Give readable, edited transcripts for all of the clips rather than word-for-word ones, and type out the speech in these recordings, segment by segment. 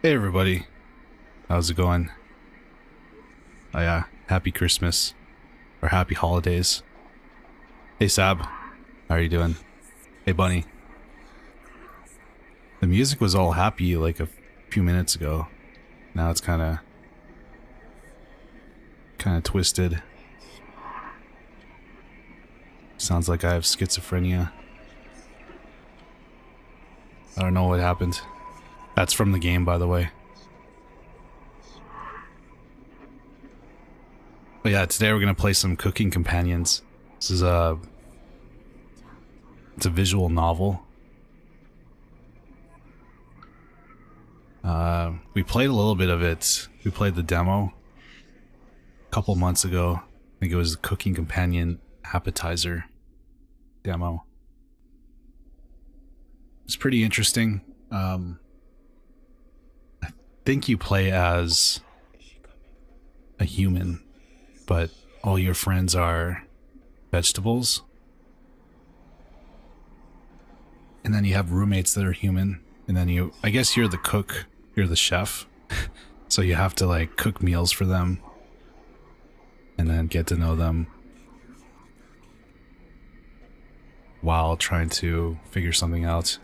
Hey everybody, how's it going? Oh yeah, happy Christmas, or happy holidays. Hey Sab, how are you doing? Hey Bunny. The music was all happy like a few minutes ago. Now it's kinda twisted. Sounds like I have schizophrenia. I don't know what happened. That's from the game, by the way. But yeah, today we're gonna play some Cooking Companions. This is it's a visual novel. We played a little bit of it. We played the demo a couple months ago. I think it was the Cooking Companion appetizer demo. It's pretty interesting. I think you play as a human, but all your friends are vegetables. And then you have roommates that are human. And then I guess you're the cook, you're the chef. So you have to like cook meals for them. And then get to know them while trying to figure something out.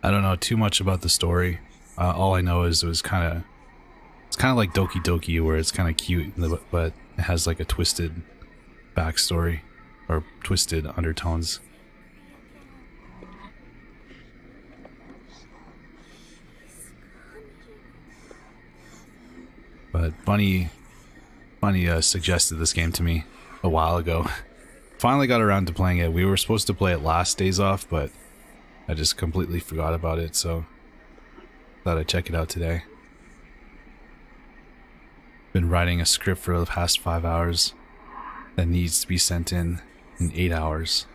I don't know too much about the story. All I know is it's kind of like Doki Doki, where it's kind of cute, but it has like a twisted backstory or twisted undertones. But Bunny suggested this game to me a while ago. Finally got around to playing it. We were supposed to play it last Days Off, but I just completely forgot about it, so thought I'd check it out today. Been writing a script for the past 5 hours that needs to be sent in 8 hours.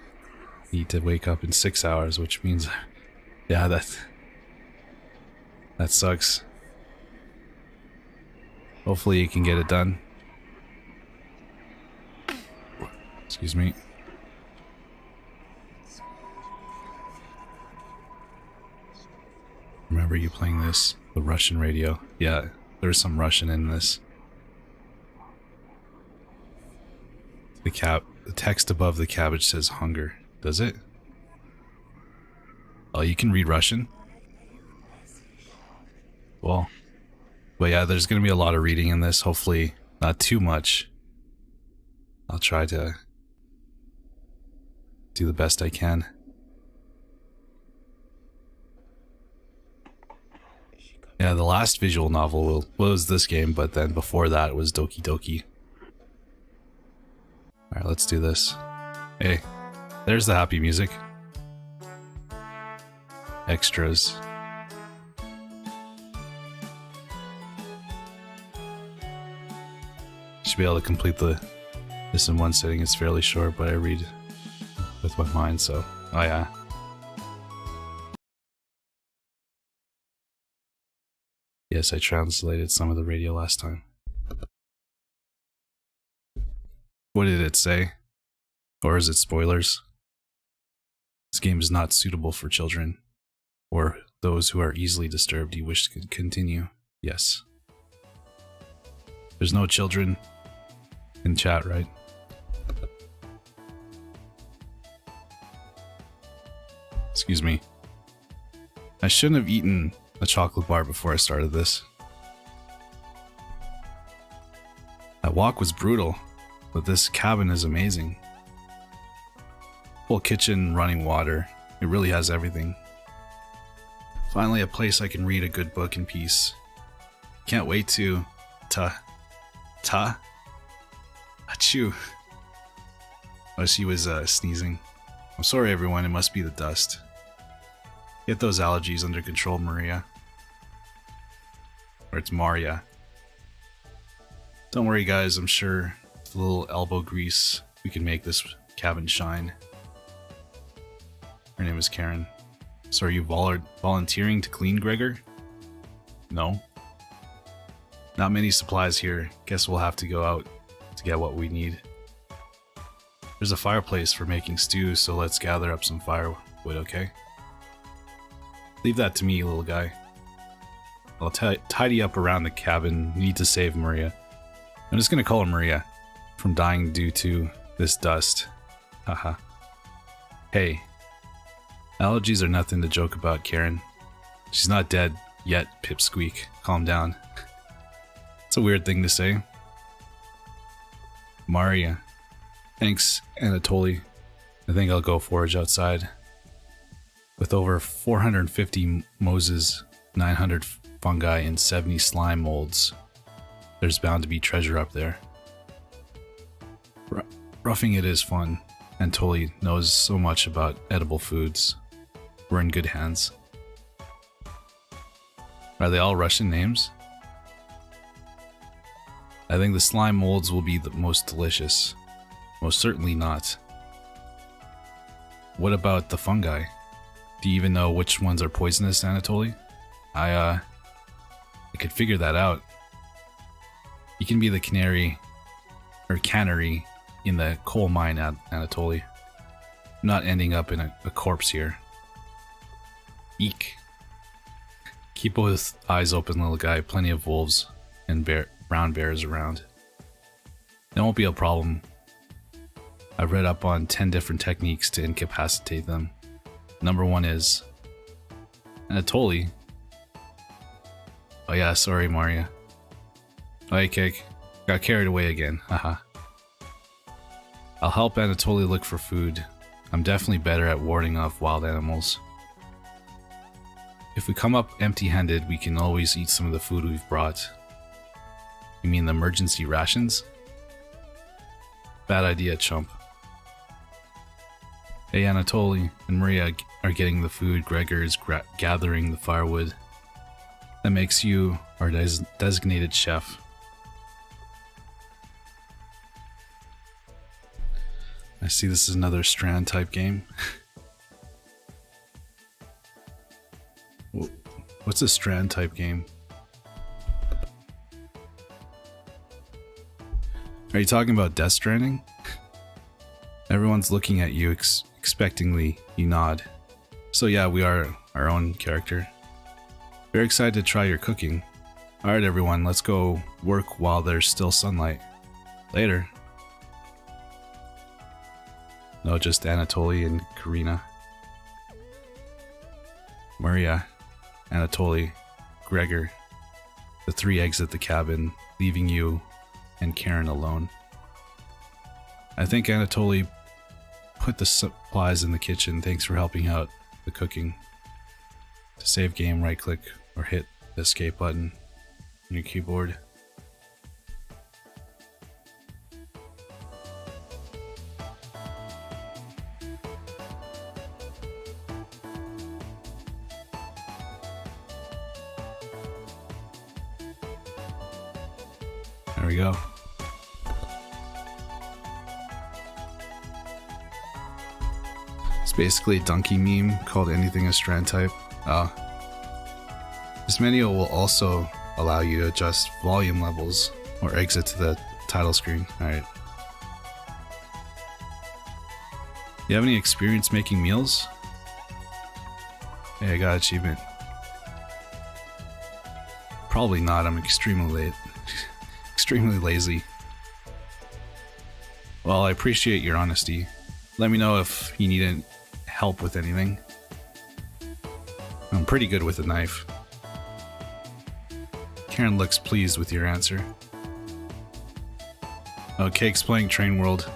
Need to wake up in 6 hours, which means, yeah, that sucks. Hopefully you can get it done. Excuse me. Remember you playing this? The Russian radio. Yeah, there's some Russian in this. The text above the cabbage says hunger. Does it? Oh, you can read Russian? Well, but yeah, there's gonna be a lot of reading in this. Hopefully not too much. I'll try to do the best I can. Yeah, the last visual novel was this game, but then before that was Doki Doki. Alright, let's do this. Hey, there's the happy music. Extras. Should be able to complete this in one sitting. It's fairly short, but I read with my mind, so... Oh yeah. Yes, I translated some of the radio last time. What did it say? Or is it spoilers? This game is not suitable for children, or those who are easily disturbed. You wish to continue? Yes. There's no children in chat, right? Excuse me. I shouldn't have eaten a chocolate bar before I started this. That walk was brutal, but this cabin is amazing. Full kitchen, running water. It really has everything. Finally a place I can read a good book in peace. Can't wait to... Achoo. Oh, she was sneezing. I'm sorry everyone, it must be the dust. Get those allergies under control, Maria. Or it's Maria. Don't worry guys, I'm sure with a little elbow grease we can make this cabin shine. Her name is Karen. So are you volunteering to clean, Gregor? No. Not many supplies here. Guess we'll have to go out to get what we need. There's a fireplace for making stew, so let's gather up some firewood, okay? Leave that to me, little guy. I'll tidy up around the cabin. We need to save Maria. I'm just gonna call her Maria, from dying due to this dust. Haha. Hey. Allergies are nothing to joke about, Karen. She's not dead yet, Pipsqueak. Calm down. It's a weird thing to say. Maria. Thanks, Anatoly. I think I'll go forage outside. With over 450 moses, 900 fungi, and 70 slime molds, there's bound to be treasure up there. Roughing it is fun. Anatoly knows so much about edible foods. We're in good hands. Are they all Russian names? I think the slime molds will be the most delicious. Most certainly not. What about the fungi? Do you even know which ones are poisonous, Anatoly? I could figure that out. You can be the canary in the coal mine, Anatoly. I'm not ending up in a corpse here. Eek. Keep both eyes open, little guy. Plenty of wolves and brown bears around. That won't be a problem. I've read up on 10 different techniques to incapacitate them. Number 1 is... Anatoly. Oh yeah, sorry, Maria. Oh hey, Cake. Got carried away again. Haha. I'll help Anatoly look for food. I'm definitely better at warding off wild animals. If we come up empty-handed, we can always eat some of the food we've brought. You mean the emergency rations? Bad idea, chump. Hey, Anatoly and Maria are getting the food. Gregor is gathering the firewood. That makes you our designated chef. I see this is another Strand type game. What's a Strand type game? Are you talking about Death Stranding? Everyone's looking at you expectingly. You nod. So yeah, we are our own character. Very excited to try your cooking. Alright everyone, let's go work while there's still sunlight. Later. No, just Anatoly and Karina. Maria, Anatoly, Gregor. The 3 exit the cabin, leaving you and Karen alone. I think Anatoly put the supplies in the kitchen. Thanks for helping out the cooking. To save game, right click or hit the escape button on your keyboard. There we go. It's basically a donkey meme called anything a Strand type. This menu will also allow you to adjust volume levels or exit to the title screen. Alright. You have any experience making meals? Hey, I got achievement. Probably not, I'm extremely late. Extremely lazy. Well, I appreciate your honesty. Let me know if you need any help with anything. I'm pretty good with a knife. Karen looks pleased with your answer. Oh, Cake's playing Train World.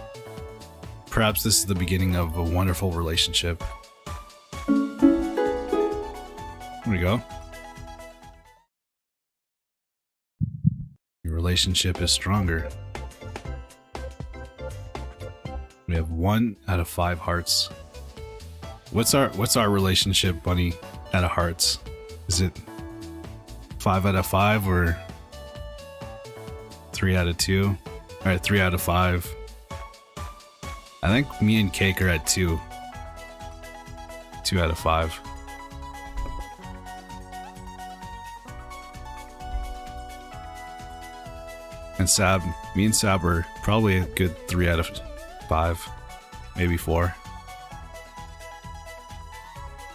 Perhaps this is the beginning of a wonderful relationship. There we go. Your relationship is stronger. We have 1 out of 5 hearts. What's our relationship, Bunny, out of hearts? Is it 5 out of 5 or 3 out of 2? Alright, 3 out of 5. I think me and Cake are at 2. 2 out of 5. And Sab, me and Sab are probably a good 3 out of 5. Maybe 4.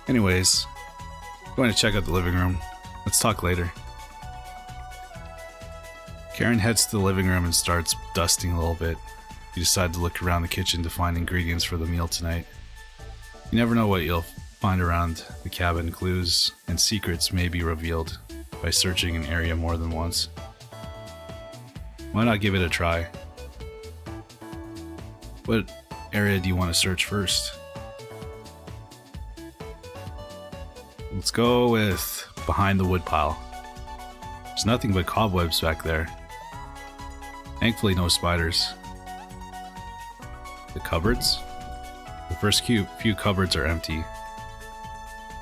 Anyways, Going to check out the living room. Let's talk later. Karen heads to the living room and starts dusting a little bit. You decide to look around the kitchen to find ingredients for the meal tonight. You never know what you'll find around the cabin. Clues and secrets may be revealed by searching an area more than once. Why not give it a try? What area do you want to search first? Let's go with behind the woodpile. There's nothing but cobwebs back there. Thankfully, no spiders. The cupboards? The first few cupboards are empty.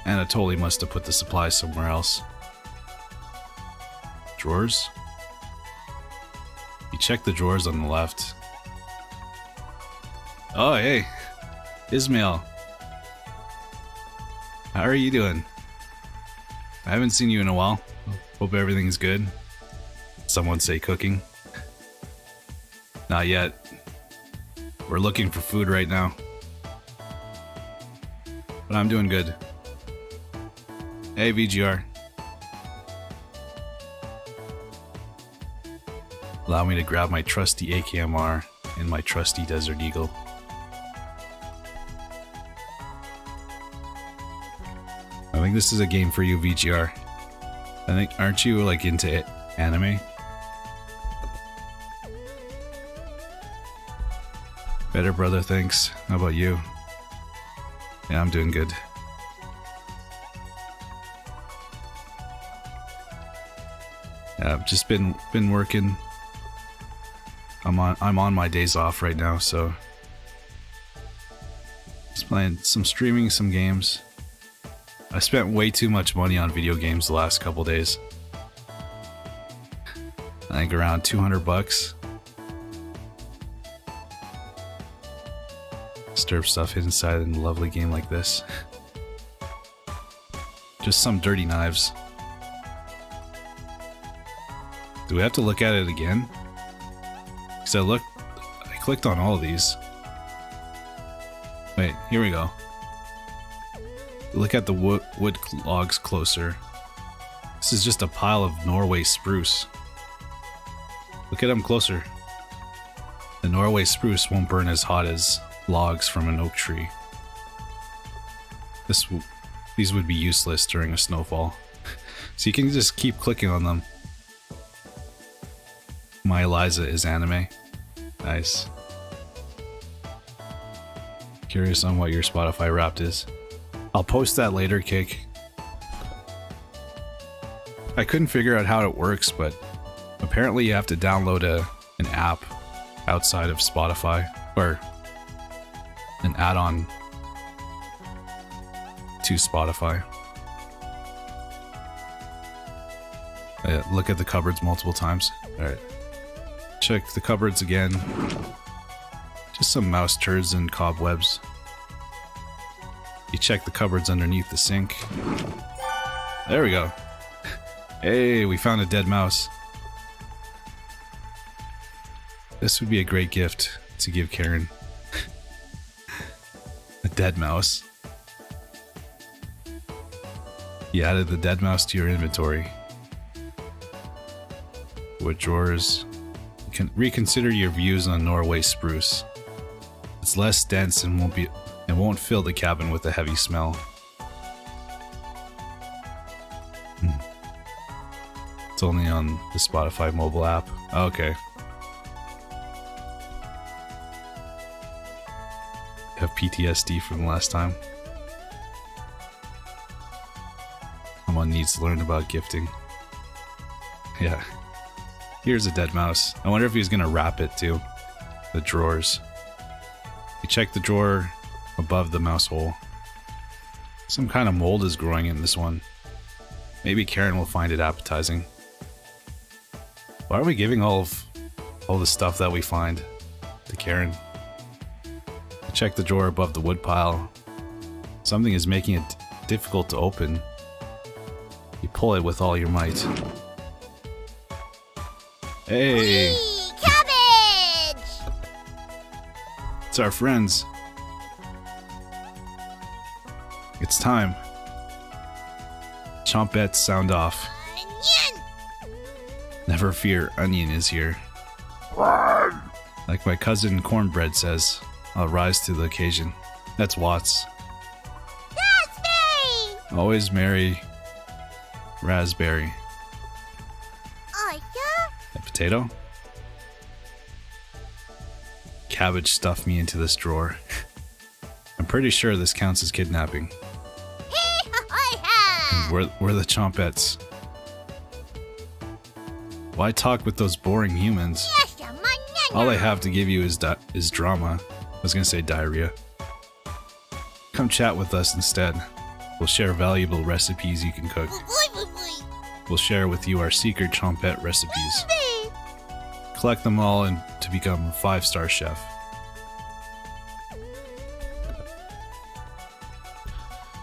Anna totally must have put the supplies somewhere else. Drawers? You check the drawers on the left. Oh, hey! Ismail! How are you doing? I haven't seen you in a while. Hope everything's good. Someone say cooking. Not yet. We're looking for food right now. But I'm doing good. Hey, VGR. Allow me to grab my trusty AKMR and my trusty Desert Eagle. I think this is a game for you, VGR. Aren't you like into anime? Better, brother, thanks. How about you? Yeah, I'm doing good. Yeah, I've just been working. I'm on my days off right now, so just playing some streaming, some games. I spent way too much money on video games the last couple days. I think around $200. Disturb stuff hidden inside in a lovely game like this. Just some dirty knives. Do we have to look at it again? Because I clicked on all of these. Wait, here we go. Look at the wood logs closer. This is just a pile of Norway spruce. Look at them closer. The Norway spruce won't burn as hot as logs from an oak tree. These would be useless during a snowfall. So you can just keep clicking on them. My Eliza is anime. Nice. Curious on what your Spotify Wrapped is. I'll post that later, Cake. I couldn't figure out how it works, but apparently you have to download an app outside of Spotify, or an add-on to Spotify. Look at the cupboards multiple times. Alright. Check the cupboards again. Just some mouse turds and cobwebs. You check the cupboards underneath the sink. There we go. Hey, we found a dead mouse. This would be a great gift to give Karen. A dead mouse. You added the dead mouse to your inventory. Wood drawers. You can reconsider your views on Norway spruce. It's less dense and won't fill the cabin with a heavy smell. It's only on the Spotify mobile app. Okay. You have PTSD from the last time. Someone needs to learn about gifting. Yeah. Here's a dead mouse. I wonder if he's gonna wrap it too. The drawers. You check the drawer above the mouse hole. Some kind of mold is growing in this one. Maybe Karen will find it appetizing. Why are we giving all the stuff that we find to Karen? You check the drawer above the wood pile. Something is making it difficult to open. You pull it with all your might. Hey! Whee! Cabbage! It's our friends. It's time. Chompettes sound off. Onion! Never fear, Onion is here. Like my cousin Cornbread says, I'll rise to the occasion. That's Watts. Raspberry! Always marry Raspberry. Oh, yeah? A potato? Cabbage stuffed me into this drawer. I'm pretty sure this counts as kidnapping. We're the Chompettes. Why talk with those boring humans? All I have to give you is drama. I was gonna say diarrhea. Come chat with us instead. We'll share valuable recipes you can cook. We'll share with you our secret Chompette recipes. Collect them all and to become a 5-star chef.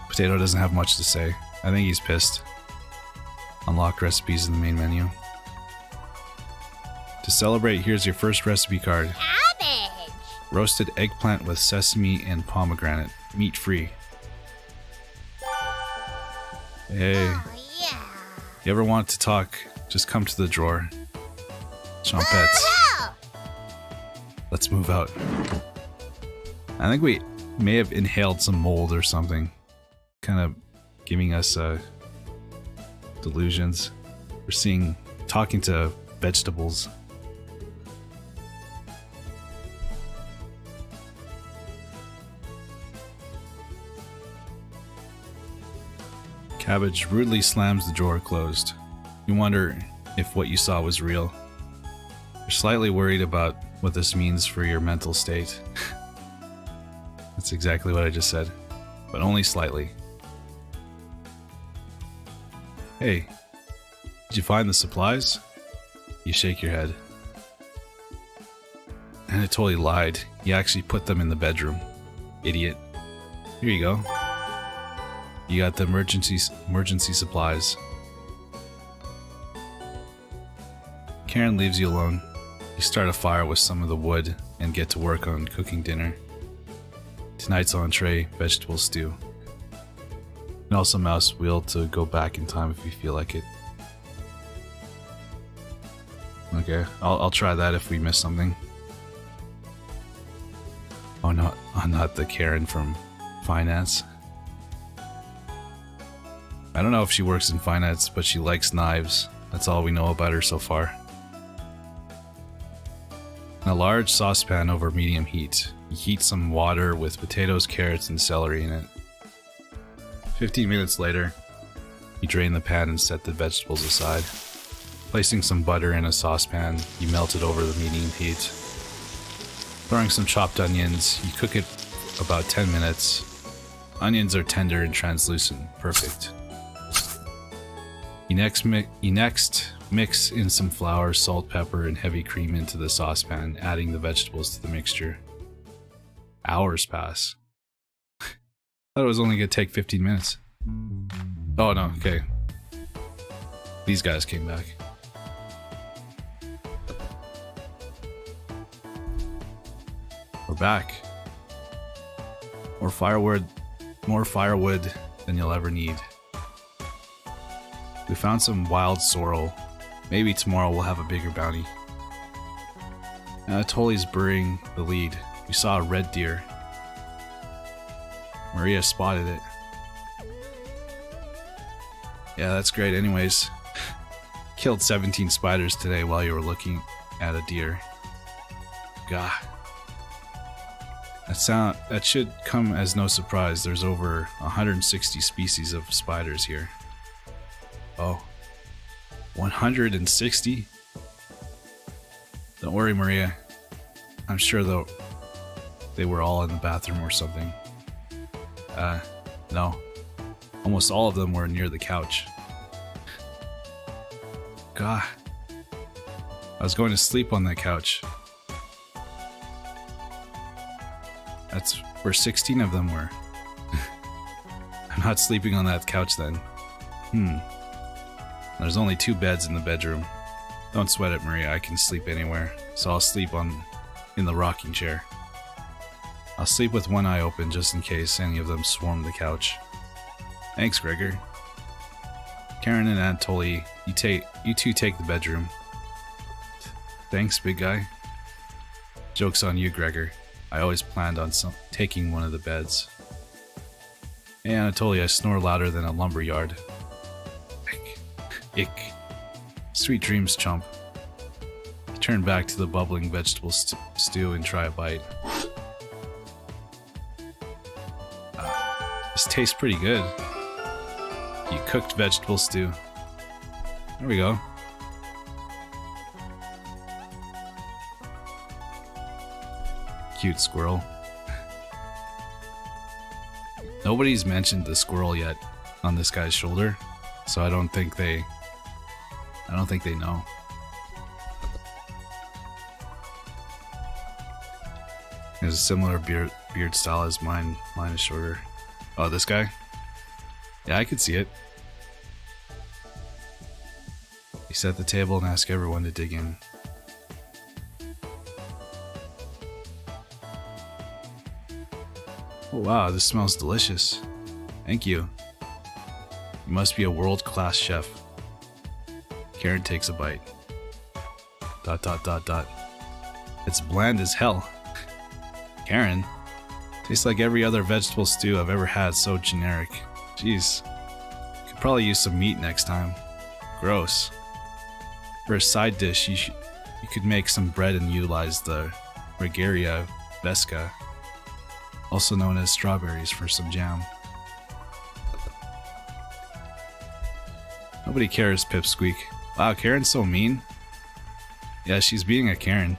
Potato doesn't have much to say. I think he's pissed. Unlock recipes in the main menu. To celebrate, here's your first recipe card. Cabbage! Roasted eggplant with sesame and pomegranate. Meat free. Hey. Oh, yeah. You ever want to talk, just come to the drawer. Chompettes. Oh, Let's move out. I think we may have inhaled some mold or something. Kind of giving us delusions. We're talking to vegetables. Cabbage rudely slams the drawer closed. You wonder if what you saw was real. You're slightly worried about what this means for your mental state. That's exactly what I just said, but only slightly. Hey, did you find the supplies? You shake your head. And I totally lied. You actually put them in the bedroom. Idiot. Here you go. You got the emergency supplies. Karen leaves you alone. You start a fire with some of the wood and get to work on cooking dinner. Tonight's entree, vegetable stew. You can also mouse wheel to go back in time if you feel like it. Okay, I'll try that if we miss something. Oh no, I'm not the Karen from finance. I don't know if she works in finance, but she likes knives. That's all we know about her so far. In a large saucepan over medium heat, you heat some water with potatoes, carrots, and celery in it. 15 minutes later, you drain the pan and set the vegetables aside. Placing some butter in a saucepan, you melt it over the medium heat. Throwing some chopped onions, you cook it about 10 minutes. Onions are tender and translucent, perfect. You next mix in some flour, salt, pepper, and heavy cream into the saucepan, adding the vegetables to the mixture. Hours pass. Thought it was only gonna take 15 minutes. Oh no, okay. These guys came back. We're back. More firewood than you'll ever need. We found some wild sorrel. Maybe tomorrow we'll have a bigger bounty. Anatoli's burying the lead. We saw a red deer. Maria spotted it. Yeah, that's great. Anyways, killed 17 spiders today while you were looking at a deer. God. That should come as no surprise. There's over 160 species of spiders here. Oh. 160? Don't worry, Maria. I'm sure though they were all in the bathroom or something. No. Almost all of them were near the couch. God. I was going to sleep on that couch. That's where 16 of them were. I'm not sleeping on that couch then. There's only 2 beds in the bedroom. Don't sweat it, Maria. I can sleep anywhere. So I'll sleep in the rocking chair. I'll sleep with one eye open just in case any of them swarm the couch. Thanks, Gregor. Karen and Anatoly, you two take the bedroom. Thanks, big guy. Joke's on you, Gregor. I always planned on taking one of the beds. Hey, Anatoly, I snore louder than a lumberyard. Ick. Sweet dreams, chump. Turn back to the bubbling vegetable stew and try a bite. This tastes pretty good. You cooked vegetable stew. There we go. Cute squirrel. Nobody's mentioned the squirrel yet on this guy's shoulder, so I don't think they know. He has a similar beard style as mine. Mine is shorter. Oh, this guy? Yeah, I could see it. You set the table and ask everyone to dig in. Oh wow, this smells delicious. Thank you. You must be a world-class chef. Karen takes a bite. ... It's bland as hell. Karen? Tastes like every other vegetable stew I've ever had, so generic. Jeez. Could probably use some meat next time. Gross. For a side dish, you could make some bread and utilize the Regaria vesca, also known as strawberries, for some jam. Nobody cares, Pipsqueak. Wow, Karen's so mean. Yeah, she's being a Karen.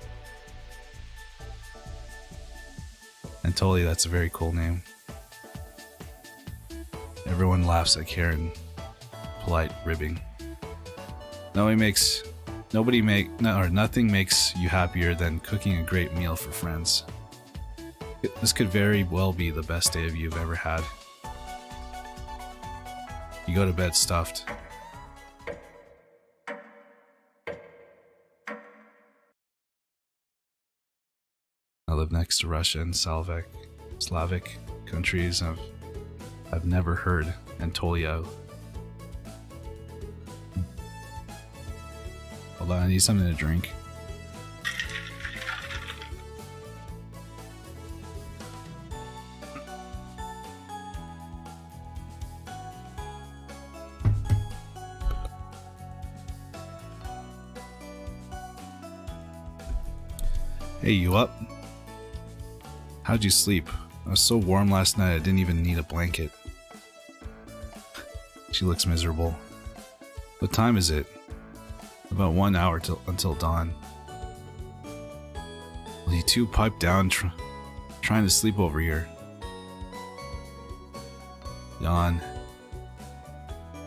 And Totally, that's a very cool name. Everyone laughs at Karen. Polite ribbing. Nothing makes you happier than cooking a great meal for friends. This could very well be the best day of you've ever had. You go to bed stuffed. I live next to Russia and Slavic countries. I've never heard Anatolia. Hold on, I need something to drink. Hey, you up? How'd you sleep? I was so warm last night I didn't even need a blanket. She looks miserable. What time is it? About 1 hour until dawn. Will you two pipe down trying to sleep over here? Yawn.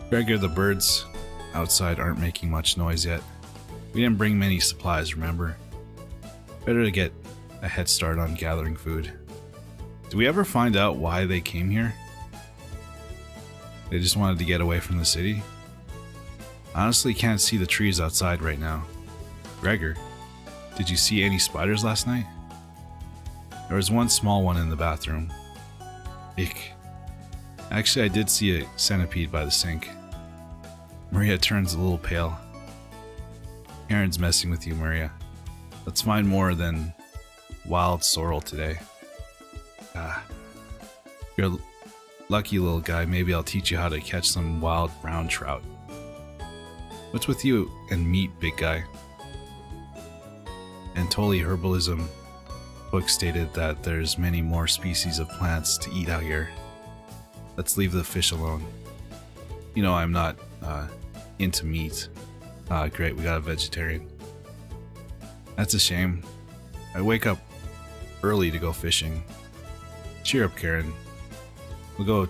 Gregor, the birds outside aren't making much noise yet. We didn't bring many supplies, remember? Better to get a head start on gathering food. Do we ever find out why they came here? They just wanted to get away from the city? I honestly can't see the trees outside right now. Gregor, did you see any spiders last night? There was one small one in the bathroom. Ick. Actually, I did see a centipede by the sink. Maria turns a little pale. Karen's messing with you, Maria. Let's find more than wild sorrel today. You're a lucky little guy. Maybe I'll teach you how to catch some wild brown trout. What's with you and meat, big guy? And Totally Herbalism book stated that there's many more species of plants to eat out here. Let's leave the fish alone. You know I'm not into meat. Great, we got a vegetarian. That's a shame. I wake up early to go fishing. Cheer up, Karen. We'll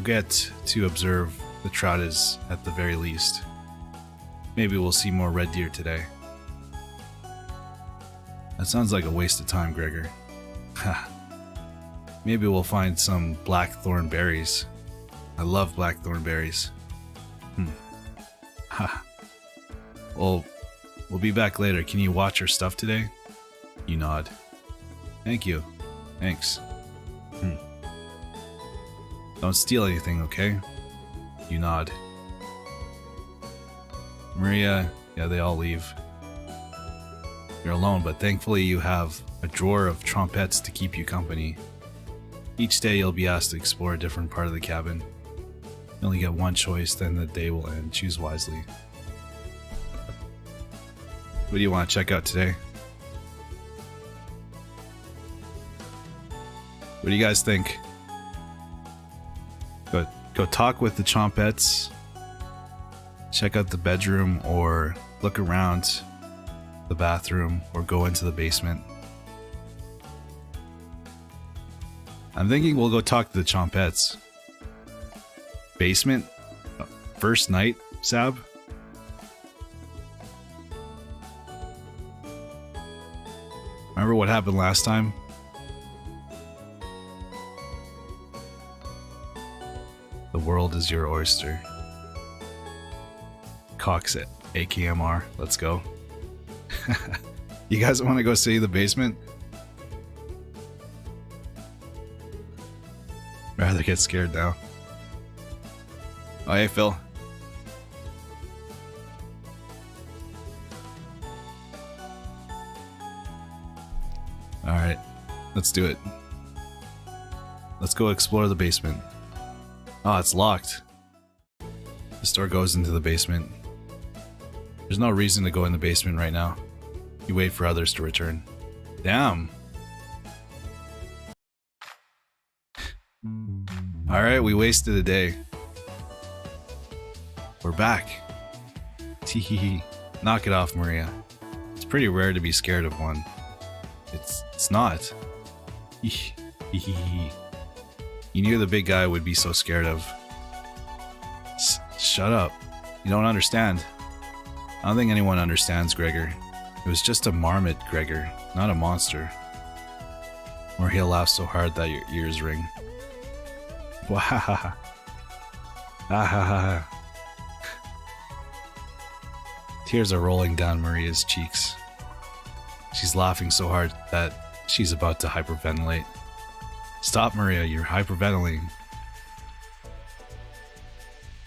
get to observe the trout is at the very least. Maybe we'll see more red deer today. That sounds like a waste of time, Gregor. Maybe we'll find some blackthorn berries. I love blackthorn berries. Well, we'll be back later. Can you watch our stuff today? You nod. Thank you. Thanks. Don't steal anything, okay? You nod. Maria, yeah, they all leave. You're alone, but thankfully you have a drawer of trompettes to keep you company. Each day you'll be asked to explore a different part of the cabin. You only get one choice, then the day will end. Choose wisely. What do you want to check out today? What do you guys think? Go talk with the trompettes, check out the bedroom, or look around the bathroom, or go into the basement. I'm thinking we'll go talk to the trompettes. Basement? First night, Sab? Remember what happened last time? The world is your oyster. Cox at AKMR. Let's go. You guys want to go see the basement? Rather get scared now. Oh, hey, Phil. Alright, let's do it. Let's go explore the basement. Oh, it's locked. This door goes into the basement. There's no reason to go in the basement right now. You wait for others to return. Damn. Alright, we wasted a day. We're back. Teehee. Knock it off, Maria. It's pretty rare to be scared of one. It's not. Hehehe. You knew the big guy would be so scared of. Shut up. You don't understand. I don't think anyone understands, Gregor. It was just a marmot, Gregor, not a monster. Or he'll laugh so hard that your ears ring. Wahahaha. Ahahaha. Tears are rolling down Maria's cheeks. She's laughing so hard that she's about to hyperventilate. Stop, Maria, you're hyperventilating.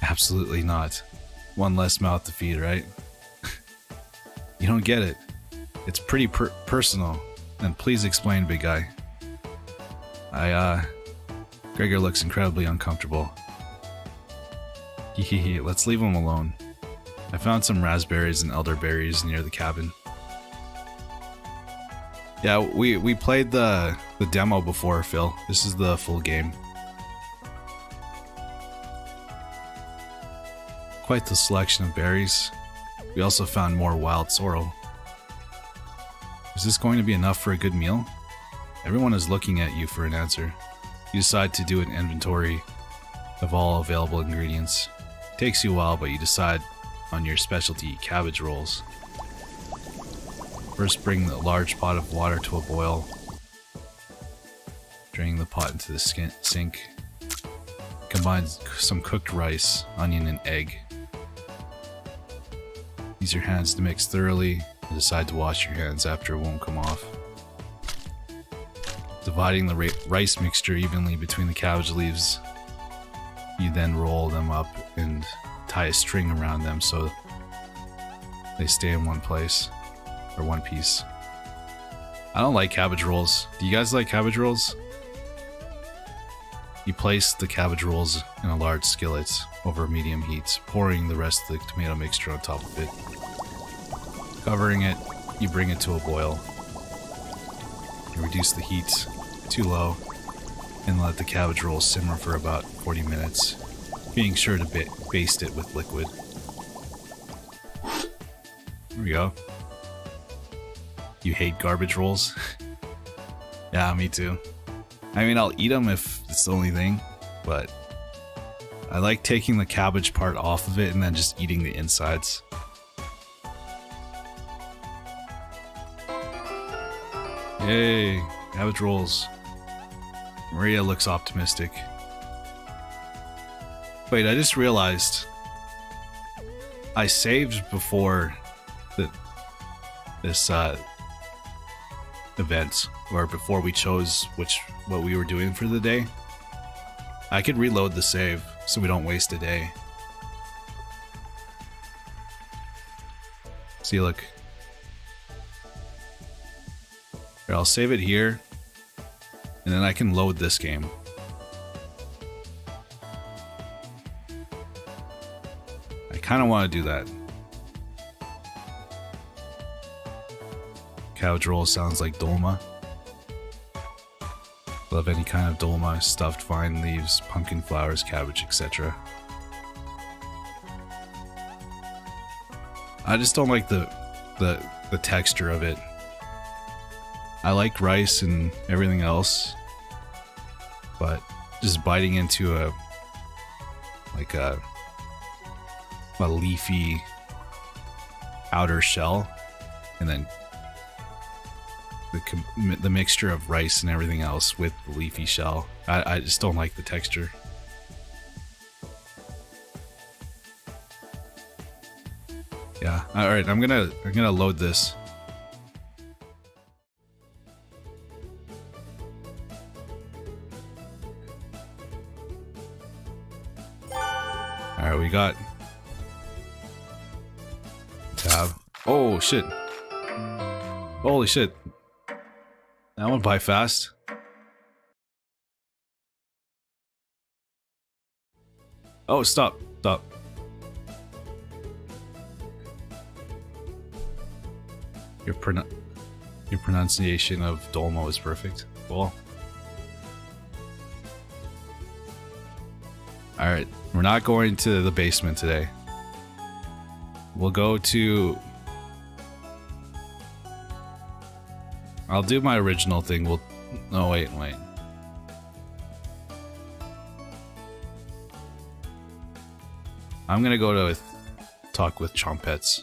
Absolutely not. One less mouth to feed, right? You don't get it. It's pretty personal. And please explain, big guy. Gregor looks incredibly uncomfortable. Hehehe, let's leave him alone. I found some raspberries and elderberries near the cabin. Yeah, we played the demo before, Phil. This is the full game. Quite the selection of berries. We also found more wild sorrel. Is this going to be enough for a good meal? Everyone is looking at you for an answer. You decide to do an inventory of all available ingredients. It takes you a while, but you decide on your specialty, cabbage rolls. First, bring the large pot of water to a boil. Drain the pot into the sink. Combine some cooked rice, onion, and egg. Use your hands to mix thoroughly and decide to wash your hands after it won't come off. Dividing the rice mixture evenly between the cabbage leaves, you then roll them up and tie a string around them so they stay in one place. Or one piece. I don't like cabbage rolls. Do you guys like cabbage rolls? You place the cabbage rolls in a large skillet over medium heat, pouring the rest of the tomato mixture on top of it. Covering it, you bring it to a boil. You reduce the heat too low and let the cabbage rolls simmer for about 40 minutes, being sure to baste it with liquid. There we go. You hate garbage rolls? Yeah, me too. I mean, I'll eat them if it's the only thing, but I like taking the cabbage part off of it and then just eating the insides. Yay, cabbage rolls. Maria looks optimistic. Wait, I just realized I saved before this event, or before we chose what we were doing for the day. I could reload the save so we don't waste a day. See, look. Here, I'll save it here. And then I can load this game. I kind of want to do that. Cabbage Rolls sounds like dolma. Love any kind of dolma, stuffed vine leaves, pumpkin flowers, cabbage, etc. I just don't like the texture of it. I like rice and everything else, but just biting into a leafy outer shell, and then the mixture of rice and everything else with the leafy shell. I just don't like the texture. Yeah. All right. I'm gonna load this. All right. We got tab. Oh shit! Holy shit! That went by fast. Oh, stop. Stop. Your pronunciation of Dolmo is perfect. Cool. Alright, we're not going to the basement today. We'll go to... I'll do my original thing. We'll... No, wait. I'm gonna go to talk with Chompets.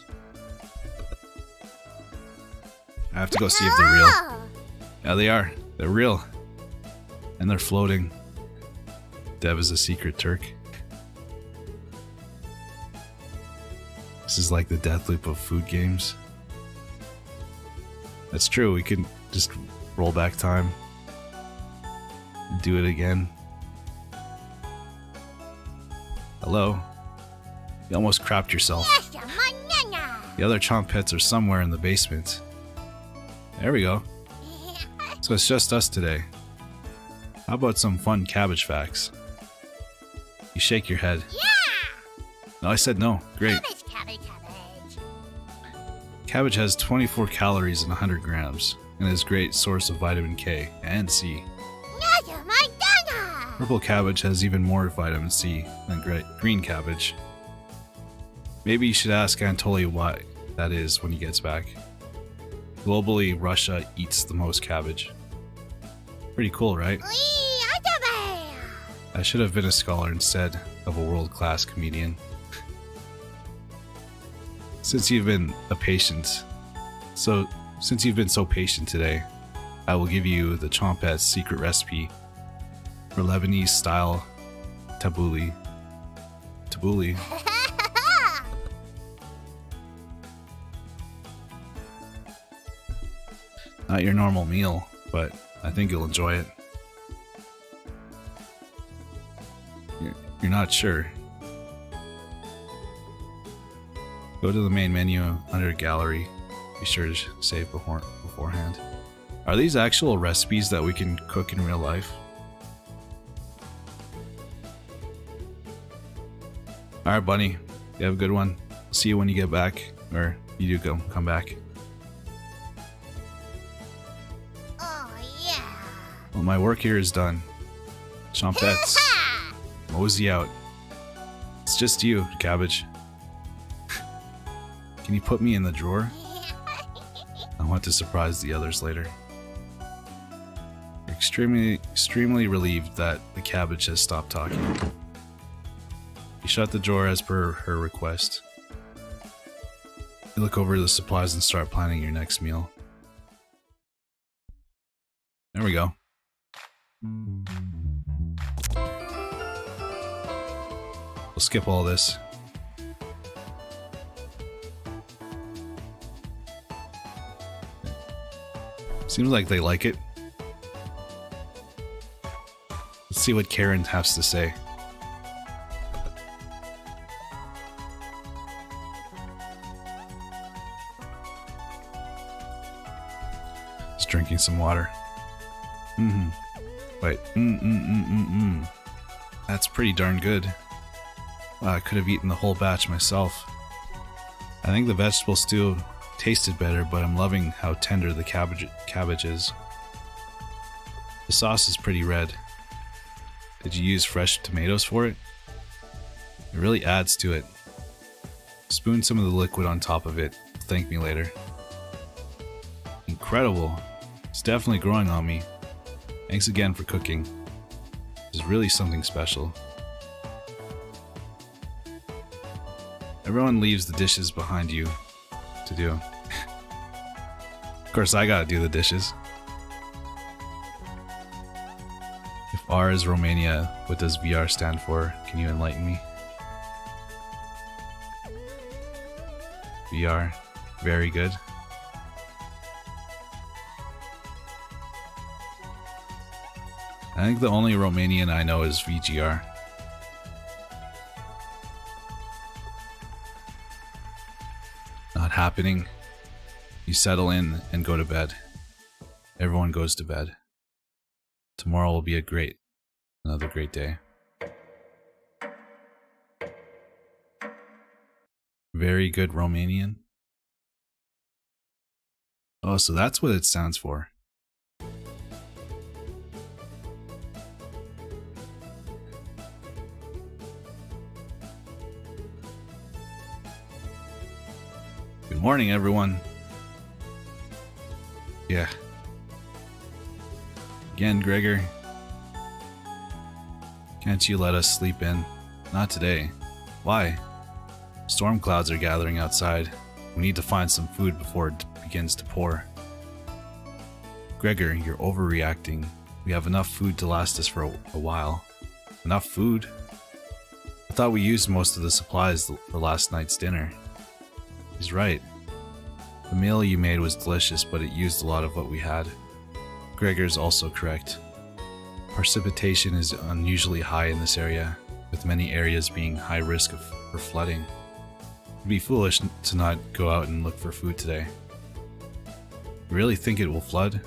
I have to go see if they're real. Yeah, they are. They're real. And they're floating. Dev is a secret Turk. This is like the death loop of food games. That's true. We can just roll back time and do it again. Hello? You almost crapped yourself. The other Chompets are somewhere in the basement. There we go. So it's just us today. How about some fun Cabbage Facts? You shake your head. Yeah! No, I said no. Great. Cabbage. Cabbage has 24 calories and 100 grams, and is a great source of vitamin K and C. Purple cabbage has even more vitamin C than green cabbage. Maybe you should ask Anatoly why that is when he gets back. Globally, Russia eats the most cabbage. Pretty cool, right? I should have been a scholar instead of a world-class comedian. Since you've been so patient today, I will give you the Chompet's secret recipe for Lebanese-style tabbouleh. Tabbouleh. Not your normal meal, but I think you'll enjoy it. You're not sure. Go to the main menu under Gallery. Be sure to save beforehand. Are these actual recipes that we can cook in real life? Alright, Bunny. You have a good one. I'll see you when you get back. Or you do come back. Oh, yeah. Well, my work here is done. Chompets. Mosey out. It's just you, Cabbage. Can you put me in the drawer? I want to surprise the others later. You're extremely relieved that the cabbage has stopped talking. You shut the drawer as per her request. You look over the supplies and start planning your next meal. There we go. We'll skip all this. Seems like they like it. Let's see what Karen has to say. drinking some water. Wait. That's pretty darn good. Wow, I could have eaten the whole batch myself. I think the vegetable stew tasted better, but I'm loving how tender the cabbage is. The sauce is pretty red. Did you use fresh tomatoes for it? It really adds to it. Spoon some of the liquid on top of it. Thank me later. Incredible. It's definitely growing on me. Thanks again for cooking. This is really something special. Everyone leaves the dishes behind you to do. Of course, I gotta do the dishes. If R is Romania, what does VR stand for? Can you enlighten me? VR. Very good. I think the only Romanian I know is VGR. Not happening. You settle in and go to bed. Everyone goes to bed. Tomorrow will be another great day. Very good Romanian. Oh, so that's what it stands for. Good morning, everyone. Yeah. Again, Gregor. Can't you let us sleep in? Not today. Why? Storm clouds are gathering outside. We need to find some food before it begins to pour. Gregor, you're overreacting. We have enough food to last us for a while. Enough food? I thought we used most of the supplies for last night's dinner. He's right. The meal you made was delicious, but it used a lot of what we had. Gregor's also correct. Precipitation is unusually high in this area, with many areas being high risk for flooding. It'd be foolish to not go out and look for food today. You really think it will flood?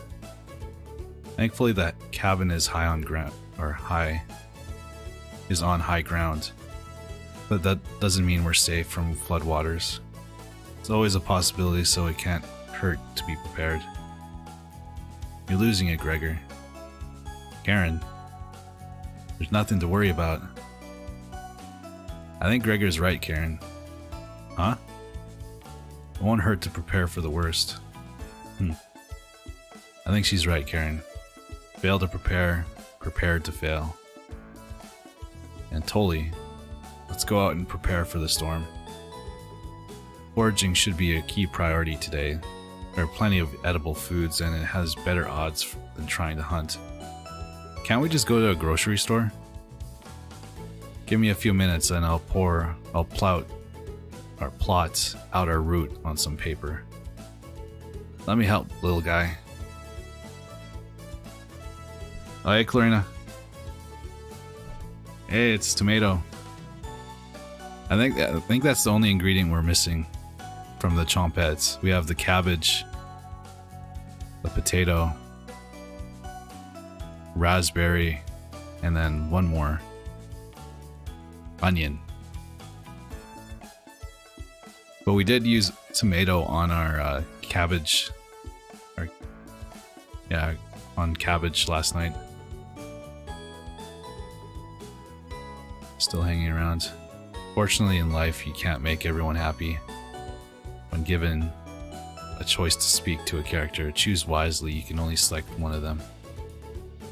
Thankfully that cabin is on high ground, but that doesn't mean we're safe from floodwaters. It's always a possibility, so it can't hurt to be prepared. You're losing it, Gregor. Karen, there's nothing to worry about. I think Gregor's right, Karen. Huh? It won't hurt to prepare for the worst. I think she's right, Karen. Fail to prepare, prepared to fail. And Tolly, let's go out and prepare for the storm. Foraging should be a key priority today. There are plenty of edible foods and it has better odds than trying to hunt. Can't we just go to a grocery store? Give me a few minutes and I'll plot out our route on some paper. Let me help, little guy. Oh, hey, Clarina. Hey, it's tomato. I think that's the only ingredient we're missing from the chompettes. We have the cabbage, the potato, raspberry, and then one more. Onion. But we did use tomato on our cabbage. On cabbage last night. Still hanging around. Fortunately, in life, you can't make everyone happy. When given a choice to speak to a character, choose wisely. You can only select one of them.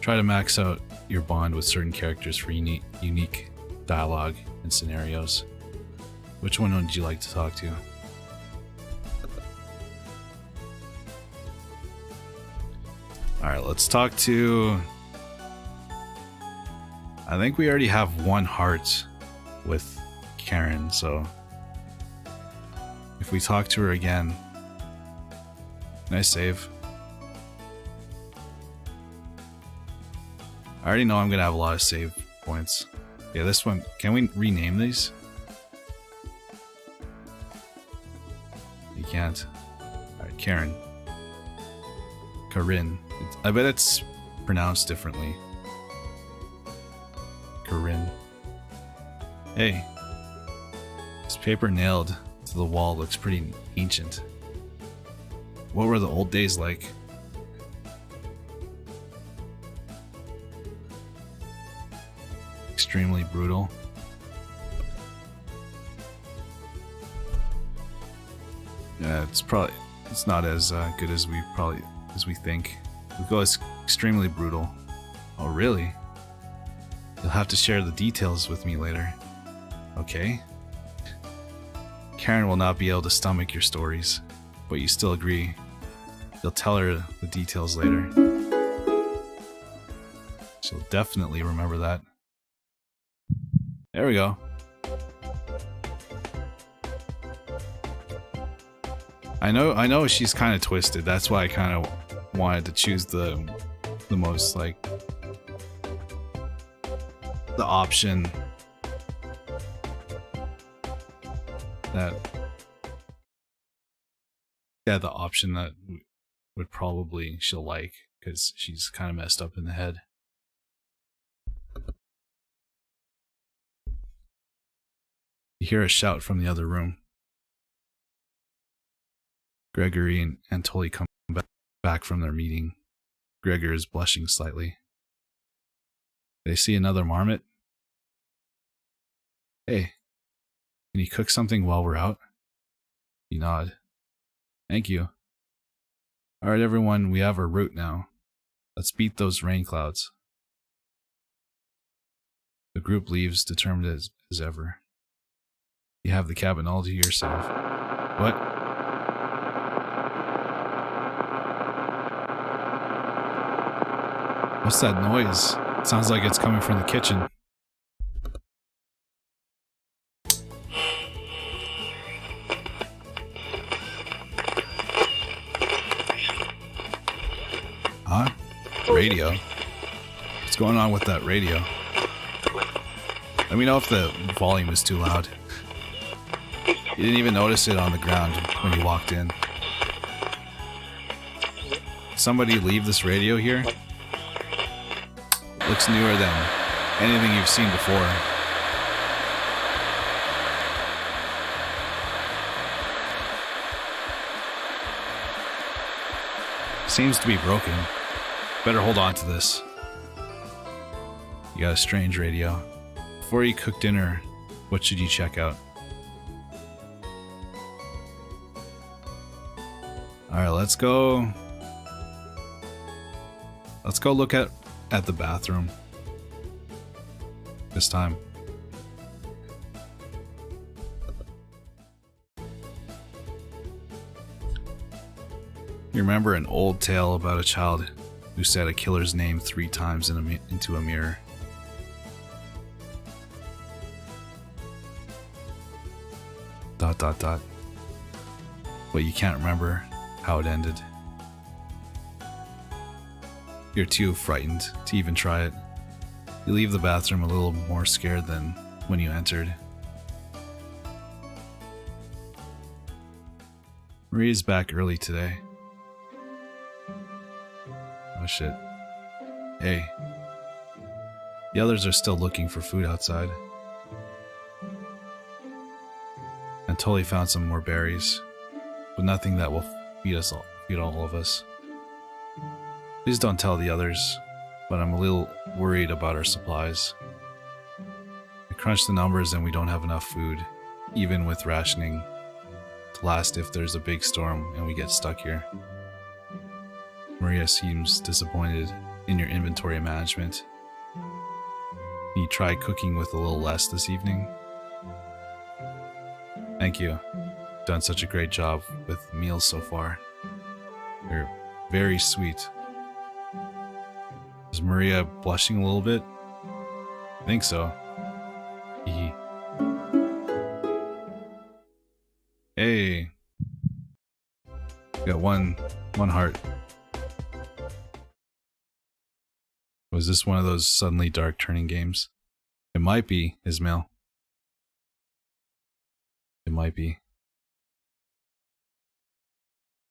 Try to max out your bond with certain characters for unique dialogue and scenarios. Which one would you like to talk to? Alright, let's talk to... I think we already have one heart with Karen, so... If we talk to her again... Can I save? I already know I'm gonna have a lot of save points. Yeah, this one... Can we rename these? You can't. Alright, Karen. Corinne. I bet it's pronounced differently. Corinne. Hey. This paper nailed to the wall looks pretty ancient. What were the old days like? Extremely brutal. Yeah, it's not as good as we think. We go as extremely brutal. Oh really? You'll have to share the details with me later. Okay? Karen will not be able to stomach your stories, but you still agree. You'll tell her the details later. She'll definitely remember that. There we go. I know she's kind of twisted. That's why I kind of wanted to choose the most like the option that the option that would probably she'll like, because she's kind of messed up in the head. You hear a shout from the other room. Gregory and Antoli come back from their meeting. Gregor is blushing slightly. They see another marmot. Hey, can you cook something while we're out? You nod. Thank you. Alright everyone, we have our route now. Let's beat those rain clouds. The group leaves, determined as ever. You have the cabin all to yourself. What? What's that noise? It sounds like it's coming from the kitchen. Huh? Radio? What's going on with that radio? Let me know if the volume is too loud. You didn't even notice it on the ground when you walked in. Somebody leave this radio here? Looks newer than anything you've seen before. Seems to be broken. Better hold on to this. You got a strange radio. Before you cook dinner, what should you check out? Alright, let's go. Let's go look at the bathroom. This time. You remember an old tale about a child who said a killer's name 3 times into a mirror. ... But you can't remember how it ended. You're too frightened to even try it. You leave the bathroom a little more scared than when you entered. Maria's back early today. Oh shit. Hey. The others are still looking for food outside. Antoli found some more berries, but nothing that will feed all of us. Please don't tell the others, but I'm a little worried about our supplies. I crunched the numbers and we don't have enough food, even with rationing, to last if there's a big storm and we get stuck here. Maria seems disappointed in your inventory management. Can you try cooking with a little less this evening? Thank you. You've done such a great job with meals so far. They're very sweet. Is Maria blushing a little bit? I think so. Hee. Hey. Got one heart. Was this one of those suddenly dark turning games? It might be, Ismail. It might be.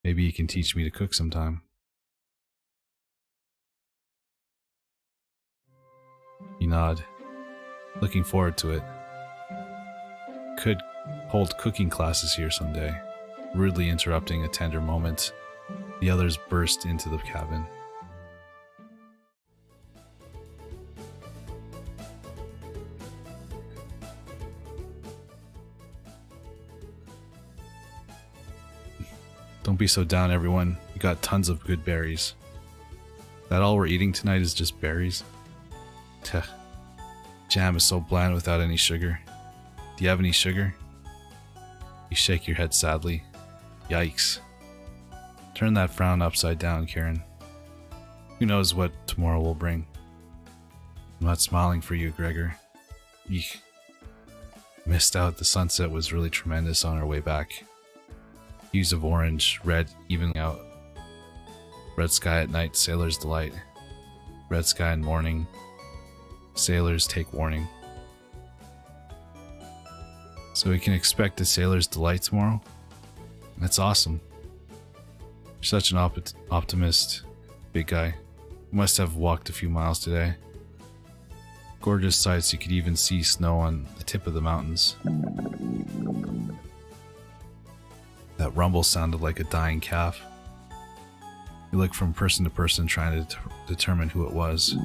Maybe you can teach me to cook sometime. You nod, looking forward to it. Could hold cooking classes here someday. Rudely interrupting a tender moment, the others burst into the cabin. Don't be so down, everyone. We got tons of good berries. That all we're eating tonight is just berries? Tch. Jam is so bland without any sugar. Do you have any sugar? You shake your head sadly. Yikes. Turn that frown upside down, Karen. Who knows what tomorrow will bring? I'm not smiling for you, Gregor. Eek. Missed out. The sunset was really tremendous on our way back. Hues of orange, red, evening out. Red sky at night, sailor's delight. Red sky in morning, sailors take warning. So we can expect a sailor's delight tomorrow? That's awesome. You're such an optimist, big guy. You must have walked a few miles today. Gorgeous sights, you could even see snow on the tip of the mountains. That rumble sounded like a dying calf. You look from person to person trying to determine who it was.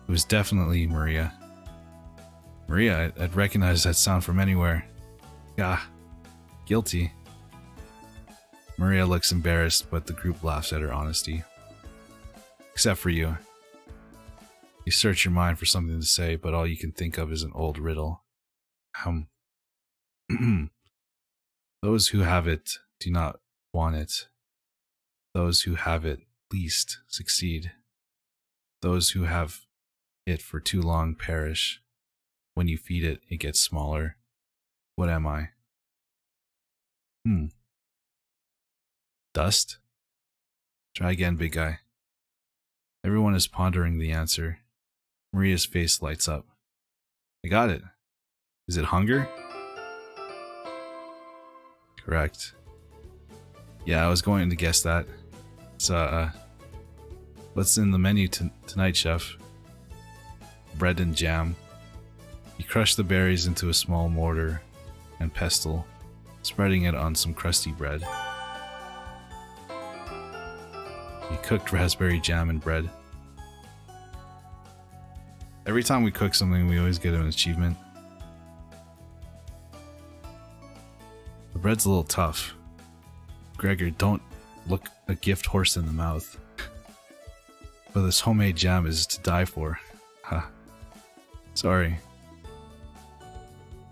It was definitely Maria. Maria, I'd recognize that sound from anywhere. Yeah, guilty. Maria looks embarrassed, but the group laughs at her honesty. Except for you. You search your mind for something to say, but all you can think of is an old riddle. Those who have it do not want it. Those who have it least succeed. Those who have it for too long perish. When you feed it, it gets smaller. What am I? Dust? Try again, big guy. Everyone is pondering the answer. Maria's face lights up. I got it. Is it hunger? Correct. Yeah, I was going to guess that. It's, what's in the menu tonight, chef? Bread and jam. You crush the berries into a small mortar and pestle, spreading it on some crusty bread. You cooked raspberry jam and bread. Every time we cook something, we always get an achievement. The bread's a little tough. Gregor, don't look a gift horse in the mouth. But this homemade jam is to die for. Huh. Sorry.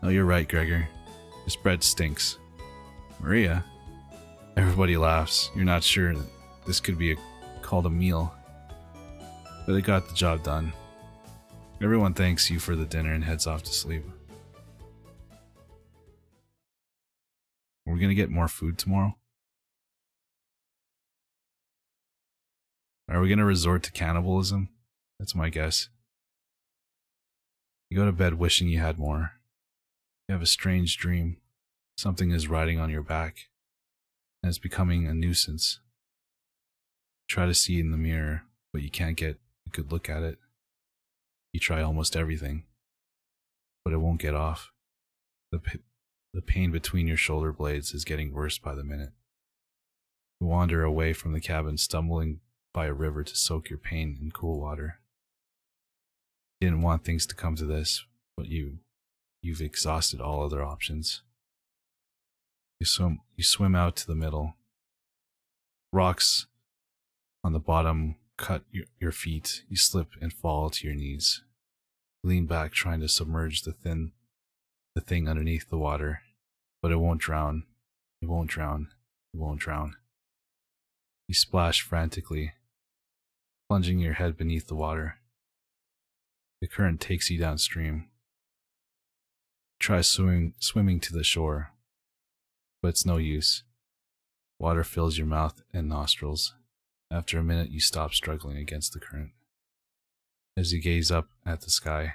No, you're right, Gregor. This bread stinks. Maria? Everybody laughs. You're not sure that this could be called a meal. But it got the job done. Everyone thanks you for the dinner and heads off to sleep. We're gonna get more food tomorrow? Are we gonna resort to cannibalism? That's my guess. You go to bed wishing you had more. You have a strange dream. Something is riding on your back, and it's becoming a nuisance. You try to see it in the mirror, but you can't get a good look at it. You try almost everything, but it won't get off. The pain between your shoulder blades is getting worse by the minute. You wander away from the cabin, stumbling by a river to soak your pain in cool water. You didn't want things to come to this, but you've exhausted all other options. You swim out to the middle. Rocks on the bottom cut your feet. You slip and fall to your knees. You lean back trying to submerge the thing underneath the water, but it won't drown. It won't drown. It won't drown. You splash frantically, plunging your head beneath the water. The current takes you downstream. Try swimming to the shore, but it's no use. Water fills your mouth and nostrils. After a minute, you stop struggling against the current. As you gaze up at the sky,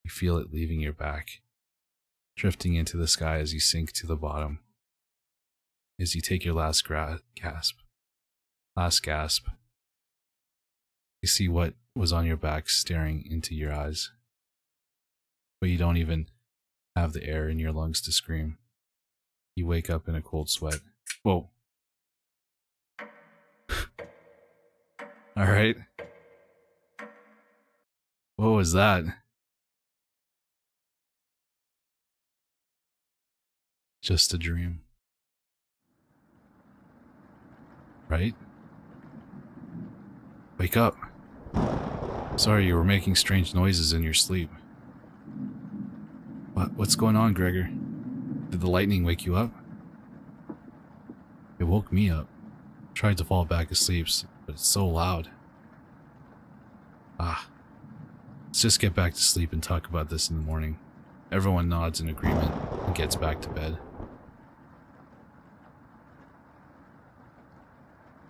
you feel it leaving your back, drifting into the sky as you sink to the bottom. As you take your last gasp, you see what was on your back staring into your eyes. But you don't even have the air in your lungs to scream. You wake up in a cold sweat. Whoa. Alright. What was that? Just a dream. Right? Wake up. Sorry, you were making strange noises in your sleep. What's going on, Gregor? Did the lightning wake you up? It woke me up. Tried to fall back asleep, but it's so loud. Let's just get back to sleep and talk about this in the morning. Everyone nods in agreement and gets back to bed.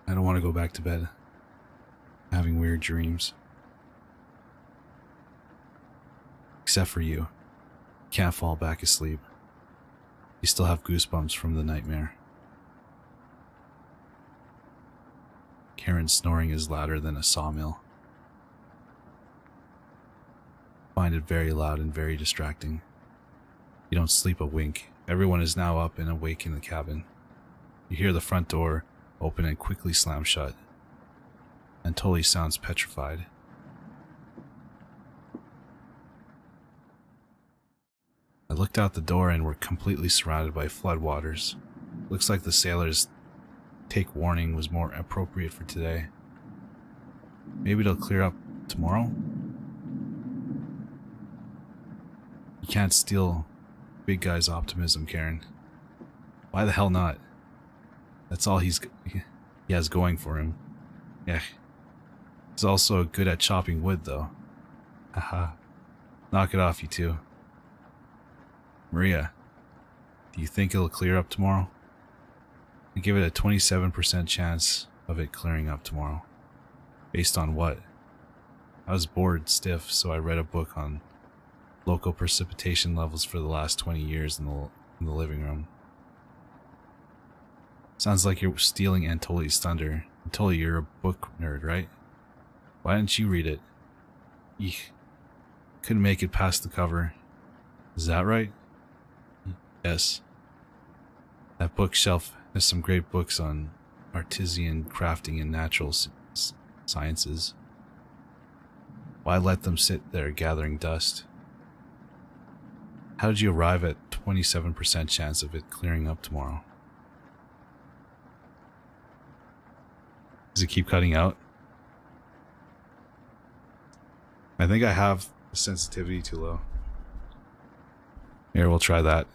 I don't want to go back to bed. I'm having weird dreams. Except for you. You can't fall back asleep. You still have goosebumps from the nightmare. Karen's snoring is louder than a sawmill. I find it very loud and very distracting. You don't sleep a wink. Everyone is now up and awake in the cabin. You hear the front door open and quickly slam shut. And Tully sounds petrified. I looked out the door and we're completely surrounded by floodwaters. Looks like the sailors' take warning was more appropriate for today. Maybe it'll clear up tomorrow? You can't steal big guy's optimism, Karen. Why the hell not? That's all he has going for him. Yeah. He's also good at chopping wood, though. Haha. Knock it off, you two. Maria, do you think it'll clear up tomorrow? I give it a 27% chance of it clearing up tomorrow. Based on what? I was bored stiff, so I read a book on local precipitation levels for the last 20 years in the living room. Sounds like you're stealing Antoli's thunder. Antoli, you're a book nerd, right? Why didn't you read it? Eek. Couldn't make it past the cover. Is that right? Yes. That bookshelf has some great books on artisan crafting and natural sciences. Why let them sit there gathering dust? How did you arrive at 27% chance of it clearing up tomorrow? Does it keep cutting out? I think I have the sensitivity too low. Here, we'll try that.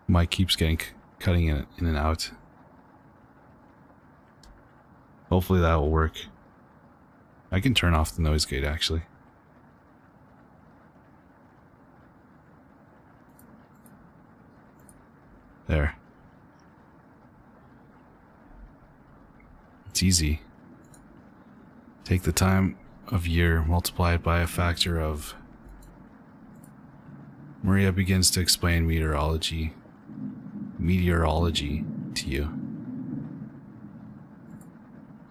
Mic keeps getting cutting in and out. Hopefully that will work. I can turn off the noise gate actually. There. It's easy. Take the time of year, multiply it by a factor of... Maria begins to explain meteorology to you.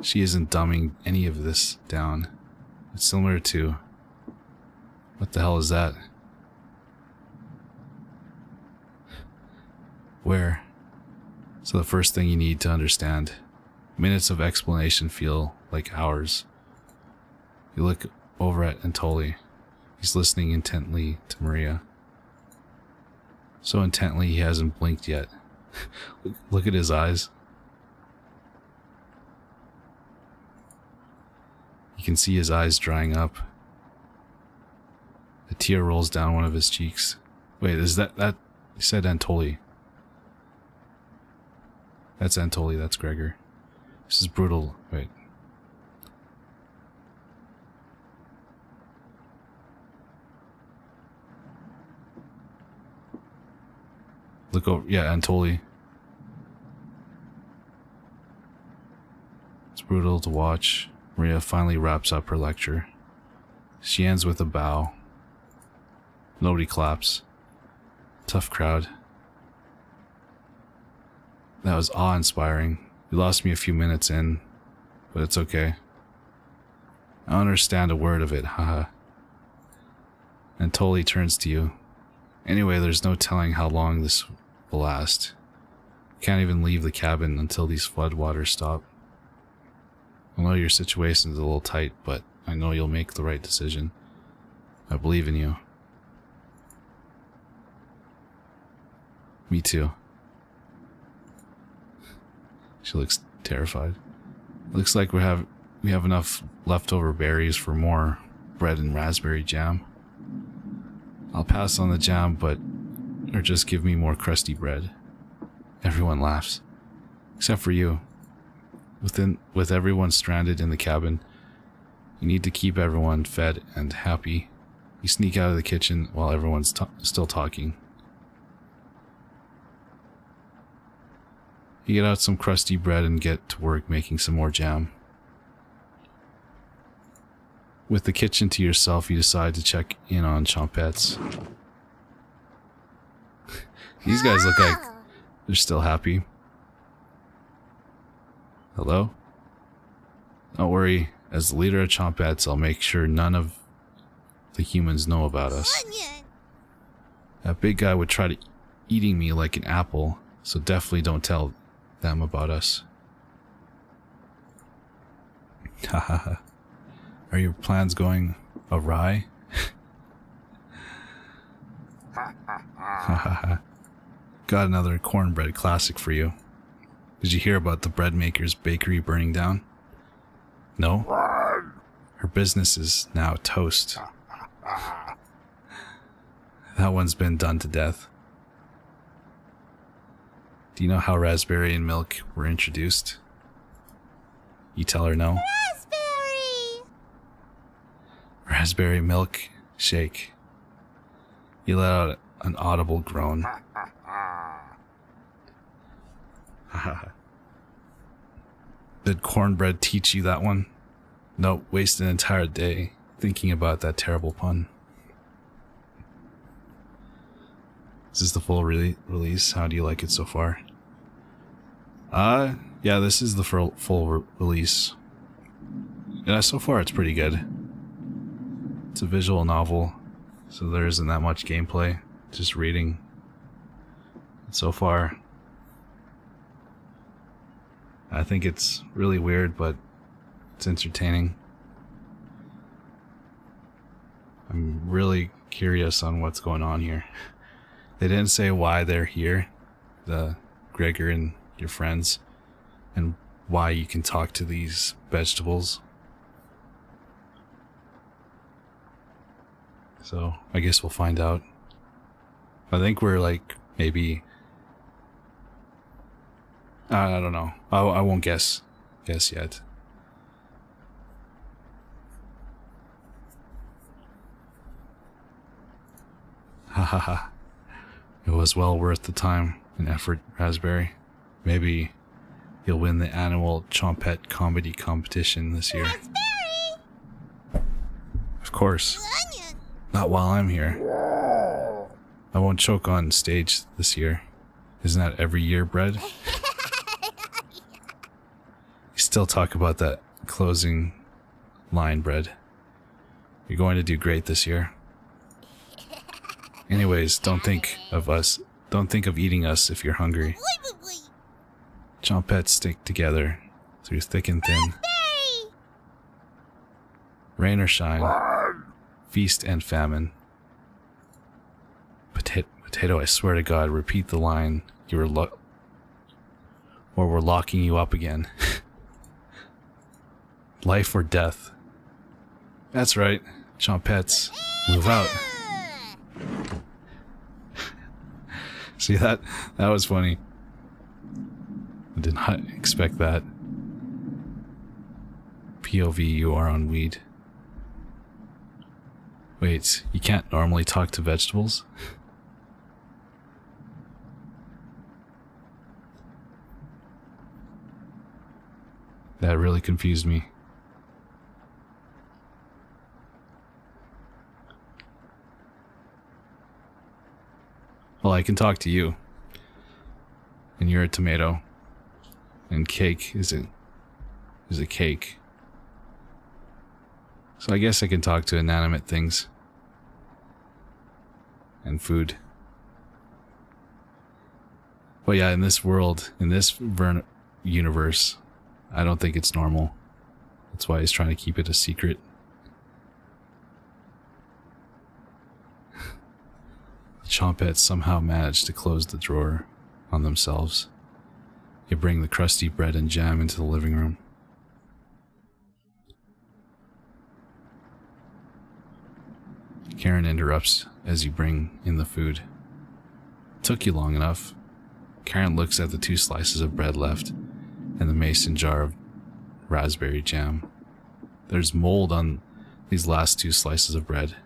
She isn't dumbing any of this down. It's similar to... What the hell is that? Where? So the first thing you need to understand. Minutes of explanation feel like hours. You look over at Antoli. He's listening intently to Maria. So intently he hasn't blinked yet. Look at his eyes. You can see his eyes drying up. A tear rolls down one of his cheeks. Wait, is that you said Antoli. That's Antoli, that's Gregor. This is brutal. Wait. Look over. Yeah, Antoli. It's brutal to watch. Maria finally wraps up her lecture. She ends with a bow. Nobody claps. Tough crowd. That was awe-inspiring. You lost me a few minutes in, but it's okay. I don't understand a word of it, haha. And totally turns to you. Anyway, there's no telling how long this will last. Can't even leave the cabin until these floodwaters stop. I know your situation's a little tight, but I know you'll make the right decision. I believe in you. Me too. She looks terrified. Looks like we have enough leftover berries for more bread and raspberry jam. I'll pass on the jam, or just give me more crusty bread. Everyone laughs. Except for you. With everyone stranded in the cabin, you need to keep everyone fed and happy. You sneak out of the kitchen while everyone's still talking. You get out some crusty bread and get to work making some more jam. With the kitchen to yourself, you decide to check in on Chompettes. These guys look like they're still happy. Hello? Don't worry, as the leader of Chompettes, I'll make sure none of the humans know about us. That big guy would try to eating me like an apple, so definitely don't tell them about us. Hahaha. Are your plans going awry? Hahaha. Got another cornbread classic for you. Did you hear about the bread maker's bakery burning down? No? Her business is now toast. That one's been done to death. Do you know how raspberry and milk were introduced? You tell her no? Raspberry! Raspberry milk shake. You let out an audible groan. Did cornbread teach you that one? Nope, waste an entire day thinking about that terrible pun. Is this the full release? How do you like it so far? Yeah, this is the full release. Yeah, so far it's pretty good. It's a visual novel, so there isn't that much gameplay, just reading. So far, I think it's really weird, but it's entertaining. I'm really curious on what's going on here. They didn't say why they're here, the Gregor and your friends, and why you can talk to these vegetables. So I guess we'll find out. I think we're like maybe I don't know. I won't guess yet. Hahaha. It was well worth the time and effort, Raspberry. Maybe you'll win the annual Chompette comedy competition this year. Raspberry! Of course. Onion! Not while I'm here. I won't choke on stage this year. Isn't that every year, Bread? You still talk about that closing line, Bread. You're going to do great this year. Anyways, don't think of eating us if you're hungry. Chompettes stick together through thick and thin. Raspberry! Rain or shine, feast and famine. Potato, I swear to God, repeat the line. Or we're locking you up again. Life or death. That's right, Chompettes, move out. See that? That was funny. I did not expect that. POV, you are on weed. Wait, you can't normally talk to vegetables? That really confused me. Well, I can talk to you. And you're a tomato. And cake is is a cake. So I guess I can talk to inanimate things. And food. But yeah, in this world, in this universe, I don't think it's normal. That's why he's trying to keep it a secret. The Chompettes somehow managed to close the drawer on themselves. You bring the crusty bread and jam into the living room. Karen interrupts as you bring in the food. Took you long enough. Karen looks at the 2 slices of bread left and the mason jar of raspberry jam. There's mold on these last 2 slices of bread.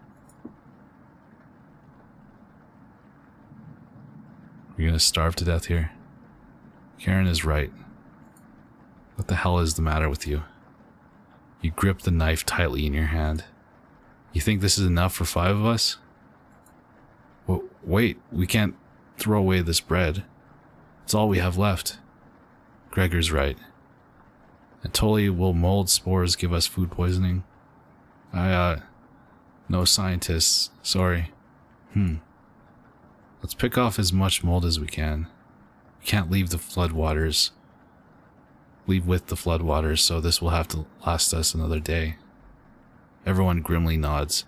You're gonna starve to death here? Karen is right. What the hell is the matter with you? You grip the knife tightly in your hand. You think this is enough for 5 of us? Well, wait, we can't throw away this bread. It's all we have left. Gregor's right. And totally will mold spores give us food poisoning? No scientists, sorry. Let's pick off as much mold as we can. We can't leave with the floodwaters, so this will have to last us another day. Everyone grimly nods,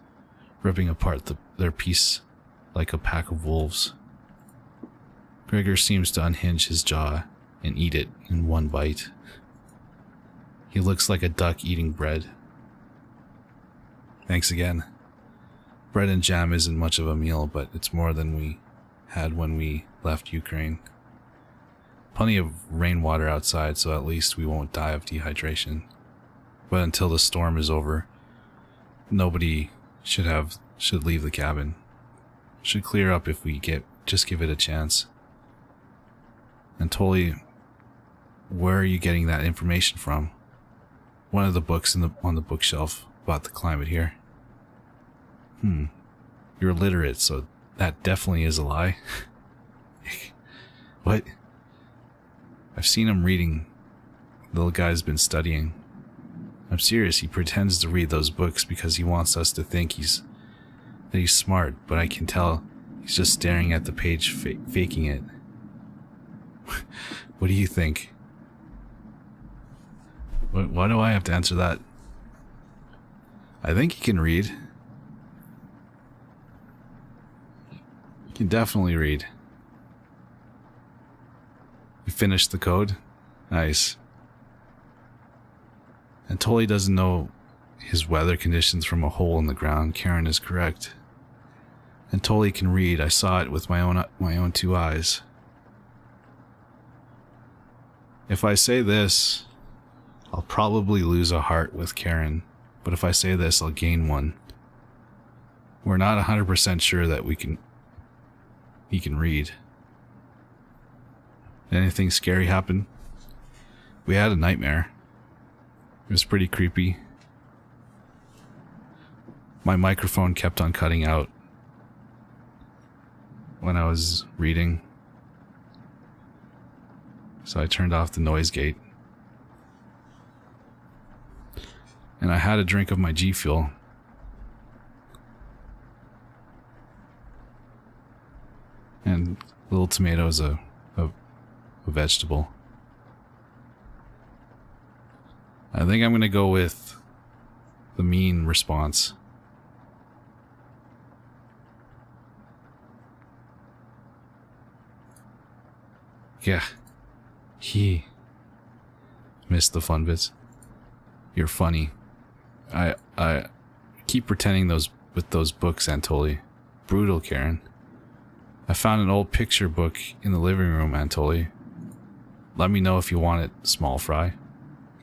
ripping apart their piece like a pack of wolves. Gregor seems to unhinge his jaw and eat it in one bite. He looks like a duck eating bread. Thanks again. Bread and jam isn't much of a meal, but it's more than we had when we left Ukraine. Plenty of rainwater outside, so at least we won't die of dehydration. But until the storm is over, nobody should leave the cabin. Should clear up if we just give it a chance. And Tolly, where are you getting that information from? One of the books on the bookshelf about the climate here. You're illiterate, so that definitely is a lie. What? I've seen him reading. The little guy's been studying. I'm serious, he pretends to read those books because he wants us to think that he's smart, but I can tell he's just staring at the page, faking it. What do you think? Why do I have to answer that? I think he can read. He can definitely read. You finished the code? Nice. And Tolly doesn't know his weather conditions from a hole in the ground. Karen is correct. And Tolly can read. I saw it with my own 2 eyes. If I say this, I'll probably lose a heart with Karen. But if I say this, I'll gain one. We're not 100% sure that he can read. Did anything scary happen? We had a nightmare. It was pretty creepy. My microphone kept on cutting out when I was reading, so I turned off the noise gate. And I had a drink of my G Fuel. And little tomato is a vegetable. I think I'm going to go with the mean response. Yeah. He missed the fun bits. You're funny. I keep pretending with those books, Antoli. Brutal, Karen. I found an old picture book in the living room, Antoli. Let me know if you want it, small fry.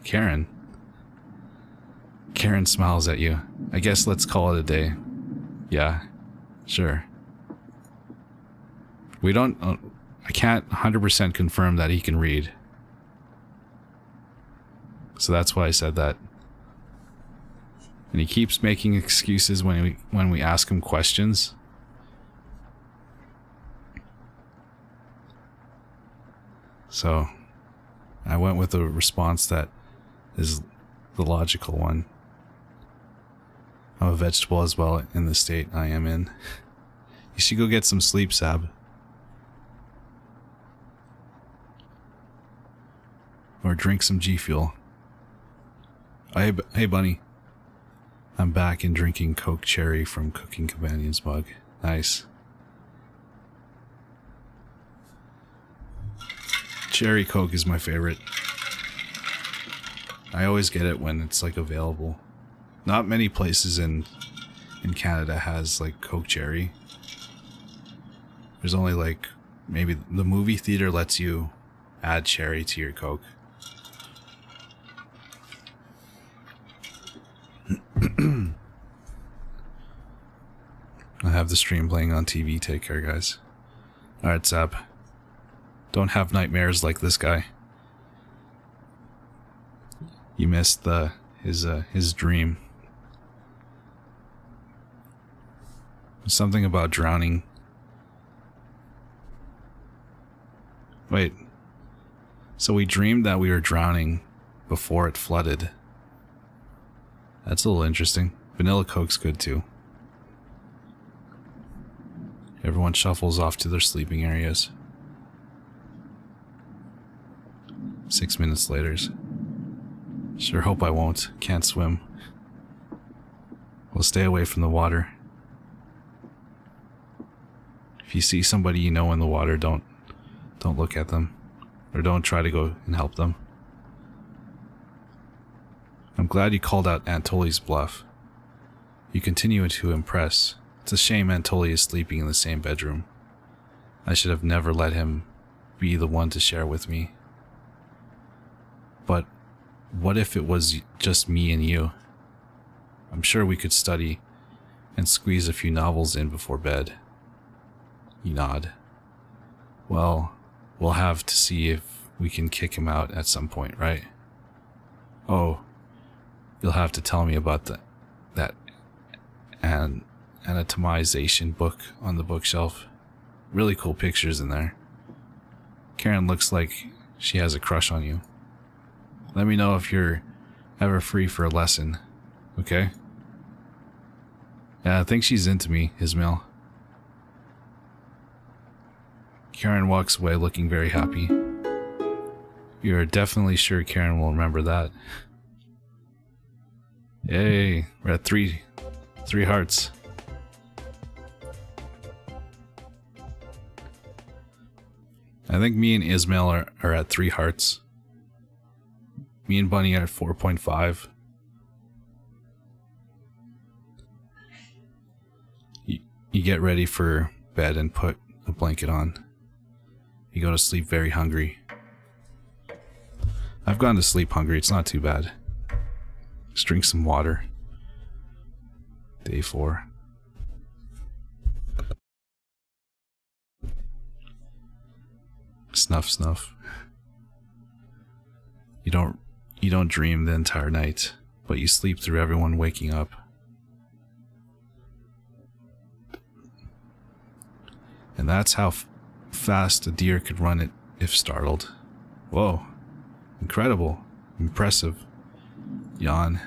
Karen. Karen smiles at you. I guess let's call it a day. Yeah, sure. I can't 100% confirm that he can read. So that's why I said that. And he keeps making excuses when we ask him questions. So I went with a response that is the logical one. I'm a vegetable as well in the state I am in. You should go get some sleep, Sab. Or drink some G Fuel. Hey, Bunny. I'm back and drinking Coke Cherry from Cooking Companion's mug. Nice. Cherry Coke is my favorite. I always get it when it's like available. Not many places in Canada has like Coke Cherry. There's only like maybe the movie theater lets you add cherry to your Coke. I have the stream playing on TV. Take care, guys. Alright, Zap. Don't have nightmares like this guy. You missed his dream. Something about drowning. Wait. So we dreamed that we were drowning before it flooded. That's a little interesting. Vanilla Coke's good too. Everyone shuffles off to their sleeping areas. 6 minutes later. Sure hope I won't. Can't swim. We'll stay away from the water. If you see somebody you know in the water, don't look at them. Or don't try to go and help them. I'm glad you called out Antoli's bluff. You continue to impress. It's a shame Antoli is sleeping in the same bedroom. I should have never let him be the one to share with me. But what if it was just me and you? I'm sure we could study and squeeze a few novels in before bed. You nod. Well, we'll have to see if we can kick him out at some point, right? Oh, you'll have to tell me about that anatomization book on the bookshelf. Really cool pictures in there. Karen looks like she has a crush on you. Let me know if you're ever free for a lesson, okay? Yeah, I think she's into me, Ismail. Karen walks away looking very happy. You're definitely sure Karen will remember that. Yay, we're at three hearts. I think me and Ismail are at 3 hearts. Me and Bunny are at 4.5. You get ready for bed and put a blanket on. You go to sleep very hungry. I've gone to sleep hungry, it's not too bad. Just drink some water. Day 4. Snuff, snuff. You don't dream the entire night, but you sleep through everyone waking up. And that's how fast a deer could run it if startled. Whoa. Incredible. Impressive. Yawn.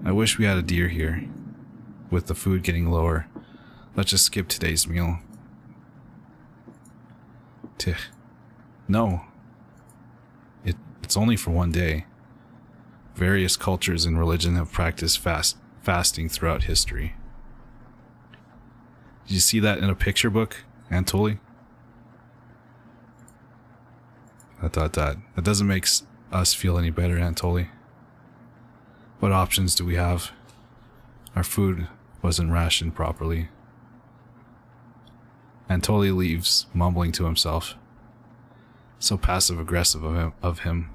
I wish we had a deer here. With the food getting lower, let's just skip today's meal. Tch. No. It's only for one day. Various cultures and religion have practiced fasting throughout history. Did you see that in a picture book, Antoli? That doesn't make us feel any better, Antoli. What options do we have? Our food wasn't rationed properly. Antoli leaves, mumbling to himself. So passive-aggressive of him.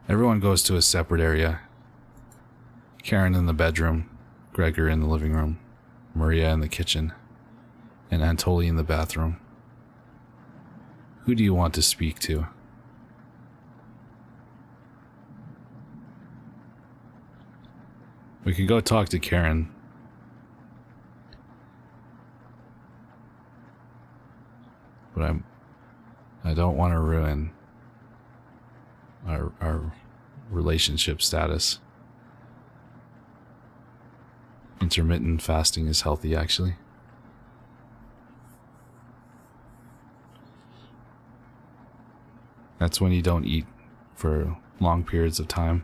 Everyone goes to a separate area. Karen in the bedroom, Gregor in the living room, Maria in the kitchen, and Antoli in the bathroom. Who do you want to speak to? We could go talk to Karen. But I don't want to ruin our relationship status. Intermittent fasting is healthy, actually. That's when you don't eat for long periods of time.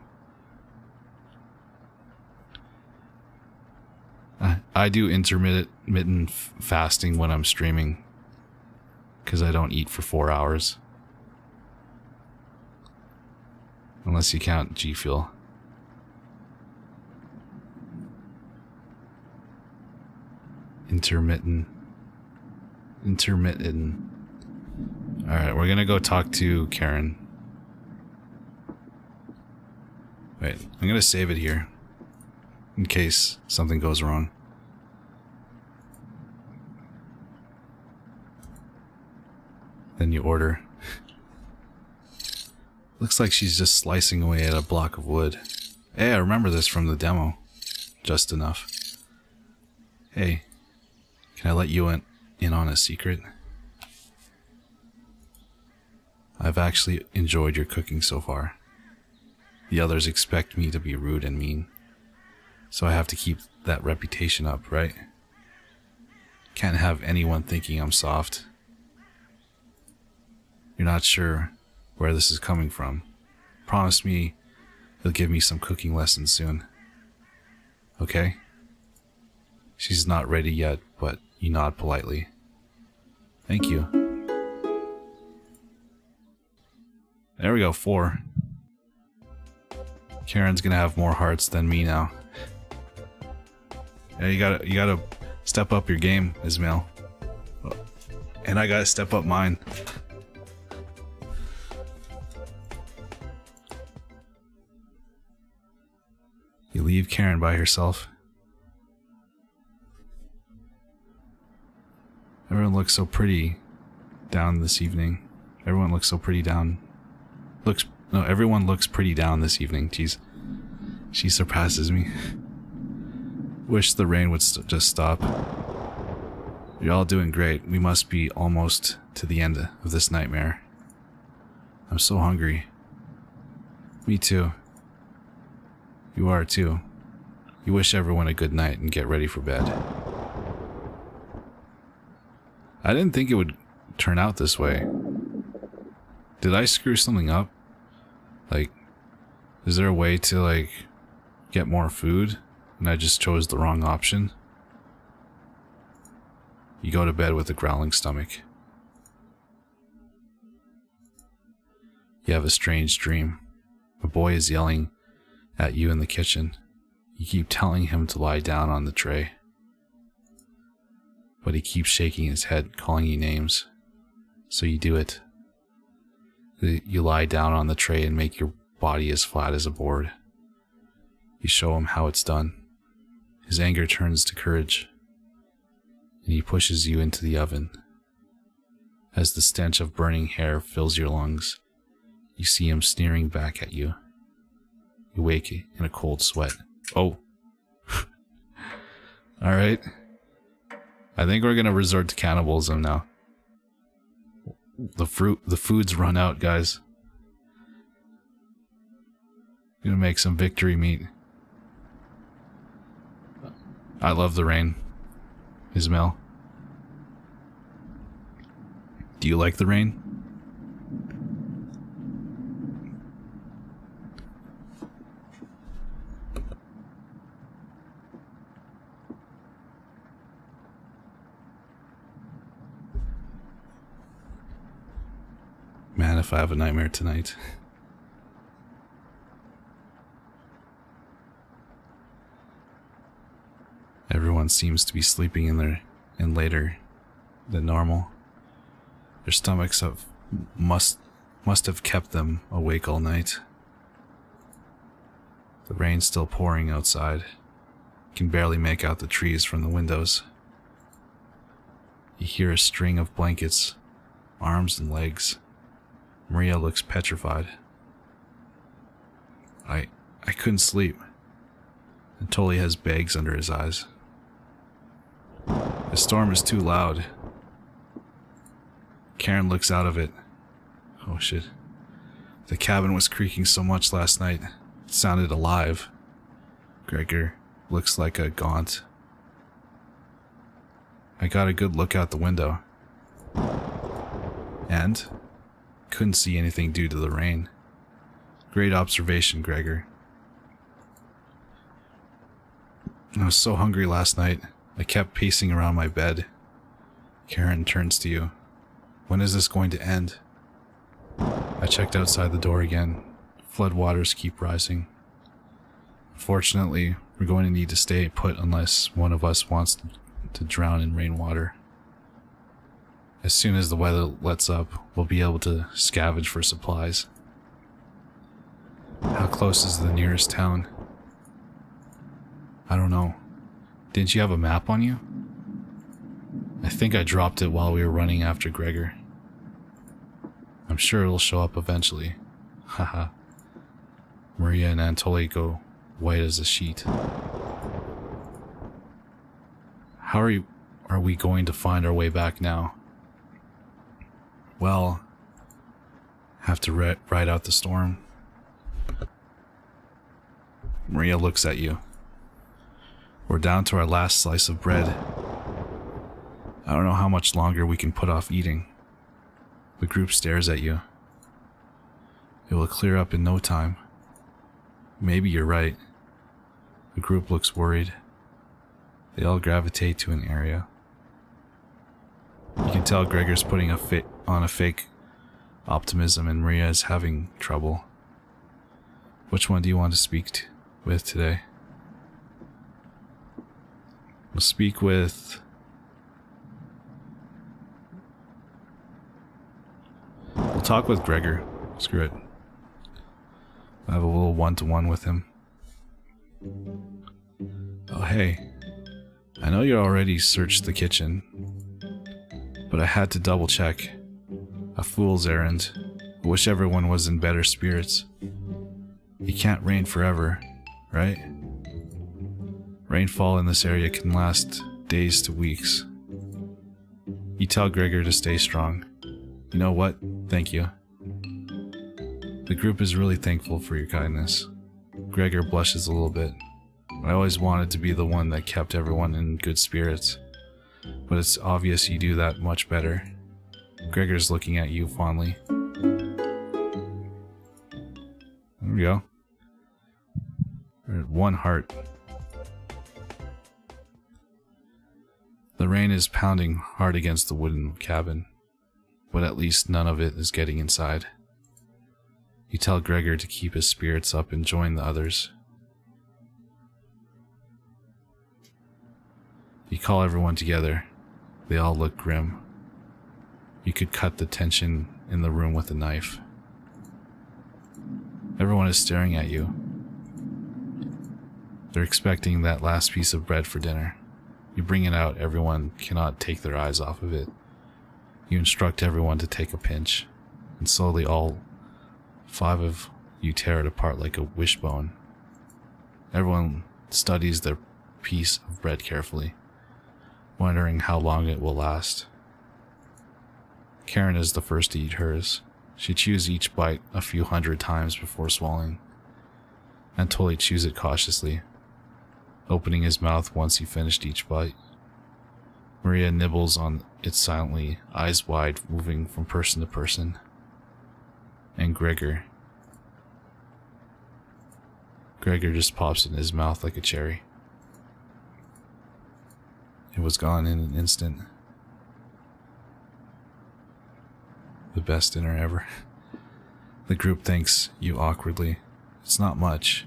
I do intermittent fasting when I'm streaming, because I don't eat for 4 hours. Unless you count G Fuel. Intermittent. Alright, we're gonna go talk to Karen. Wait, I'm gonna save it here. In case something goes wrong. Then you order. Looks like she's just slicing away at a block of wood. Hey, I remember this from the demo. Just enough. Hey, can I let you in on a secret? I've actually enjoyed your cooking so far. The others expect me to be rude and mean. So I have to keep that reputation up, right? Can't have anyone thinking I'm soft. You're not sure where this is coming from. Promise me you'll give me some cooking lessons soon. Okay? She's not ready yet, but you nod politely. Thank you. There we go, 4. Karen's gonna have more hearts than me now. Yeah, you gotta step up your game, Ismail. And I gotta step up mine. You leave Karen by herself. Everyone looks so pretty down this evening. Everyone looks so pretty down. Everyone looks pretty down this evening. Jeez. She surpasses me. Wish the rain would just stop. You're all doing great. We must be almost to the end of this nightmare. I'm so hungry. Me too. You are too. You wish everyone a good night and get ready for bed. I didn't think it would turn out this way. Did I screw something up? Like, is there a way to, like, get more food? And I just chose the wrong option? You go to bed with a growling stomach. You have a strange dream. A boy is yelling at you in the kitchen. You keep telling him to lie down on the tray. But he keeps shaking his head, calling you names. So you do it. You lie down on the tray and make your body as flat as a board. You show him how it's done. His anger turns to courage, and he pushes you into the oven. As the stench of burning hair fills your lungs, you see him sneering back at you. You wake in a cold sweat. Oh. Alright. I think we're gonna resort to cannibalism now. The food's run out, guys. Gonna make some victory meat. I love the rain. Ismail. Do you like the rain? Man, if I have a nightmare tonight. Everyone seems to be sleeping in later than normal. Their stomachs must have kept them awake all night. The rain's still pouring outside. You can barely make out the trees from the windows. You hear a string of blankets, arms and legs. Maria looks petrified. I couldn't sleep. And Tully has bags under his eyes. The storm is too loud. Karen looks out of it. Oh shit. The cabin was creaking so much last night, it sounded alive. Gregor looks like a gaunt. I got a good look out the window. And couldn't see anything due to the rain. Great observation, Gregor. I was so hungry last night, I kept pacing around my bed. Karen turns to you. When is this going to end? I checked outside the door again. Floodwaters keep rising. Unfortunately, we're going to need to stay put unless one of us wants to drown in rainwater. As soon as the weather lets up, we'll be able to scavenge for supplies. How close is the nearest town? I don't know. Didn't you have a map on you? I think I dropped it while we were running after Gregor. I'm sure it'll show up eventually. Haha. Maria and Anatoly go white as a sheet. How are we going to find our way back now? Well, have to ride out the storm. Maria looks at you. We're down to our last slice of bread. I don't know how much longer we can put off eating. The group stares at you. It will clear up in no time. Maybe you're right. The group looks worried. They all gravitate to an area. You can tell Gregor's putting on a fake optimism and Maria is having trouble. Which one do you want to speak with today? We'll speak with... We'll talk with Gregor. Screw it. I have a little one-to-one with him. Oh, hey. I know you already searched the kitchen, but I had to double check. A fool's errand. I wish everyone was in better spirits. It can't rain forever, right? Rainfall in this area can last days to weeks. You tell Gregor to stay strong. You know what? Thank you. The group is really thankful for your kindness. Gregor blushes a little bit. I always wanted to be the one that kept everyone in good spirits, but it's obvious you do that much better. Gregor's looking at you fondly. There we go. We're at 1 heart. The rain is pounding hard against the wooden cabin, but at least none of it is getting inside. You tell Gregor to keep his spirits up and join the others. You call everyone together. They all look grim. You could cut the tension in the room with a knife. Everyone is staring at you. They're expecting that last piece of bread for dinner. You bring it out, everyone cannot take their eyes off of it. You instruct everyone to take a pinch, and slowly all 5 of you tear it apart like a wishbone. Everyone studies their piece of bread carefully, wondering how long it will last. Karen is the first to eat hers. She chews each bite a few hundred times before swallowing. Anatoly chews it cautiously, opening his mouth once he finished each bite. Maria nibbles on it silently, eyes wide, moving from person to person. And Gregor just pops it in his mouth like a cherry. It was gone in an instant. The best dinner ever. The group thanks you awkwardly. It's not much,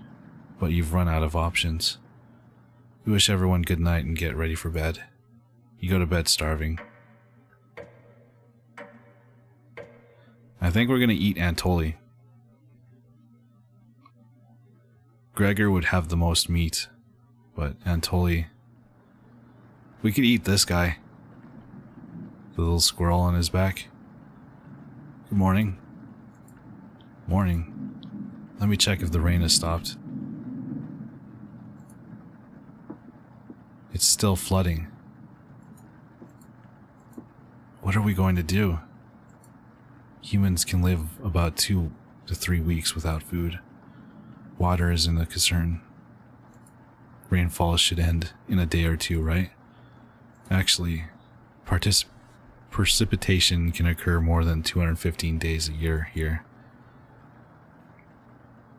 but you've run out of options. You wish everyone good night and get ready for bed. You go to bed starving. I think we're gonna eat Anatoly. Gregor would have the most meat, but Anatoly... We could eat this guy. The little squirrel on his back. Good morning. Morning. Let me check if the rain has stopped. It's still flooding. What are we going to do? Humans can live about 2 to 3 weeks without food. Water isn't a concern. Rainfall should end in a day or two, right? Actually, precipitation can occur more than 215 days a year here.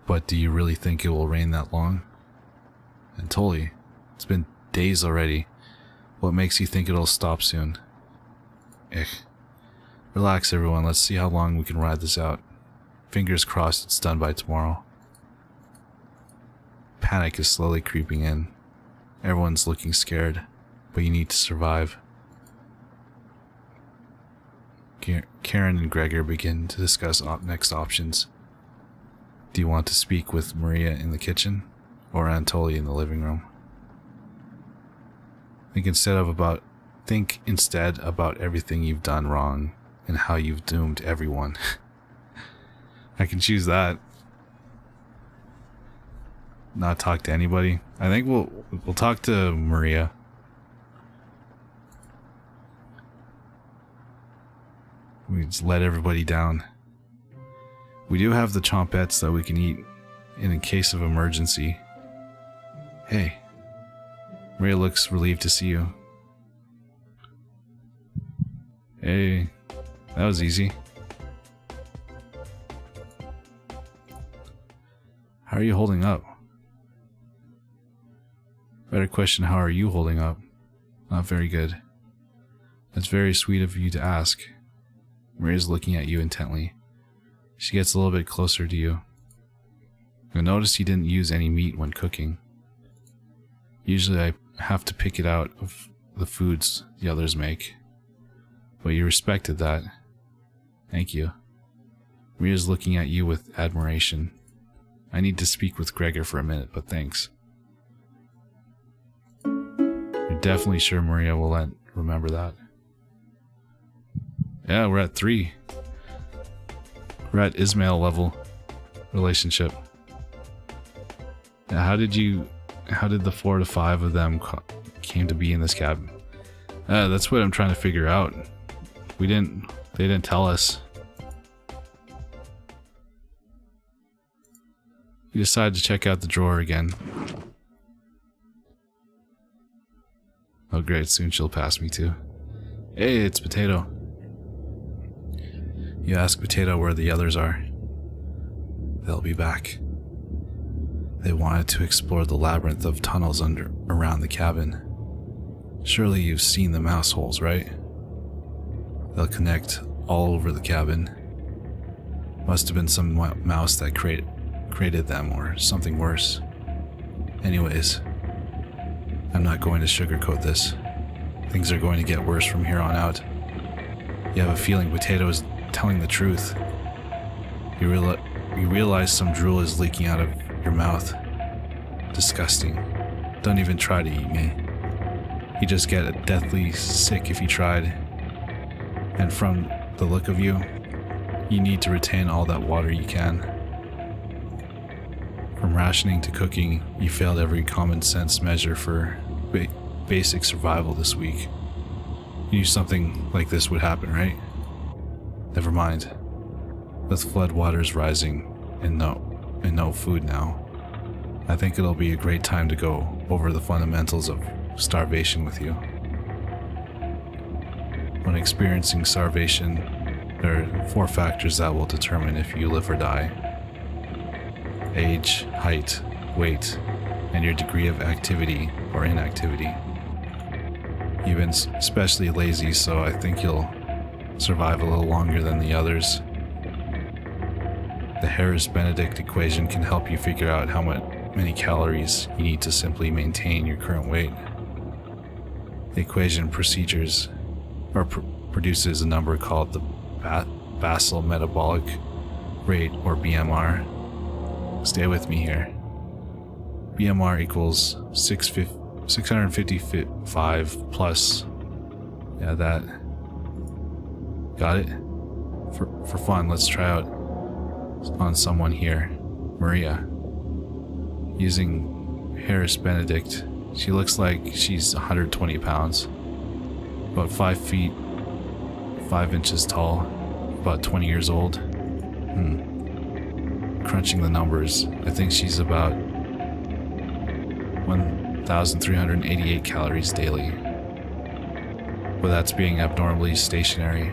But do you really think it will rain that long? And Tully, it's been days already. What makes you think it'll stop soon? Relax everyone, let's see how long we can ride this out. Fingers crossed it's done by tomorrow. Panic is slowly creeping in. Everyone's looking scared, but you need to survive. Karen and Gregor begin to discuss next options. Do you want to speak with Maria in the kitchen, or Anatoly in the living room? Think instead about everything you've done wrong and how you've doomed everyone. I can choose that. Not talk to anybody. I think we'll talk to Maria. We just let everybody down. We do have the chompettes that we can eat in case of emergency. Hey. Maria looks relieved to see you. Hey. That was easy. How are you holding up? Better question, how are you holding up? Not very good. That's very sweet of you to ask. Maria's looking at you intently. She gets a little bit closer to you. You'll notice you didn't use any meat when cooking. Usually I have to pick it out of the foods the others make. But you respected that. Thank you. Maria's looking at you with admiration. I need to speak with Gregor for a minute, but thanks. You're definitely sure Maria will remember that. Yeah, we're at 3. We're at Ismail level relationship. Now, how did the 4 to 5 of them came to be in this cabin? That's what I'm trying to figure out. They didn't tell us. You decided to check out the drawer again. Oh great, soon she'll pass me too. Hey, it's Potato. You ask Potato where the others are. They'll be back. They wanted to explore the labyrinth of tunnels around the cabin. Surely you've seen the mouse holes, right? They'll connect all over the cabin. Must have been some mouse that created them, or something worse. Anyways, I'm not going to sugarcoat this. Things are going to get worse from here on out. You have a feeling Potato is telling the truth. You realize some drool is leaking out of your mouth. Disgusting. Don't even try to eat me. You just get deathly sick if you tried. And from the look of you, you need to retain all that water you can. From rationing to cooking, you failed every common sense measure for basic survival this week. You knew something like this would happen, right? Never mind. With flood waters rising and no food now, I think it'll be a great time to go over the fundamentals of starvation with you. When experiencing starvation, there are 4 factors that will determine if you live or die. Age, height, weight, and your degree of activity or inactivity. You've been especially lazy, so I think you'll survive a little longer than the others. The Harris-Benedict equation can help you figure out how many calories you need to simply maintain your current weight. The equation produces a number called the basal metabolic rate, or BMR. Stay with me here. BMR equals 655 plus. Yeah, that. Got it? For fun, let's try out on someone here. Maria. Using Harris-Benedict, she looks like she's 120 pounds. About 5 feet, 5 inches tall, about 20 years old. crunching the numbers, I think she's about 1,388 calories daily. But that's being abnormally stationary.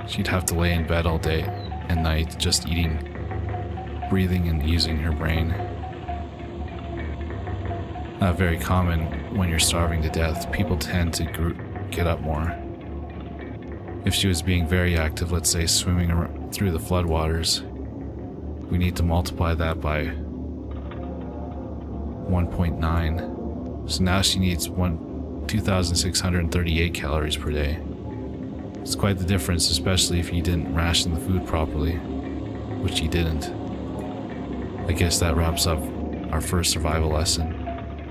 She'd have to lay in bed all day and night just eating, breathing, and using her brain. Not very common when you're starving to death. People tend to get up more. If she was being very active, let's say swimming through the floodwaters, we need to multiply that by 1.9. So now she needs 2,638 calories per day. It's quite the difference, especially if you didn't ration the food properly, which you didn't. I guess that wraps up our first survival lesson.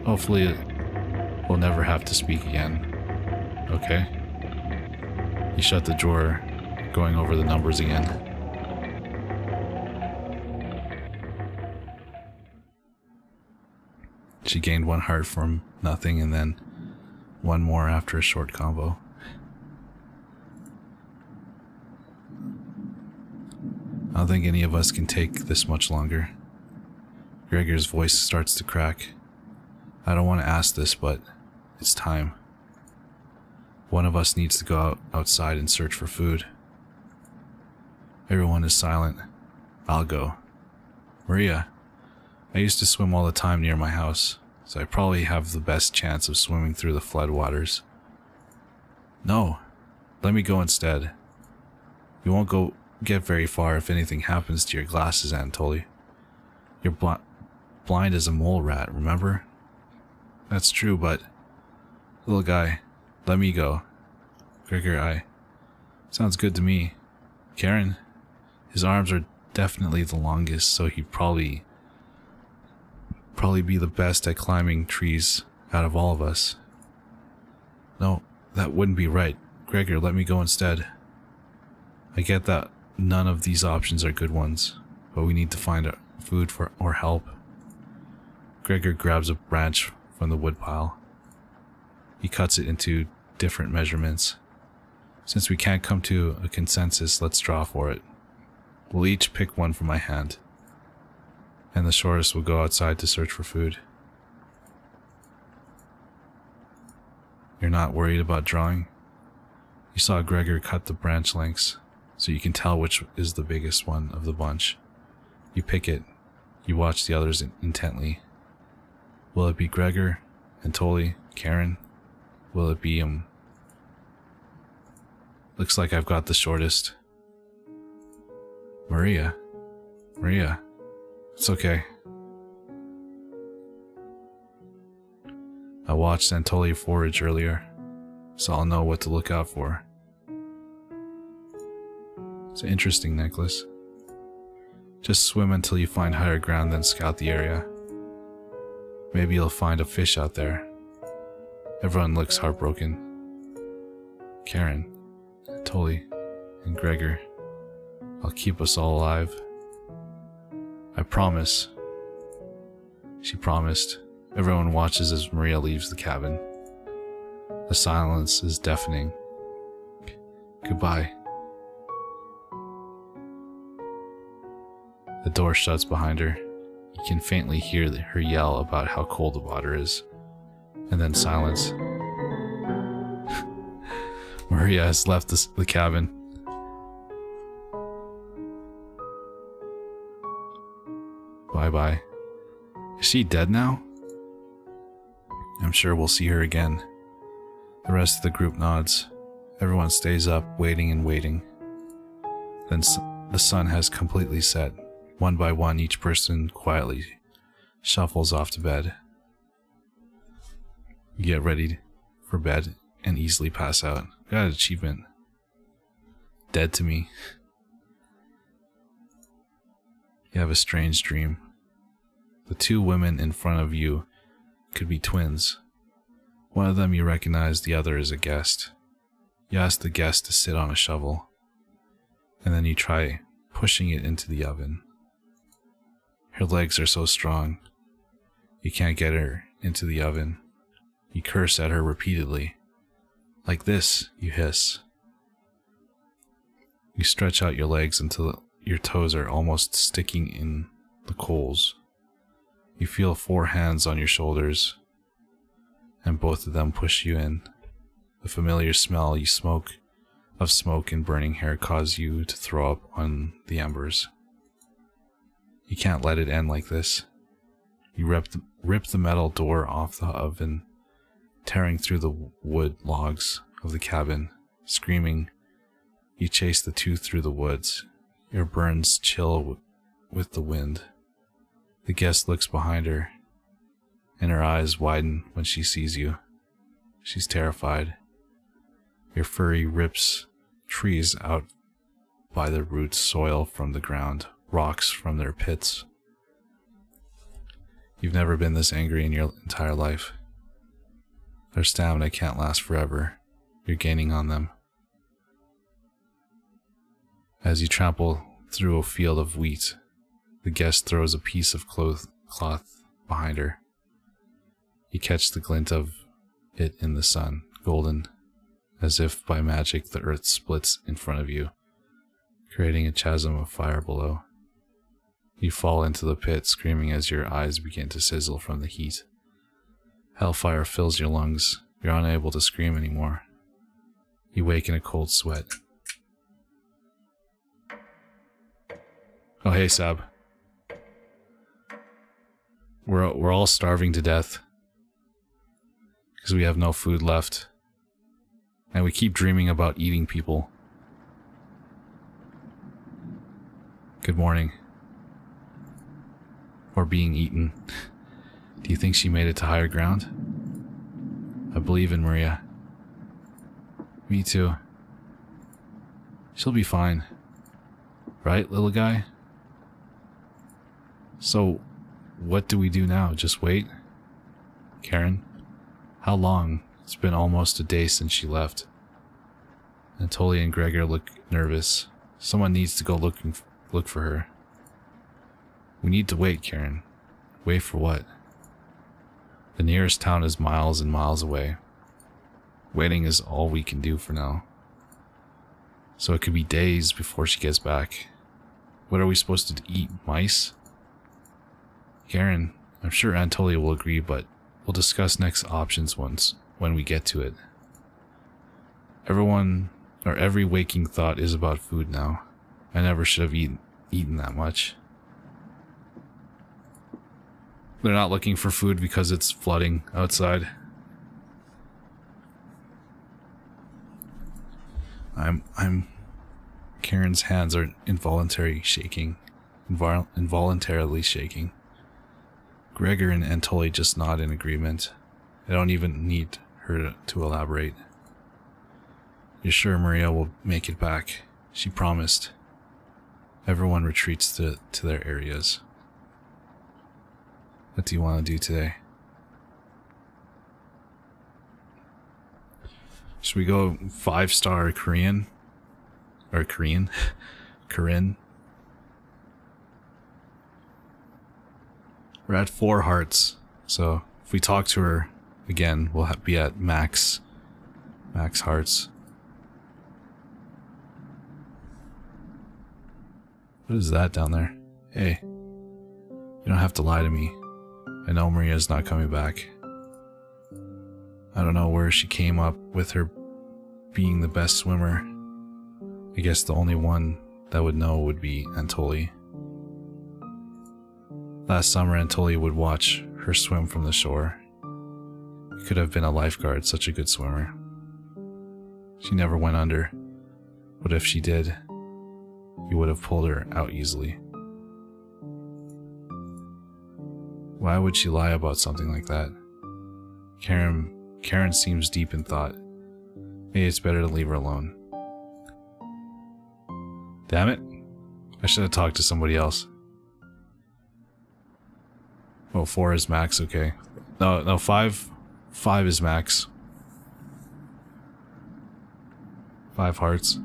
Hopefully we'll never have to speak again. Okay? You shut the drawer, going over the numbers again. She gained 1 heart from nothing and then 1 more after a short combo. I don't think any of us can take this much longer. Gregor's voice starts to crack. I don't want to ask this, but it's time. One of us needs to go outside and search for food. Everyone is silent. I'll go. Maria, I used to swim all the time near my house, so I probably have the best chance of swimming through the floodwaters. No, let me go instead. You won't get very far if anything happens to your glasses, Anatoly. You're blind as a mole rat, remember? That's true, but... Little guy, let me go. Gregor, sounds good to me. Karen, his arms are definitely the longest, so he'd probably be the best at climbing trees out of all of us. No, that wouldn't be right. Gregor, let me go instead. I get that none of these options are good ones, but we need to find food or help. Gregor grabs a branch from the woodpile. He cuts it into different measurements. Since we can't come to a consensus, let's draw for it. We'll each pick one from my hand, and the shortest will go outside to search for food. You're not worried about drawing? You saw Gregor cut the branch lengths, so you can tell which is the biggest one of the bunch. You pick it. You watch the others intently. Will it be Gregor, Anatoly, Karen? Will it be Looks like I've got the shortest. Maria, it's okay. I watched Anatoly forage earlier, so I'll know what to look out for. It's an interesting necklace. Just swim until you find higher ground, then scout the area. Maybe you'll find a fish out there. Everyone looks heartbroken. Karen, Anatoly, and Gregor. I'll keep us all alive. I promise. She promised. Everyone watches as Maria leaves the cabin. The silence is deafening. Goodbye. The door shuts behind her. You can faintly hear her yell about how cold the water is. And then silence. Maria has left the cabin. Bye-bye. Is she dead now? I'm sure we'll see her again. The rest of the group nods. Everyone stays up, waiting and waiting. Then the sun has completely set. One by one, each person quietly shuffles off to bed. You get ready for bed and easily pass out. Got an achievement. Dead to me. You have a strange dream. The 2 women in front of you could be twins. One of them you recognize, the other is a guest. You ask the guest to sit on a shovel, and then you try pushing it into the oven. Her legs are so strong, you can't get her into the oven. You curse at her repeatedly. Like this, you hiss. You stretch out your legs until your toes are almost sticking in the coals. You feel 4 hands on your shoulders, and both of them push you in. The familiar smell of smoke and burning hair cause you to throw up on the embers. You can't let it end like this. You rip the metal door off the oven, tearing through the wood logs of the cabin. Screaming, you chase the 2 through the woods. Your burns chill with the wind. The guest looks behind her, and her eyes widen when she sees you. She's terrified. Your fury rips trees out by their roots, soil from the ground, rocks from their pits. You've never been this angry in your entire life. Their stamina can't last forever. You're gaining on them. As you trample through a field of wheat, the guest throws a piece of cloth behind her. You catch the glint of it in the sun, golden, as if by magic the earth splits in front of you, creating a chasm of fire below. You fall into the pit, screaming as your eyes begin to sizzle from the heat. Hellfire fills your lungs. You're unable to scream anymore. You wake in a cold sweat. Oh, hey, Sab. We're all starving to death because we have no food left, and we keep dreaming about eating people. Good morning. Or being eaten. Do you think she made it to higher ground? I believe in Maria. Me too. She'll be fine. Right, little guy? So, what do we do now? Just wait? Karen? How long? It's been almost a day since she left. Anatoly and Gregor look nervous. Someone needs to go look for her. We need to wait, Karen. Wait for what? The nearest town is miles and miles away. Waiting is all we can do for now. So it could be days before she gets back. What are we supposed to eat? Mice? Karen, I'm sure Anatoly will agree, but we'll discuss next options when we get to it. Every waking thought is about food now. I never should have eaten that much. They're not looking for food because it's flooding outside. Karen's hands are involuntarily shaking. Gregor and Anatoly just nod in agreement. I don't even need her to elaborate. You're sure Maria will make it back? She promised. Everyone retreats to their areas. What do you want to do today? Should we go 5-star Korean? Or Korean? Korean? We're at 4 hearts, so if we talk to her again, we'll be at max hearts. What is that down there? Hey, you don't have to lie to me. I know Maria's not coming back. I don't know where she came up with her being the best swimmer. I guess the only one that would know would be Anatoly. Last summer, Anatoly would watch her swim from the shore. He could have been a lifeguard, such a good swimmer. She never went under, but if she did, he would have pulled her out easily. Why would she lie about something like that? Karen seems deep in thought. Maybe it's better to leave her alone. Damn it. I should have talked to somebody else. Oh, 4 is max, okay. No, 5 is max. 5 hearts.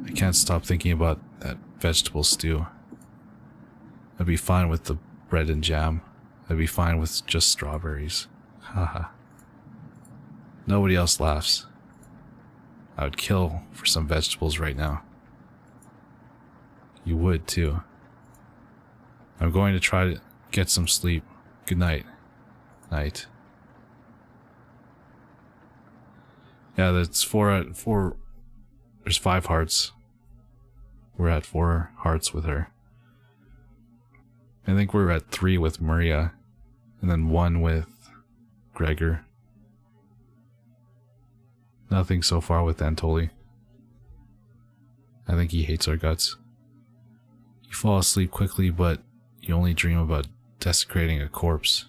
I can't stop thinking about that vegetable stew. I'd be fine with the bread and jam. I'd be fine with just strawberries. Haha. Nobody else laughs. I would kill for some vegetables right now. You would, too. I'm going to try to get some sleep. Good night. Night. Yeah, that's four. There's 5 hearts. We're at 4 hearts with her. I think we're at 3 with Maria. And then 1 with Gregor. Nothing so far with Antoli. I think he hates our guts. You fall asleep quickly, but you only dream about desecrating a corpse.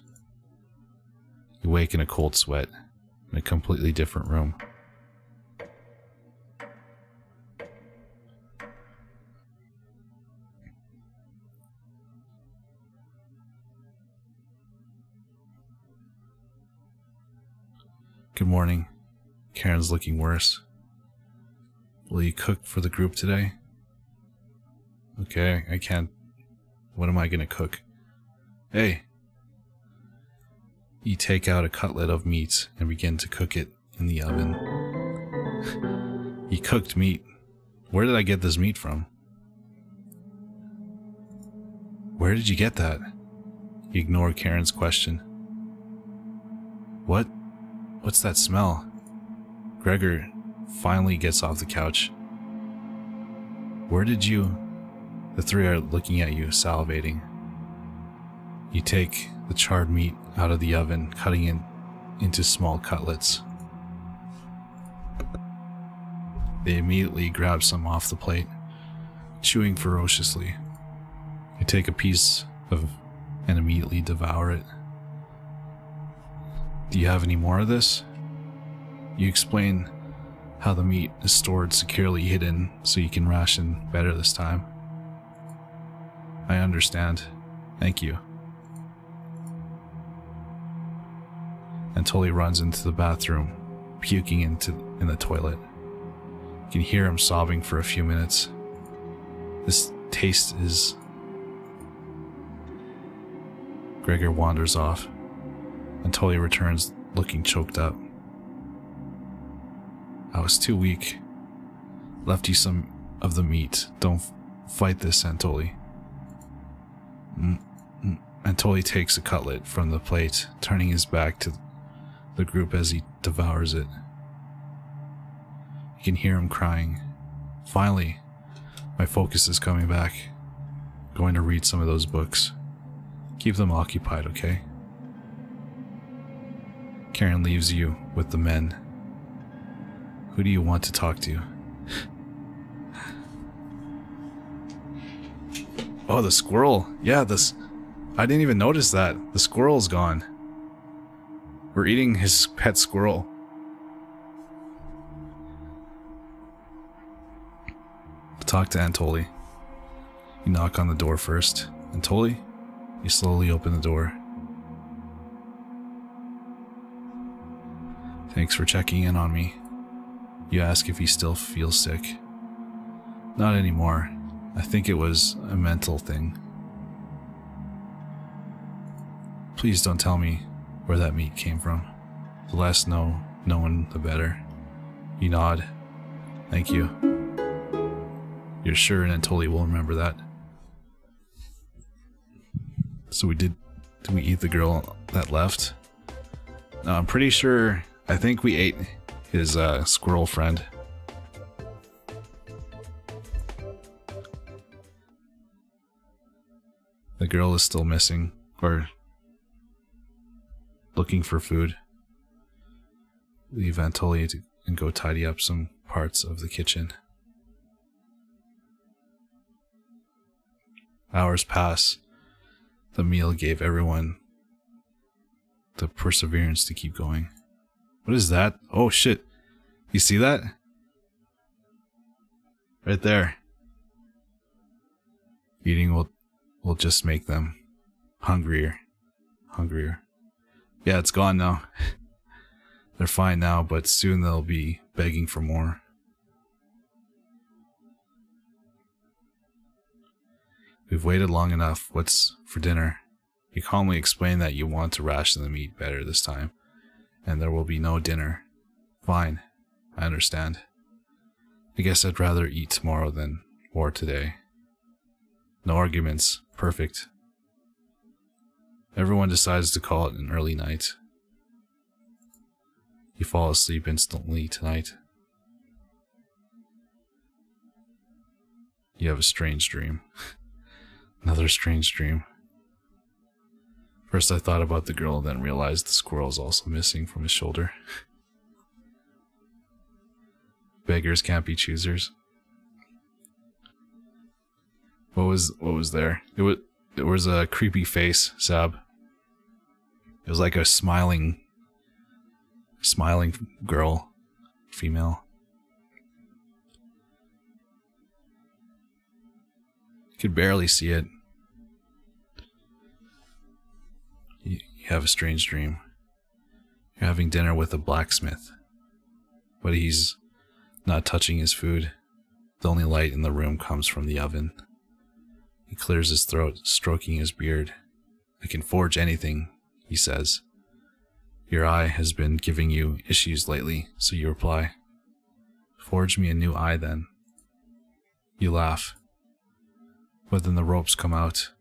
You wake in a cold sweat, in a completely different room. Good morning. Karen's looking worse. Will you cook for the group today? Okay, I can't. What am I gonna cook? Hey! You take out a cutlet of meat and begin to cook it in the oven. You cooked meat. Where did I get this meat from? Where did you get that? You ignore Karen's question. What? What's that smell? Gregor finally gets off the couch. Where did you... The 3 are looking at you, salivating. You take the charred meat out of the oven, cutting it into small cutlets. They immediately grab some off the plate, chewing ferociously. You take a piece of and immediately devour it. Do you have any more of this? You explain how the meat is stored securely hidden so you can ration better this time. I understand. Thank you. Antoli runs into the bathroom, puking in the toilet. You can hear him sobbing for a few minutes. This taste is... Gregor wanders off. Antoli returns looking choked up. I was too weak. Left you some of the meat. Don't fight this, Antoli. Antoli takes a cutlet from the plate, turning his back to the group as he devours it. You can hear him crying. Finally, my focus is coming back. I'm going to read some of those books. Keep them occupied, okay? Karen leaves you with the men. Who do you want to talk to? Oh, the squirrel. Yeah, I didn't even notice that. The squirrel's gone. We're eating his pet squirrel. Talk to Antoli. You knock on the door first. Antoli? You slowly open the door. Thanks for checking in on me. You ask if he still feels sick. Not anymore. I think it was a mental thing. Please don't tell me where that meat came from. The less known, the better. You nod. Thank you. You're sure Antoli will remember that? So did we eat the girl that left? No, I'm pretty sure, I think we ate his squirrel friend. The girl is still missing, or looking for food. Leave Antoli and go tidy up some parts of the kitchen. Hours pass. The meal gave everyone the perseverance to keep going. What is that? Oh shit. You see that? Right there. Eating will just make them hungrier. Yeah, it's gone now. They're fine now, but soon they'll be begging for more. We've waited long enough. What's for dinner? You calmly explain that you want to ration the meat better this time, and there will be no dinner. Fine, I understand. I guess I'd rather eat tomorrow than war today. No arguments. Perfect. Everyone decides to call it an early night. You fall asleep instantly tonight. You have a strange dream. Another strange dream. First I thought about the girl, then realized the squirrel is also missing from his shoulder. Beggars can't be choosers. What was there? It was a creepy face, Sab. It was like a smiling girl, female. You could barely see it. You have a strange dream. You're having dinner with a blacksmith, but he's not touching his food. The only light in the room comes from the oven. He clears his throat, stroking his beard. "I can forge anything," he says. "Your eye has been giving you issues lately," so you reply. "Forge me a new eye then." You laugh. But then the ropes come out.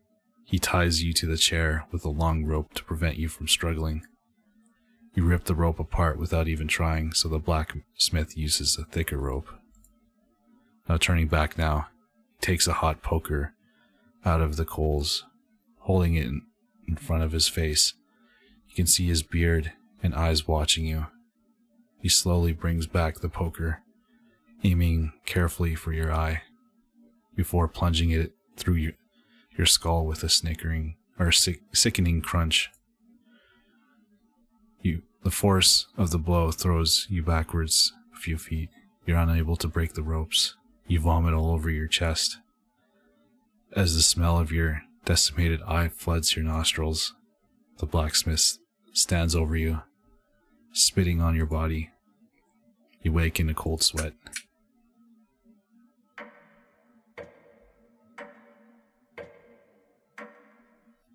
He ties you to the chair with a long rope to prevent you from struggling. You rip the rope apart without even trying, so the blacksmith uses a thicker rope. Now turning back now, he takes a hot poker out of the coals, holding it in front of his face. You can see his beard and eyes watching you. He slowly brings back the poker, aiming carefully for your eye, before plunging it through your skull with a sickening crunch. The force of the blow throws you backwards a few feet. You're unable to break the ropes. You vomit all over your chest. As the smell of your decimated eye floods your nostrils, the blacksmith stands over you, spitting on your body. You wake in a cold sweat.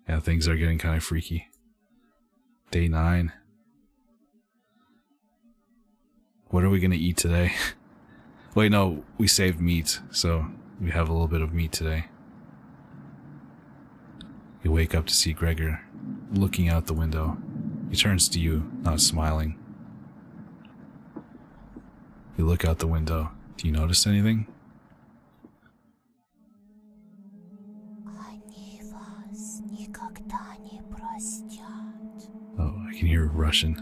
Yeah, things are getting kind of freaky. Day 9. What are we gonna eat today? Wait, no, we saved meat, so we have a little bit of meat today. You wake up to see Gregor looking out the window. He turns to you, not smiling. You look out the window. Do you notice anything? Oh, I can hear Russian.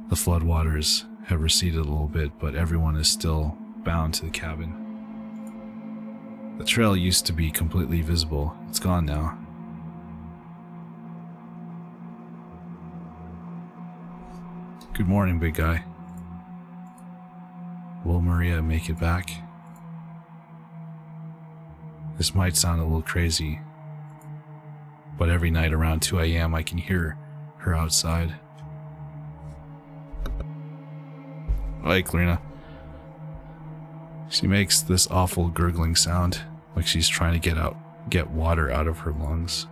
The floodwaters have receded a little bit, but everyone is still bound to the cabin. The trail used to be completely visible. It's gone now. Good morning, big guy. Will Maria make it back? This might sound a little crazy, but every night around 2 a.m. I can hear her outside. Hi, Clarina. She makes this awful gurgling sound, like she's trying to get water out of her lungs.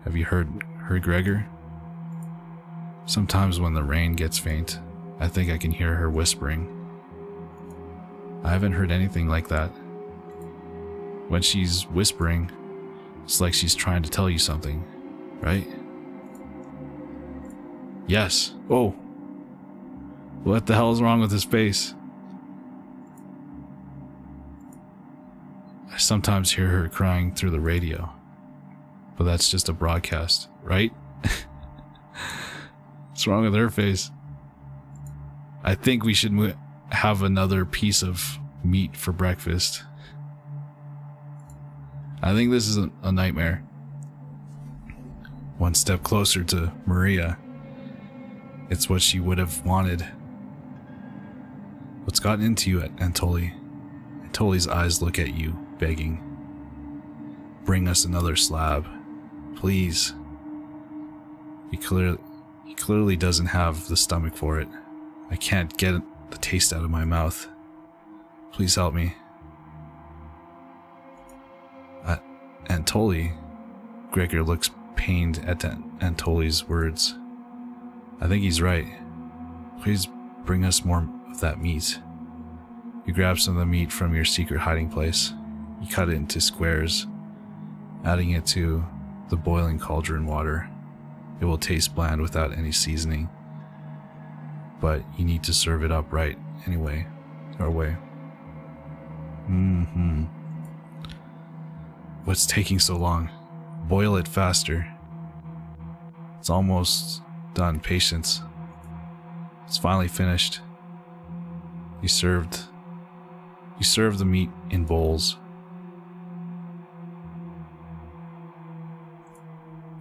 Have you heard Gregor? Sometimes when the rain gets faint, I think I can hear her whispering. I haven't heard anything like that. When she's whispering, it's like she's trying to tell you something, right? Yes. Oh. What the hell is wrong with his face? I sometimes hear her crying through the radio, but that's just a broadcast, right? What's wrong with her face? I think we should have another piece of meat for breakfast. I think this is a nightmare. One step closer to Maria. It's what she would have wanted. What's gotten into you, Antoli? Antoli's eyes look at you, begging. Bring us another slab. Please. He clearly doesn't have the stomach for it. I can't get the taste out of my mouth. Please help me. Antoli. Gregor looks pained at Antoli's words. I think he's right. Please bring us more of that meat. You grab some of the meat from your secret hiding place. You cut it into squares, adding it to the boiling cauldron water. It will taste bland without any seasoning, but you need to serve it up right anyway, or way. What's taking so long? Boil it faster. It's almost done. Patience. It's finally finished. You serve the meat in bowls.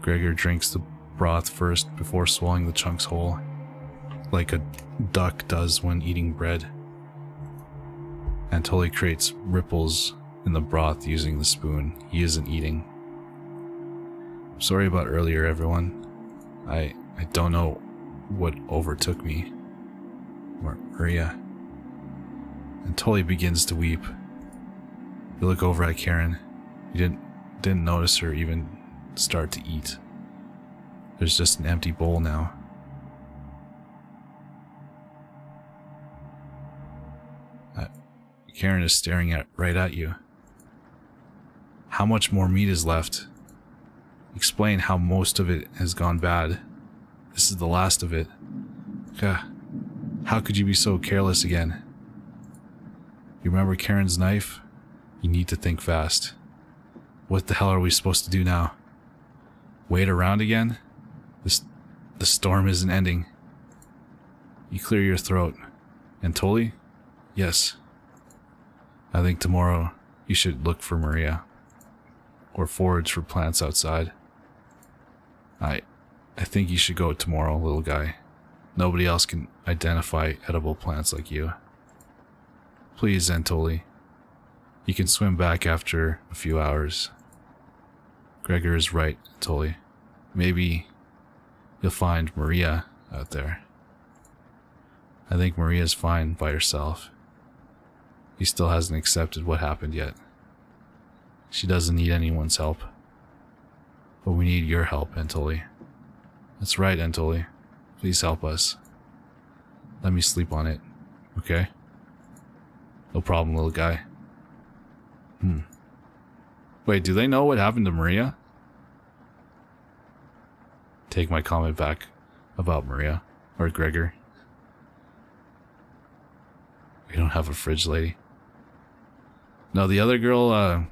Gregor drinks the broth first before swallowing the chunks whole, like a duck does when eating bread. Anatoly creates ripples in the broth using the spoon. He isn't eating. Sorry about earlier, everyone. I don't know what overtook me. Maria. Anatoly begins to weep. You look over at Karen. You didn't notice her even start to eat. There's just an empty bowl now. Karen is staring right at you. How much more meat is left? Explain how most of it has gone bad. This is the last of it. How could you be so careless again? You remember Karen's knife? You need to think fast. What the hell are we supposed to do now? Wait around again? The storm isn't ending. You clear your throat. Anatoly? Yes. I think tomorrow you should look for Maria. Or forage for plants outside. I think you should go tomorrow, little guy. Nobody else can identify edible plants like you. Please, Anatoly. You can swim back after a few hours. Gregor is right, Anatoly. Maybe you'll find Maria out there. I think Maria's fine by herself. He still hasn't accepted what happened yet. She doesn't need anyone's help. But we need your help, Anatoly. That's right, Anatoly. Please help us. Let me sleep on it, okay? No problem, little guy. Wait, do they know what happened to Maria? Take my comment back about Maria, or Gregor. We don't have a fridge, lady. No, the other girl,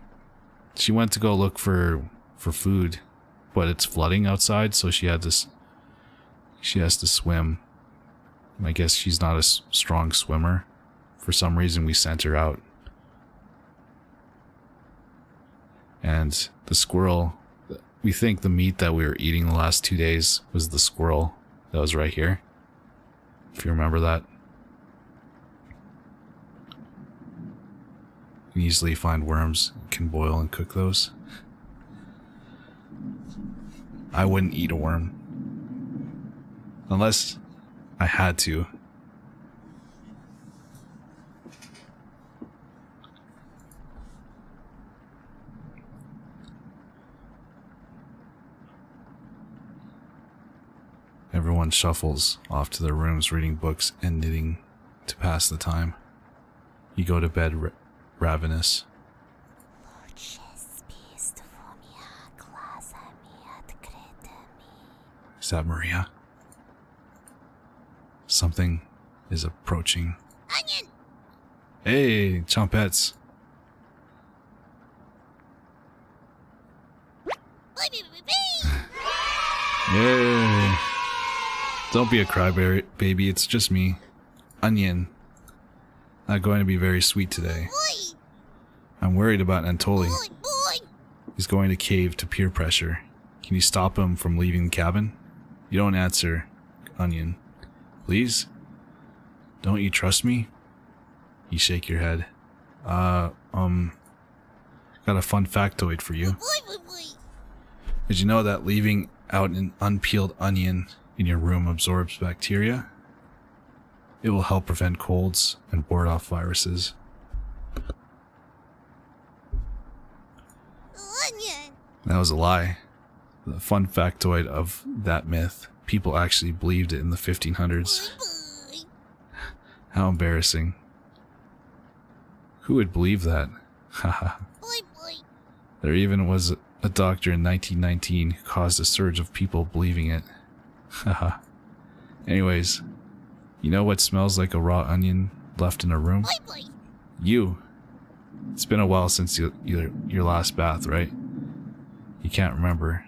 she went to go look for food, but it's flooding outside, so she has to swim. I guess she's not a strong swimmer. For some reason, we sent her out. And the squirrel, we think the meat that we were eating the last 2 days was the squirrel that was right here. If you remember that. You can easily find worms, can boil and cook those. I wouldn't eat a worm. Unless I had to. Everyone shuffles off to their rooms, reading books and knitting to pass the time. You go to bed ravenous. Is that Maria? Something is approaching. Onion! Hey, chompettes. Yay. Don't be a crybaby, baby. It's just me. Onion. Not going to be very sweet today. Boy! I'm worried about Anatoly. Boy! He's going to cave to peer pressure. Can you stop him from leaving the cabin? You don't answer, Onion. Please? Don't you trust me? You shake your head. Got a fun factoid for you. Boy! Did you know that leaving out an unpeeled onion in your room absorbs bacteria? It will help prevent colds and ward off viruses. Onion! That was a lie. The fun factoid of that myth. People actually believed it in the 1500s. Boy! How embarrassing. Who would believe that? Haha. Boy! There even was a doctor in 1919 who caused a surge of people believing it. Haha. Anyways, you know what smells like a raw onion left in a room? You. It's been a while since your last bath, right? You can't remember.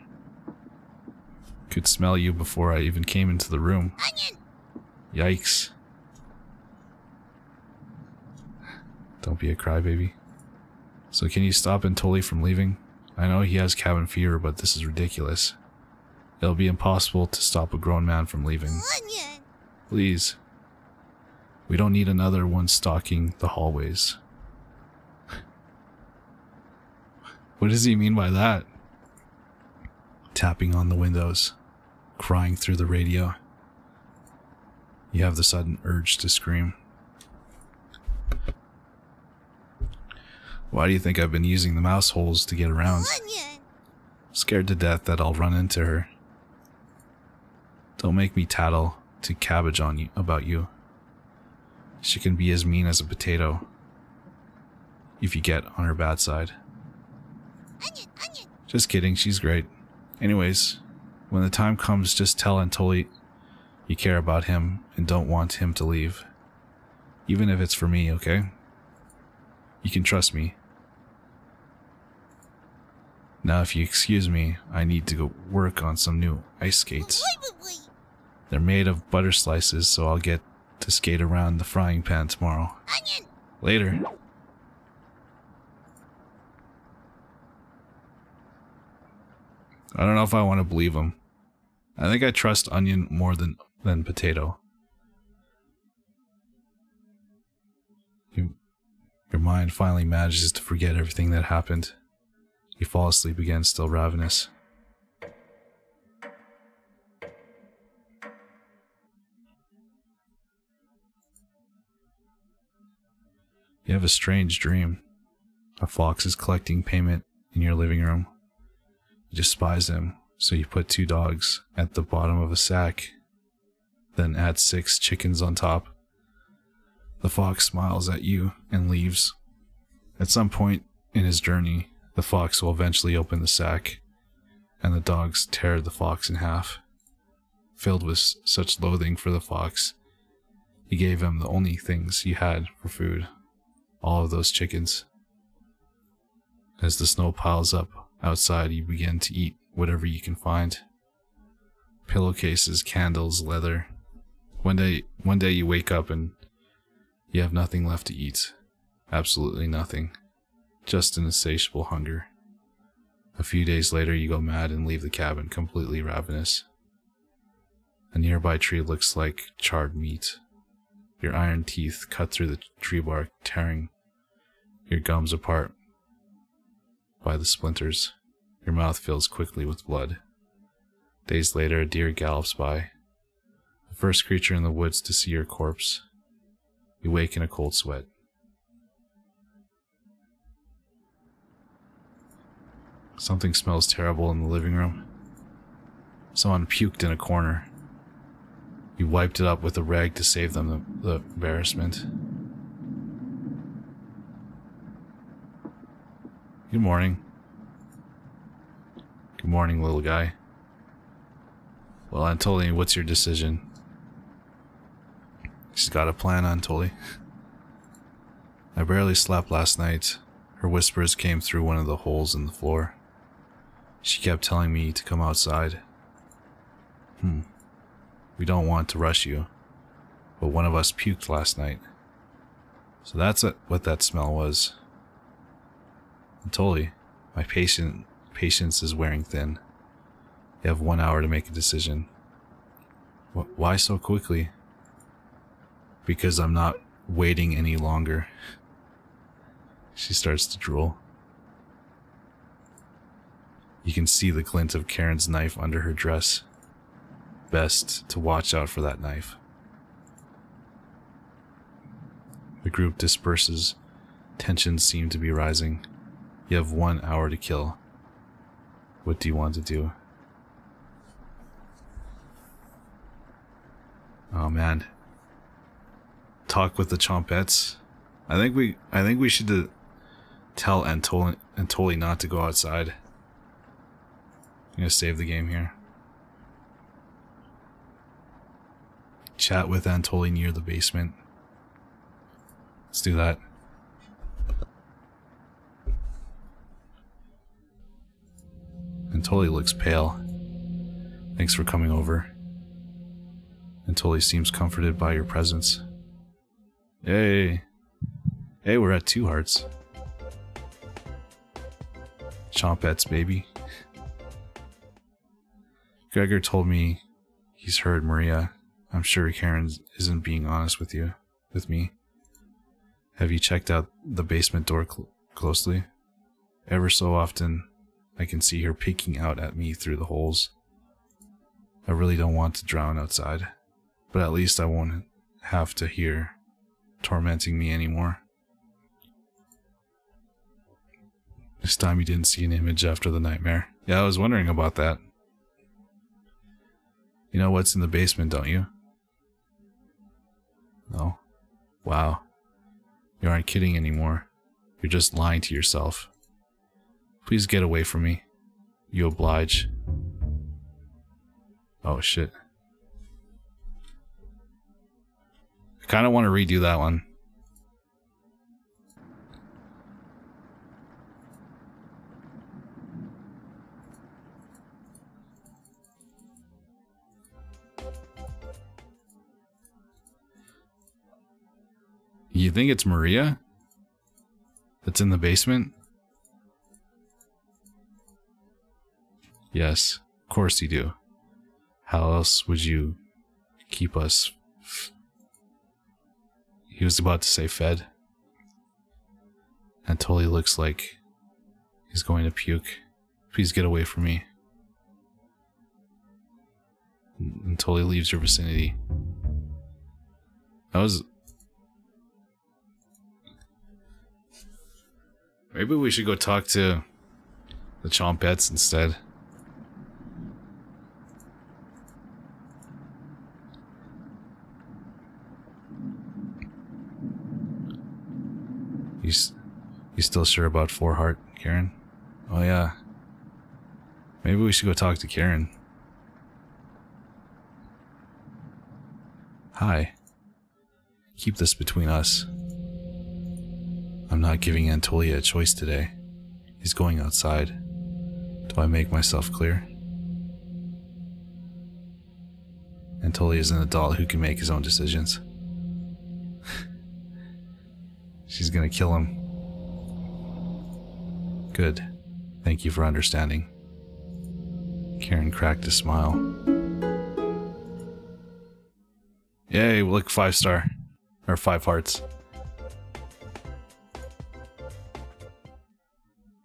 Could smell you before I even came into the room. Onion! Yikes. Don't be a crybaby. So can you stop Antoli from leaving? I know he has cabin fever, but this is ridiculous. It'll be impossible to stop a grown man from leaving. Onion! Please. We don't need another one stalking the hallways. What does he mean by that? Tapping on the windows, crying through the radio. You have the sudden urge to scream. Why do you think I've been using the mouse holes to get around? Onion! Scared to death that I'll run into her. Don't make me tattle to Cabbage on you about you. She can be as mean as a potato if you get on her bad side. Onion! Onion! Just kidding, she's great. Anyways, when the time comes, just tell Antoli you care about him and don't want him to leave. Even if it's for me, okay? You can trust me. Now if you excuse me, I need to go work on some new ice skates. They're made of butter slices, so I'll get to skate around the frying pan tomorrow. Onion! Later. I don't know if I want to believe him. I think I trust onion more than potato. Your mind finally manages to forget everything that happened. You fall asleep again, still ravenous. You have a strange dream. A fox is collecting payment in your living room. You despise him, so you put 2 dogs at the bottom of a sack, then add 6 chickens on top. The fox smiles at you and leaves. At some point in his journey, the fox will eventually open the sack, and the dogs tear the fox in half. Filled with such loathing for the fox, you gave him the only things he had for food, all of those chickens. As the snow piles up outside, you begin to eat whatever you can find. Pillowcases, candles, leather. One day you wake up and you have nothing left to eat. Absolutely nothing. Just an insatiable hunger. A few days later you go mad and leave the cabin completely ravenous. A nearby tree looks like charred meat. Your iron teeth cut through the tree bark, tearing your gums apart by the splinters. Your mouth fills quickly with blood. Days later, a deer gallops by. The first creature in the woods to see your corpse. You wake in a cold sweat. Something smells terrible in the living room. Someone puked in a corner. You wiped it up with a rag to save them the embarrassment. Good morning. Good morning, little guy. Well, Antoli, what's your decision? She's got a plan, Antoli. I barely slept last night. Her whispers came through one of the holes in the floor. She kept telling me to come outside. We don't want to rush you, but one of us puked last night. So that's what that smell was. Antoli, my patience is wearing thin. You have 1 hour to make a decision. Why so quickly? Because I'm not waiting any longer. She starts to drool. You can see the glint of Karen's knife under her dress. Best to watch out for that knife. The group disperses. Tensions seem to be rising. You have 1 hour to kill. What do you want to do? Oh man. Talk with the chompettes. I think we should tell Antoli not to go outside. I'm gonna save the game here. Chat with Antoli near the basement. Let's do that. Antoli looks pale. Thanks for coming over. Antoli seems comforted by your presence. Hey! Hey, we're at 2 hearts. Chompettes, baby. Gregor told me he's heard Maria. I'm sure Karen isn't being honest with me. Have you checked out the basement door closely? Ever so often, I can see her peeking out at me through the holes. I really don't want to drown outside, but at least I won't have to hear tormenting me anymore. This time you didn't see an image after the nightmare. Yeah, I was wondering about that. You know what's in the basement, don't you? No? Wow. You aren't kidding anymore. You're just lying to yourself. Please get away from me. You oblige. Oh shit. I kind of want to redo that one. You think it's Maria that's in the basement? Yes, of course you do. How else would you keep us? He was about to say fed. Antoli looks like he's going to puke. Please get away from me. Antoli leaves your vicinity. That was... Maybe we should go talk to the Chompettes instead. You still sure about 4 heart, Karen? Oh yeah. Maybe we should go talk to Karen. Hi. Keep this between us. I'm not giving Antoli a choice today. He's going outside. Do I make myself clear? Antoli is an adult who can make his own decisions. She's gonna kill him. Good. Thank you for understanding. Karen cracked a smile. Yay, look, 5-star. Or 5 hearts.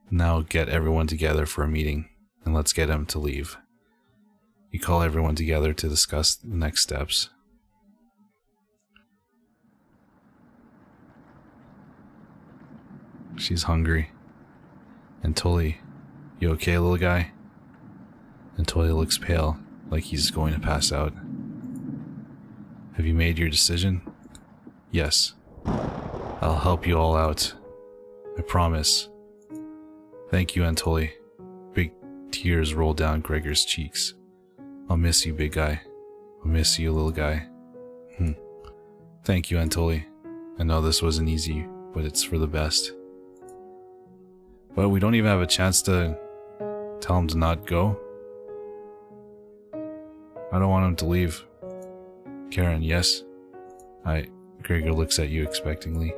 Now get everyone together for a meeting, and let's get him to leave. You call everyone together to discuss the next steps. She's hungry. Antoli, you okay, little guy? Antoli looks pale, like he's going to pass out. Have you made your decision? Yes. I'll help you all out. I promise. Thank you, Antoli. Big tears roll down Gregor's cheeks. I'll miss you, big guy. I'll miss you, little guy. Thank you, Antoli. I know this wasn't easy, but it's for the best. But we don't even have a chance to tell him to not go. I don't want him to leave. Karen, yes? Gregor looks at you expectingly.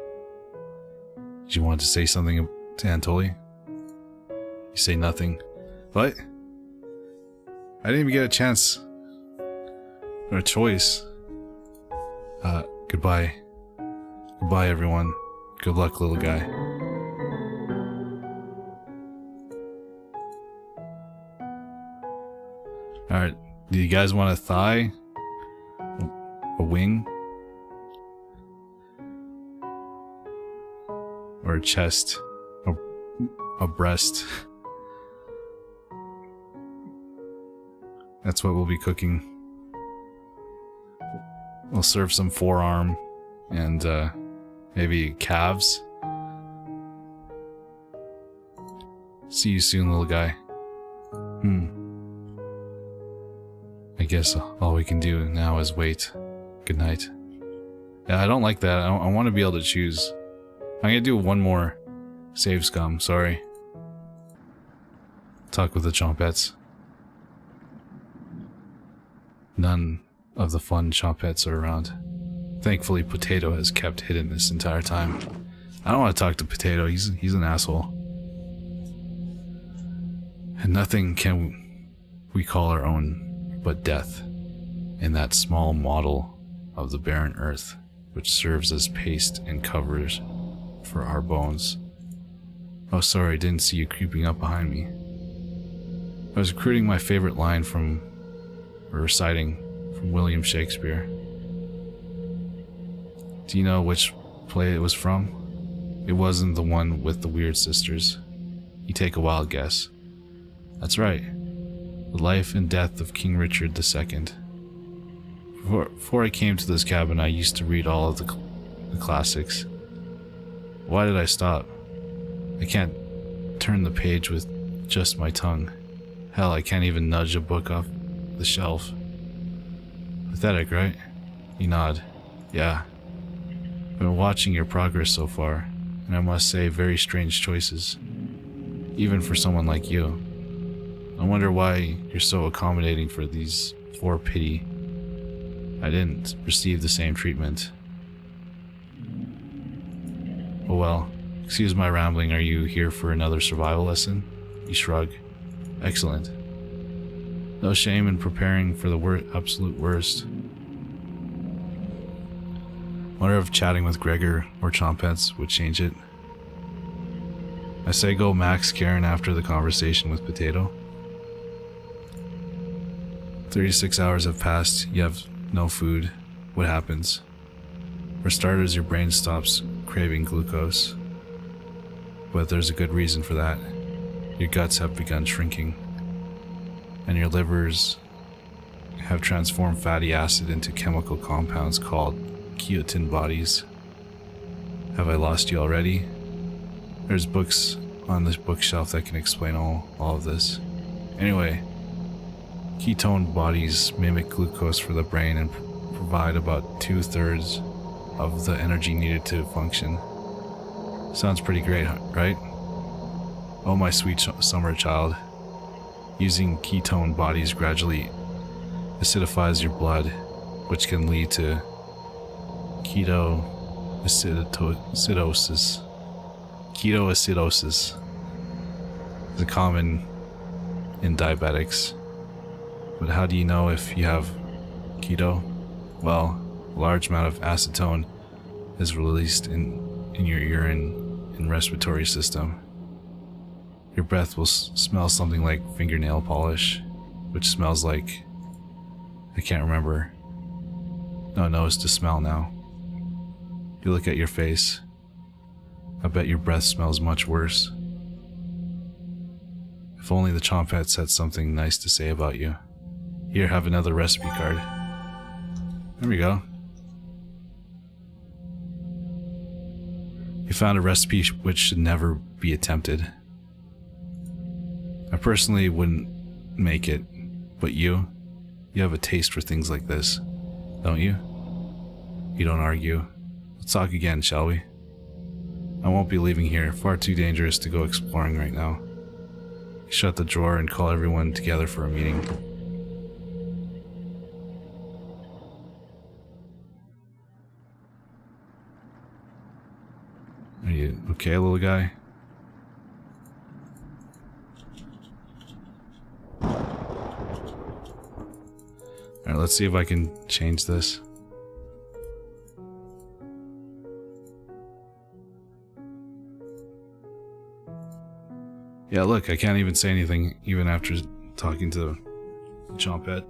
Did you want to say something to Antoli? You say nothing. What? I didn't even get a chance. Or a choice. Goodbye. Goodbye, everyone. Good luck, little guy. Alright, do you guys want a thigh? A wing? Or a chest? A breast? That's what we'll be cooking. We'll serve some forearm and maybe calves. See you soon, little guy. I guess all we can do now is wait. Good night. Yeah, I don't like that. I want to be able to choose. I'm gonna do one more save scum, sorry. Talk with the chompettes. None of the fun chompettes are around. Thankfully, Potato has kept hidden this entire time. I don't want to talk to Potato, he's an asshole. And nothing can we call our own but death, in that small model of the barren earth, which serves as paste and covers for our bones. Oh, sorry, didn't see you creeping up behind me. I was recruiting my favorite line from, or reciting from William Shakespeare. Do you know which play it was from? It wasn't the one with the weird sisters. You take a wild guess. That's right. The Life and Death of King Richard II. Before I came to this cabin, I used to read all of the classics. Why did I stop? I can't turn the page with just my tongue. Hell, I can't even nudge a book off the shelf. Pathetic, right? You nod. Yeah. I've been watching your progress so far, and I must say, very strange choices. Even for someone like you. I wonder why you're so accommodating for these for pity. I didn't receive the same treatment. Oh well, excuse my rambling, are you here for another survival lesson? You shrug. Excellent. No shame in preparing for the absolute worst. Wonder if chatting with Gregor or Chompets would change it. I say go max Karen after the conversation with Potato. 36 hours have passed, you have no food. What happens? For starters, your brain stops craving glucose. But there's a good reason for that. Your guts have begun shrinking. And your livers have transformed fatty acid into chemical compounds called keotin bodies. Have I lost you already? There's books on this bookshelf that can explain all of this. Anyway, ketone bodies mimic glucose for the brain and provide about 2/3 of the energy needed to function. Sounds pretty great, right? Oh my sweet summer child. Using ketone bodies gradually acidifies your blood, which can lead to ketoacidosis. Ketoacidosis is common in diabetics. But how do you know if you have keto? Well, a large amount of acetone is released in your urine and respiratory system. Your breath will smell something like fingernail polish, which smells like... I can't remember. No nose to smell now. You look at your face. I bet your breath smells much worse. If only the Chompets had something nice to say about you. Here, have another recipe card. There we go. You found a recipe which should never be attempted. I personally wouldn't make it, but you have a taste for things like this, don't you? You don't argue. Let's talk again, shall we? I won't be leaving here, far too dangerous to go exploring right now. Shut the drawer and call everyone together for a meeting. Are you okay, little guy? Alright, let's see if I can change this. Yeah, look, I can't even say anything even after talking to Chompet.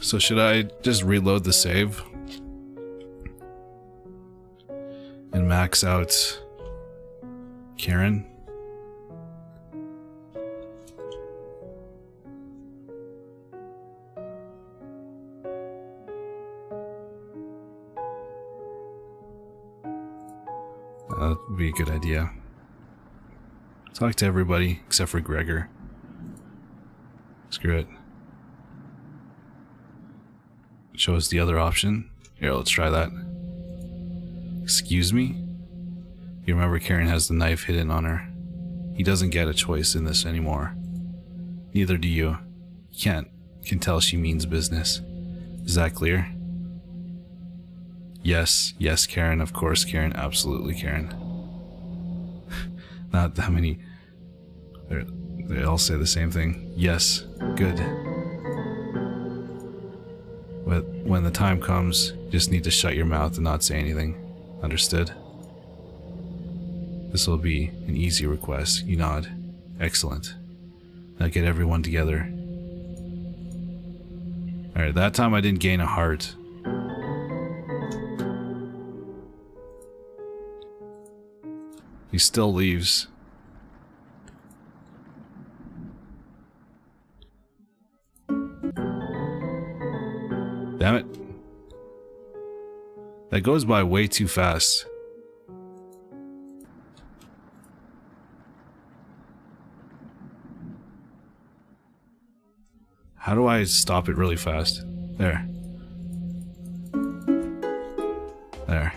So should I just reload the save? And max out Karen? a good idea. Talk to everybody except for Gregor. Screw it. Show us the other option. Here, let's try that. Excuse me? You remember Karen has the knife hidden on her. He doesn't get a choice in this anymore. Neither do you. You can tell she means business. Is that clear? Yes, Karen, of course, Karen, absolutely, Karen. Not that many. They all say the same thing. Yes, good. But when the time comes, you just need to shut your mouth and not say anything. Understood? This will be an easy request. You nod. Excellent. Now get everyone together. Alright, that time I didn't gain a heart. He still leaves. Damn it. That goes by way too fast. How do I stop it really fast? There. There.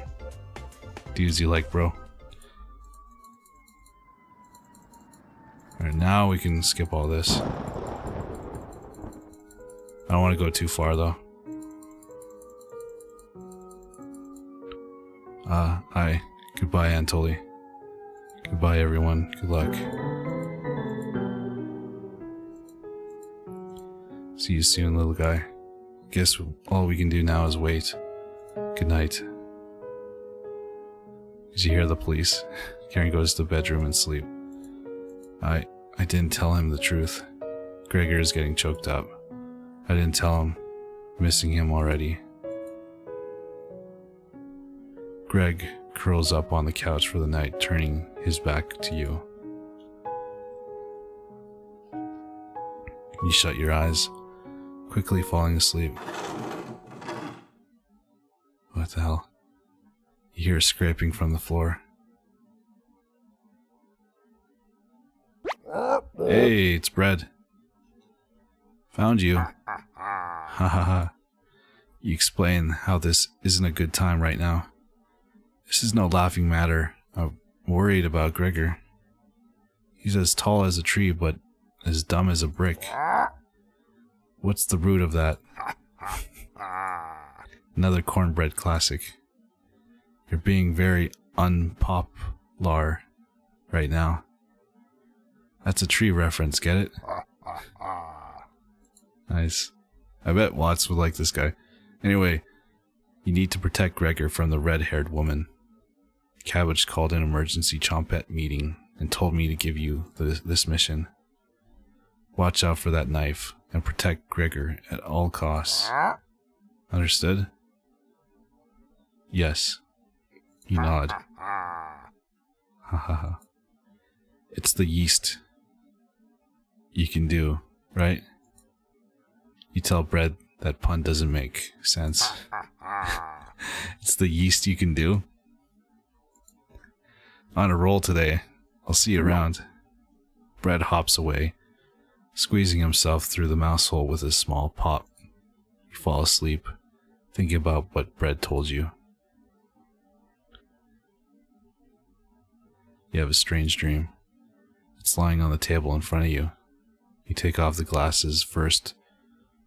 Do as you like, bro. Alright, now we can skip all this. I don't want to go too far, though. Hi. Goodbye, Antoli. Goodbye, everyone. Good luck. See you soon, little guy. Guess all we can do now is wait. Good night. Did you hear the police? Karen goes to the bedroom and sleep. I didn't tell him the truth. Gregor is getting choked up. I didn't tell him. Missing him already. Greg curls up on the couch for the night, turning his back to you. You shut your eyes, quickly falling asleep. What the hell? You hear a scraping from the floor. Hey, it's Bread. Found you. Ha ha ha. You explain how this isn't a good time right now. This is no laughing matter. I'm worried about Gregor. He's as tall as a tree, but as dumb as a brick. What's the root of that? Another cornbread classic. You're being very unpopular right now. That's a tree reference, get it? Nice. I bet Watts would like this guy. Anyway, you need to protect Gregor from the red-haired woman. Cabbage called an emergency chompette meeting and told me to give you this mission. Watch out for that knife and protect Gregor at all costs. Understood? Yes. You nod. Ha ha ha. It's the yeast you can do, right? You tell Bread that pun doesn't make sense. It's the yeast you can do. On a roll today. I'll see you around. Bread hops away, squeezing himself through the mouse hole with a small pop. You fall asleep, thinking about what Bread told you. You have a strange dream. It's lying on the table in front of you. You take off the glasses first,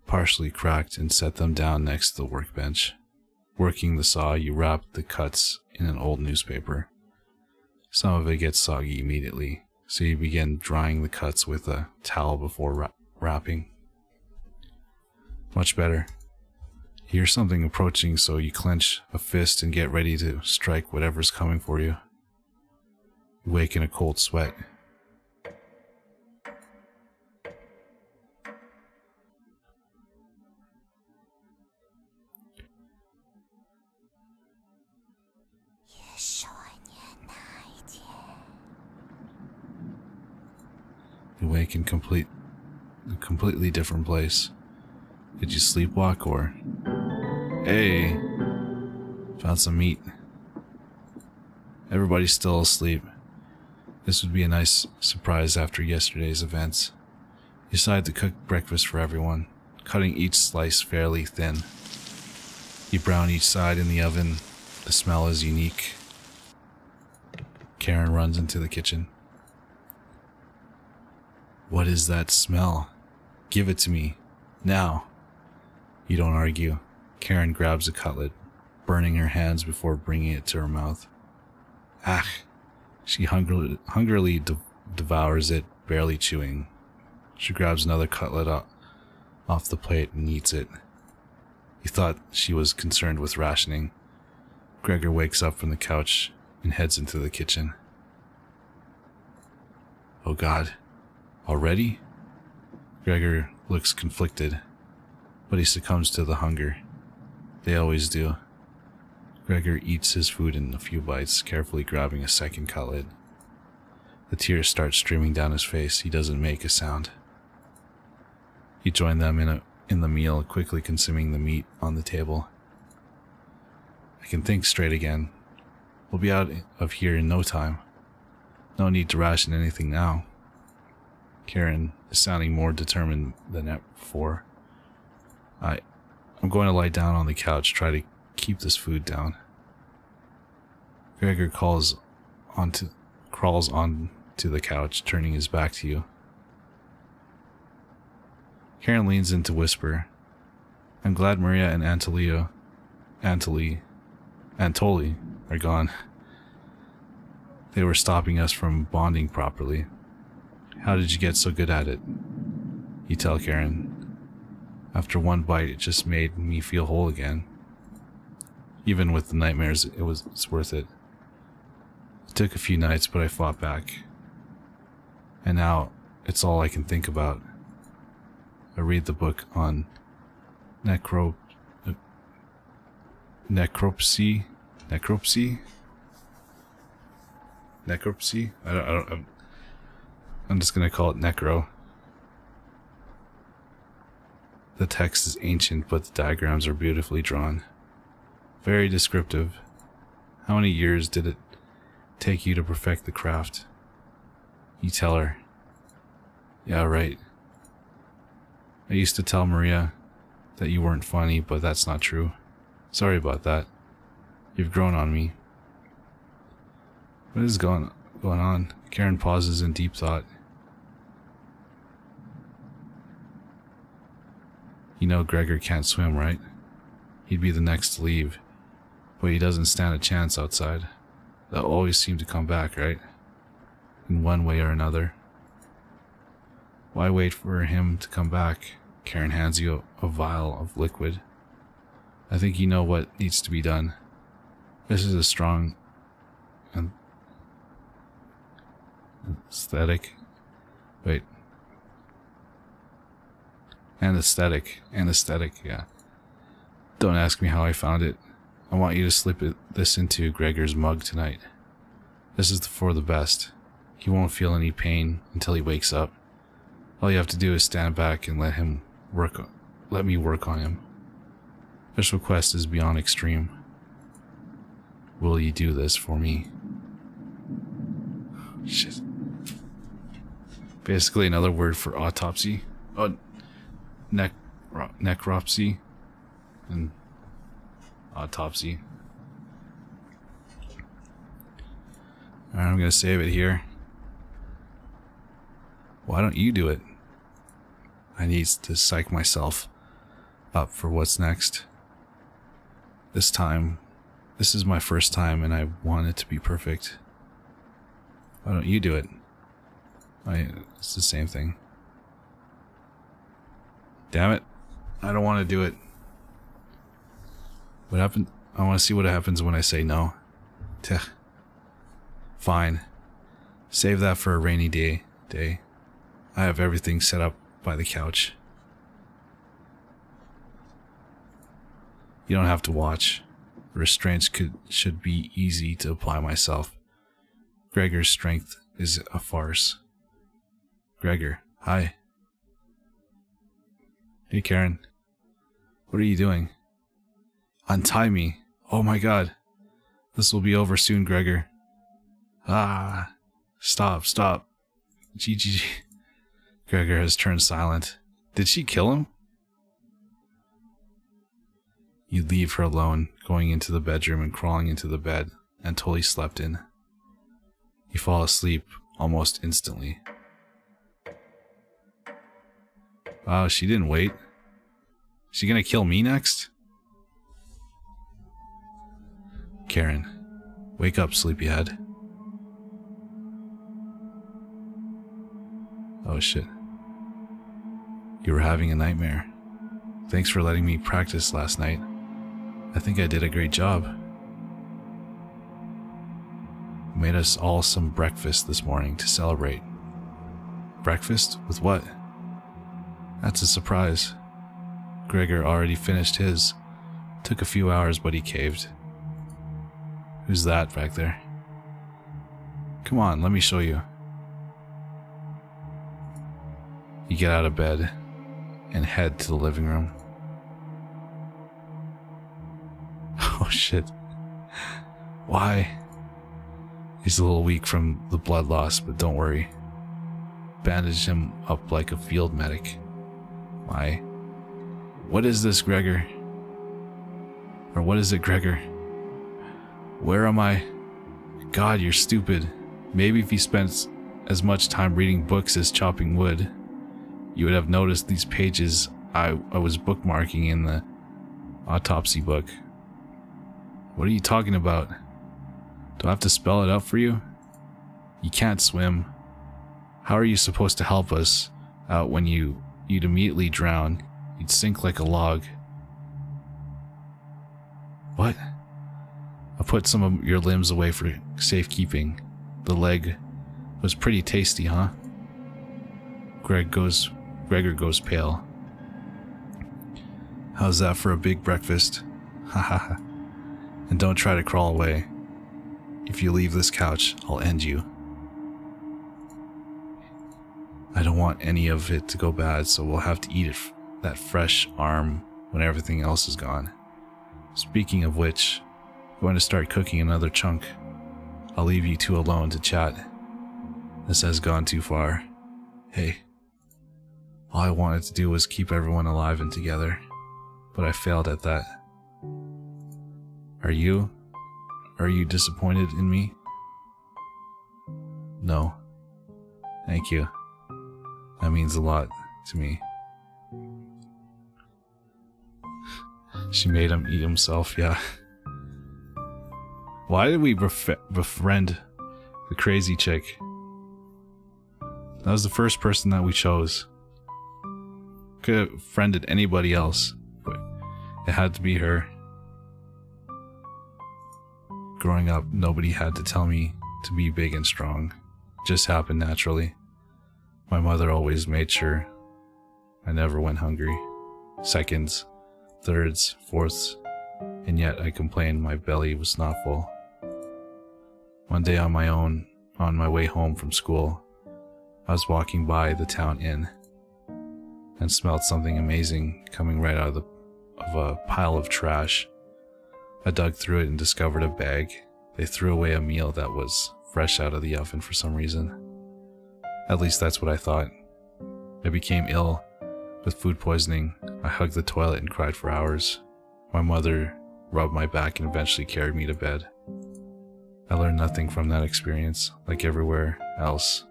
partially cracked, and set them down next to the workbench. Working the saw, you wrap the cuts in an old newspaper. Some of it gets soggy immediately, so you begin drying the cuts with a towel before wrapping. Much better. You hear something approaching, so you clench a fist and get ready to strike whatever's coming for you. You wake in a cold sweat. You wake in a completely different place. Did you sleepwalk or... Hey! Found some meat. Everybody's still asleep. This would be a nice surprise after yesterday's events. You decide to cook breakfast for everyone, cutting each slice fairly thin. You brown each side in the oven. The smell is unique. Karen runs into the kitchen. What is that smell? Give it to me. Now. You don't argue. Karen grabs a cutlet, burning her hands before bringing it to her mouth. Ah! She hungrily devours it, barely chewing. She grabs another cutlet off the plate and eats it. You thought she was concerned with rationing. Gregor wakes up from the couch and heads into the kitchen. Oh God. Already? Gregor looks conflicted, but he succumbs to the hunger. They always do. Gregor eats his food in a few bites, carefully grabbing a second cutlet. The tears start streaming down his face. He doesn't make a sound. You join them in the meal, quickly consuming the meat on the table. I can think straight again. We'll be out of here in no time. No need to ration anything now. Karen is sounding more determined than ever before. I'm going to lie down on the couch, try to keep this food down. Gregor crawls onto the couch, turning his back to you. Karen leans in to whisper, I'm glad Maria and Antoli are gone. They were stopping us from bonding properly. How did you get so good at it? You tell Karen. After one bite, it just made me feel whole again. Even with the nightmares, it's worth it. It took a few nights, but I fought back. And now, it's all I can think about. I read the book on necropsy. I'm just gonna call it necro. The text is ancient, but the diagrams are beautifully drawn. Very descriptive. How many years did it take you to perfect the craft? You tell her. Yeah, right. I used to tell Maria that you weren't funny, but that's not true. Sorry about that. You've grown on me. What is going on? Karen pauses in deep thought. You know Gregor can't swim, right? He'd be the next to leave, but he doesn't stand a chance outside. They'll always seem to come back, right? In one way or another. Why wait for him to come back? Karen hands you a vial of liquid. I think you know what needs to be done. This is a strong anesthetic. Anesthetic, yeah. Don't ask me how I found it. I want you to slip this into Gregor's mug tonight. This is for the best. He won't feel any pain until he wakes up. All you have to do is stand back and let me work on him. This request is beyond extreme. Will you do this for me? Shit. Basically another word for autopsy. Oh, necropsy and autopsy. Alright, I'm gonna save it here. Why don't you do it? I need to psych myself up for what's next. This is my first time and I want it to be perfect. Why don't you do it? It's the same thing. Damn it. I don't want to do it. What happened? I want to see what happens when I say no. Fine. Save that for a rainy day. I have everything set up by the couch. You don't have to watch. Restraints should be easy to apply myself. Gregor's strength is a farce. Gregor, hi. Hey Karen. What are you doing? Untie me. Oh my God. This will be over soon, Gregor. Ah, stop. GGG. Gregor has turned silent. Did she kill him? You leave her alone, going into the bedroom and crawling into the bed until he slept in. You fall asleep almost instantly. Wow, she didn't wait. Is she gonna kill me next? Karen, wake up, sleepyhead. Oh shit. You were having a nightmare. Thanks for letting me practice last night. I think I did a great job. Made us all some breakfast this morning to celebrate. Breakfast? With what? That's a surprise. Gregor already finished his. Took a few hours, but he caved. Who's that back there? Come on, let me show you. You get out of bed and head to the living room. Oh shit. Why? He's a little weak from the blood loss, but don't worry. Bandage him up like a field medic. Why? What is this, Gregor? Or what is it, Gregor? Where am I? God, you're stupid. Maybe if you spent as much time reading books as chopping wood, you would have noticed these pages I was bookmarking in the autopsy book. What are you talking about? Do I have to spell it out for you? You can't swim. How are you supposed to help us out when you'd immediately drown? You'd sink like a log. What? I put some of your limbs away for safekeeping. The leg was pretty tasty, huh? Gregor goes pale. How's that for a big breakfast? Haha. And don't try to crawl away. If you leave this couch, I'll end you. I don't want any of it to go bad, so we'll have to eat it, that fresh arm, when everything else is gone. Speaking of which, I'm going to start cooking another chunk. I'll leave you two alone to chat. This has gone too far. Hey. All I wanted to do was keep everyone alive and together, but I failed at that. Are you disappointed in me? No. Thank you. That means a lot to me. She made him eat himself, yeah. Why did we befriend the crazy chick? That was the first person that we chose. Could have friended anybody else, but it had to be her. Growing up, nobody had to tell me to be big and strong. It just happened naturally. My mother always made sure I never went hungry. Seconds, thirds, fourths, and yet I complained my belly was not full. One day on my own, on my way home from school, I was walking by the town inn and smelled something amazing coming right out of a pile of trash. I dug through it and discovered a bag. They threw away a meal that was fresh out of the oven for some reason. At least that's what I thought. I became ill with food poisoning. I hugged the toilet and cried for hours. My mother rubbed my back and eventually carried me to bed. I learned nothing from that experience. Like everywhere else,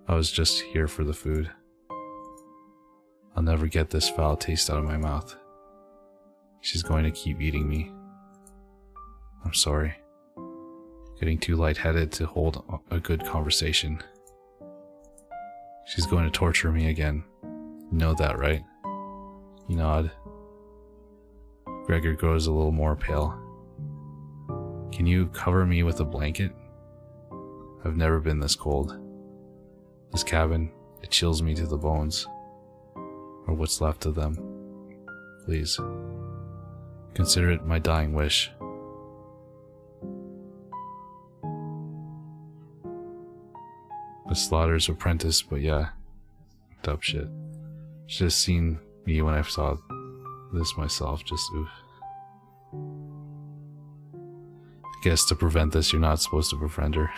I was just here for the food. I'll never get this foul taste out of my mouth. She's going to keep eating me. I'm sorry. Getting too lightheaded to hold a good conversation. She's going to torture me again. You know that, right? You nod. Gregor grows a little more pale. Can you cover me with a blanket? I've never been this cold. This cabin, it chills me to the bones. Or what's left of them. Please. Consider it my dying wish. A slaughter's apprentice, but yeah. Dumb shit. Just seen me when I saw this myself, just oof. I guess to prevent this, you're not supposed to befriend her.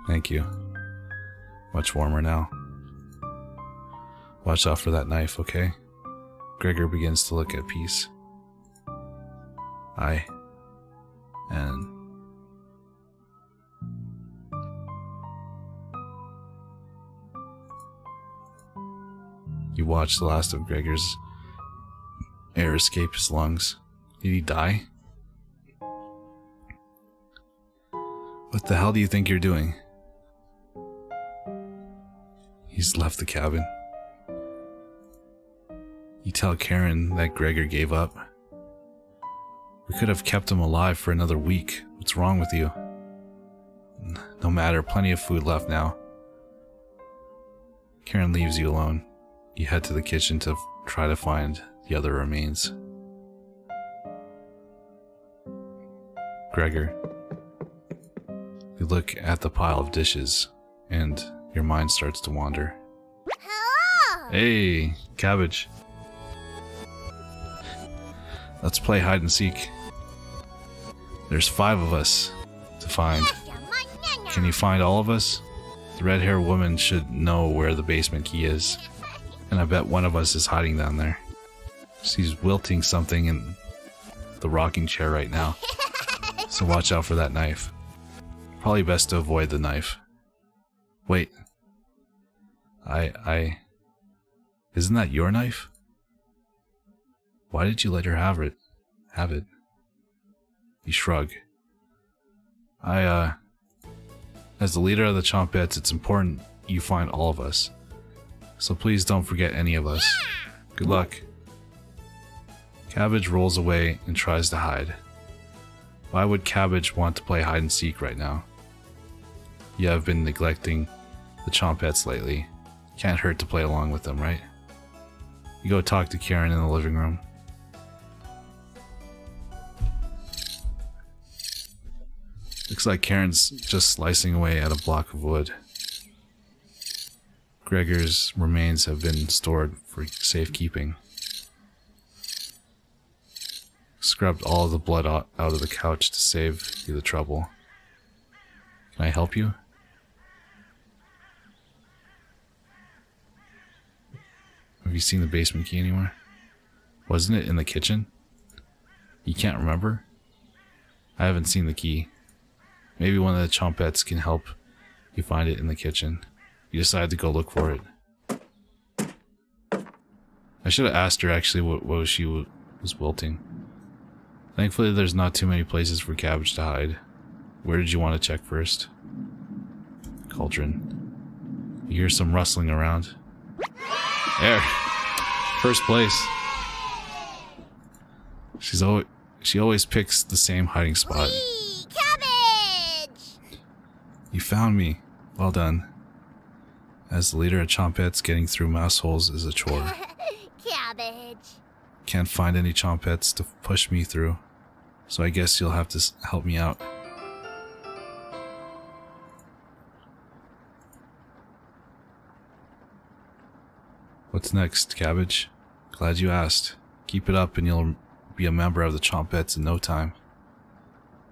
Thank you. Much warmer now. Watch out for that knife, okay? Gregor begins to look at peace. Aye. And... you watch the last of Gregor's air escape his lungs. Did he die? What the hell do you think you're doing? He's left the cabin. You tell Karen that Gregor gave up. We could have kept him alive for another week. What's wrong with you? No matter, plenty of food left now. Karen leaves you alone. You head to the kitchen to try to find the other remains. Gregor, you look at the pile of dishes, and your mind starts to wander. Hello! Hey, Cabbage. Let's play hide and seek. There's 5 of us to find. Can you find all of us? The red-haired woman should know where the basement key is. And I bet one of us is hiding down there. She's wilting something in the rocking chair right now. So watch out for that knife. Probably best to avoid the knife. Wait. Isn't that your knife? Why did you let her have it? You shrug. As the leader of the Chompettes, it's important you find all of us. So please don't forget any of us. Good luck. Cabbage rolls away and tries to hide. Why would Cabbage want to play hide and seek right now? You have been neglecting the Chompettes lately. Can't hurt to play along with them, right? You go talk to Karen in the living room. Looks like Karen's just slicing away at a block of wood. Gregor's remains have been stored for safekeeping. Scrubbed all of the blood out of the couch to save you the trouble. Can I help you? Have you seen the basement key anywhere? Wasn't it in the kitchen? You can't remember? I haven't seen the key. Maybe one of the Chompettes can help you find it in the kitchen. You decide to go look for it. I should have asked her actually what she was wilting. Thankfully there's not too many places for Cabbage to hide. Where did you want to check first? Cauldron. You hear some rustling around. There! First place. She always picks the same hiding spot. Whee! Cabbage! You found me. Well done. As the leader of Chompettes, getting through mouse holes is a chore. Cabbage. Can't find any Chompettes to push me through, so I guess you'll have to help me out. What's next, Cabbage? Glad you asked. Keep it up and you'll be a member of the Chompettes in no time.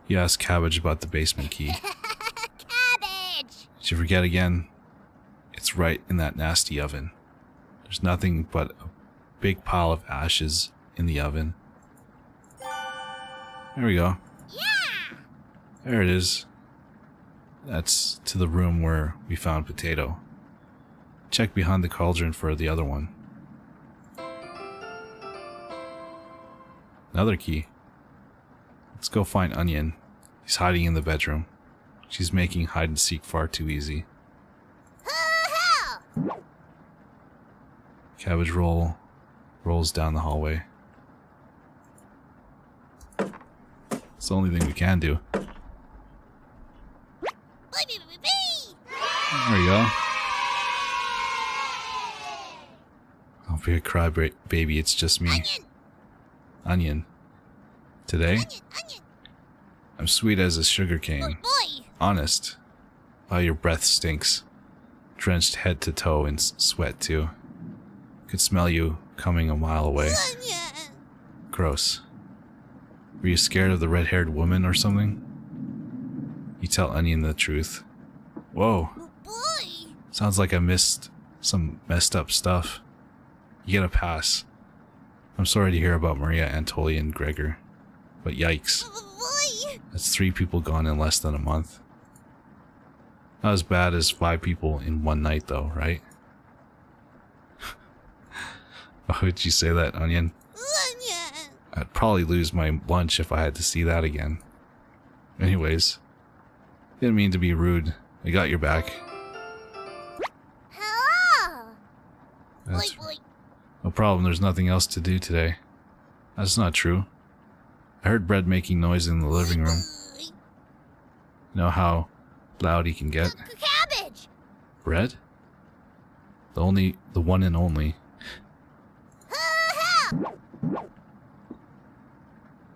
You asked Cabbage about the basement key. Cabbage! Did you forget again? It's right in that nasty oven. There's nothing but a big pile of ashes in the oven. There we go. Yeah! There it is. That's to the room where we found Potato. Check behind the cauldron for the other one. Another key. Let's go find Onion. He's hiding in the bedroom. She's making hide and seek far too easy. Hoo-hoo! Cabbage rolls down the hallway. It's the only thing we can do. There we go. Don't be a cry baby, it's just me. Onion! Onion. Today? Onion! I'm sweet as a sugar cane. Boy! Honest. Oh, your breath stinks. drenched head to toe in sweat too. Could smell you coming a mile away. Gross. Were you scared of the red-haired woman or something? You tell Onion the truth. Whoa. Boy. Sounds like I missed some messed up stuff. You get a pass. I'm sorry to hear about Maria, Antoli, and Gregor. But yikes. Boy. That's 3 people gone in less than a month. Not as bad as 5 people in one night though, right? Why would you say that, Onion? I'd probably lose my lunch if I had to see that again. Anyways. Didn't mean to be rude. I got your back. Hello. That's Boy. no problem, there's nothing else to do today. That's not true. I heard Bread making noise in the living room. You know how loud he can get? Cabbage. Bread? The one and only.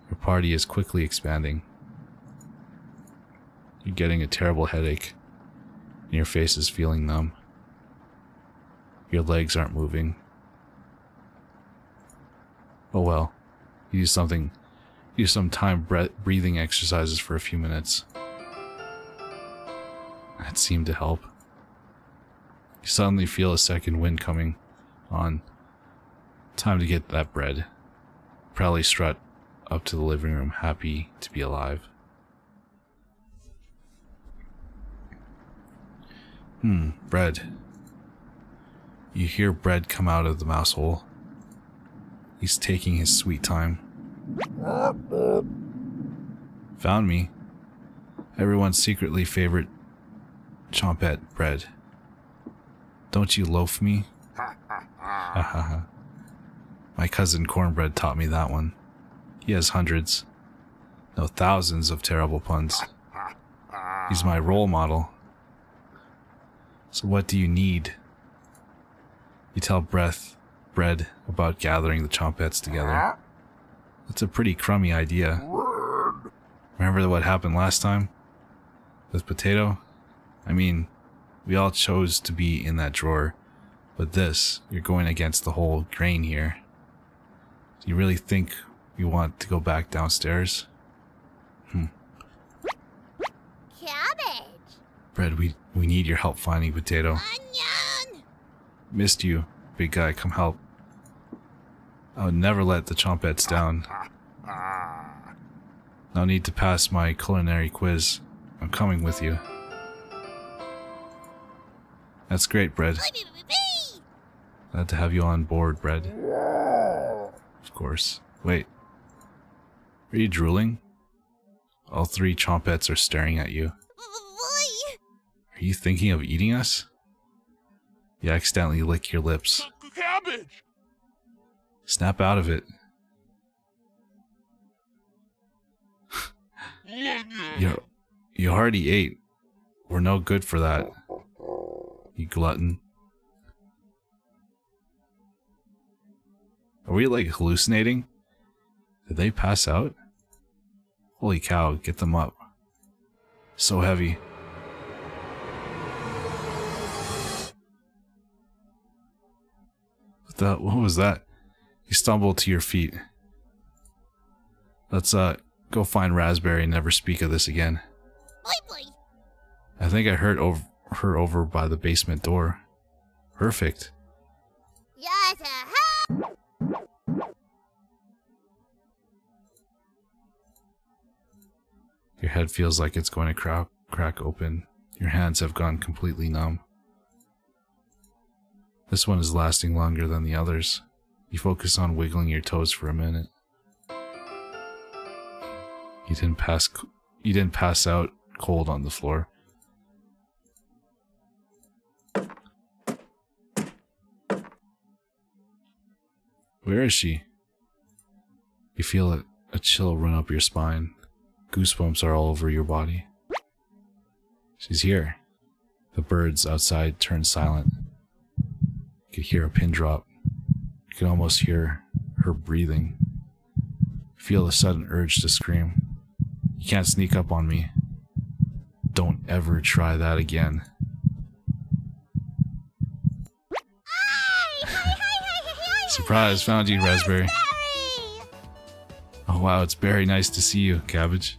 Your party is quickly expanding. You're getting a terrible headache, and your face is feeling numb. Your legs aren't moving. Oh well, you do some time breathing exercises for a few minutes. That seemed to help. You suddenly feel a second wind coming on. Time to get that bread. Proudly strut up to the living room, happy to be alive. Bread. You hear Bread come out of the mouse hole. He's taking his sweet time. Found me. Everyone's secretly favorite chompette Bread. Don't you loaf me? Hahaha. My cousin Cornbread taught me that one. He has hundreds, no thousands of terrible puns. He's my role model. So what do you need? You tell Bread about gathering the chompettes together. That's a pretty crummy idea. Remember what happened last time? With Potato? I mean, we all chose to be in that drawer, but this, you're going against the whole grain here. Do you really think we want to go back downstairs? Cabbage. Bread, we need your help finding Potato. Onion. Missed you, big guy, come help. I would never let the chompettes down. No need to pass my culinary quiz. I'm coming with you. That's great, Bread. Glad to have you on board, Bread. Of course. Wait. Are you drooling? All 3 chompettes are staring at you. Are you thinking of eating us? You accidentally lick your lips. Cabbage! Snap out of it. You already ate. We're no good for that. You glutton. Are we like hallucinating? Did they pass out? Holy cow, get them up. So heavy. What was that? You stumbled to your feet. Let's go find Raspberry and never speak of this again. I think I heard her over by the basement door. Perfect. Your head feels like it's going to crack open. Your hands have gone completely numb. This one is lasting longer than the others. You focus on wiggling your toes for a minute. You didn't pass out cold on the floor. Where is she? You feel a chill run up your spine. Goosebumps are all over your body. She's here. The birds outside turn silent. You could hear a pin drop. You can almost hear her breathing. Feel a sudden urge to scream. You can't sneak up on me. Don't ever try that again. Surprise, found you, Raspberry. Barry! Oh wow, it's very nice to see you, Cabbage.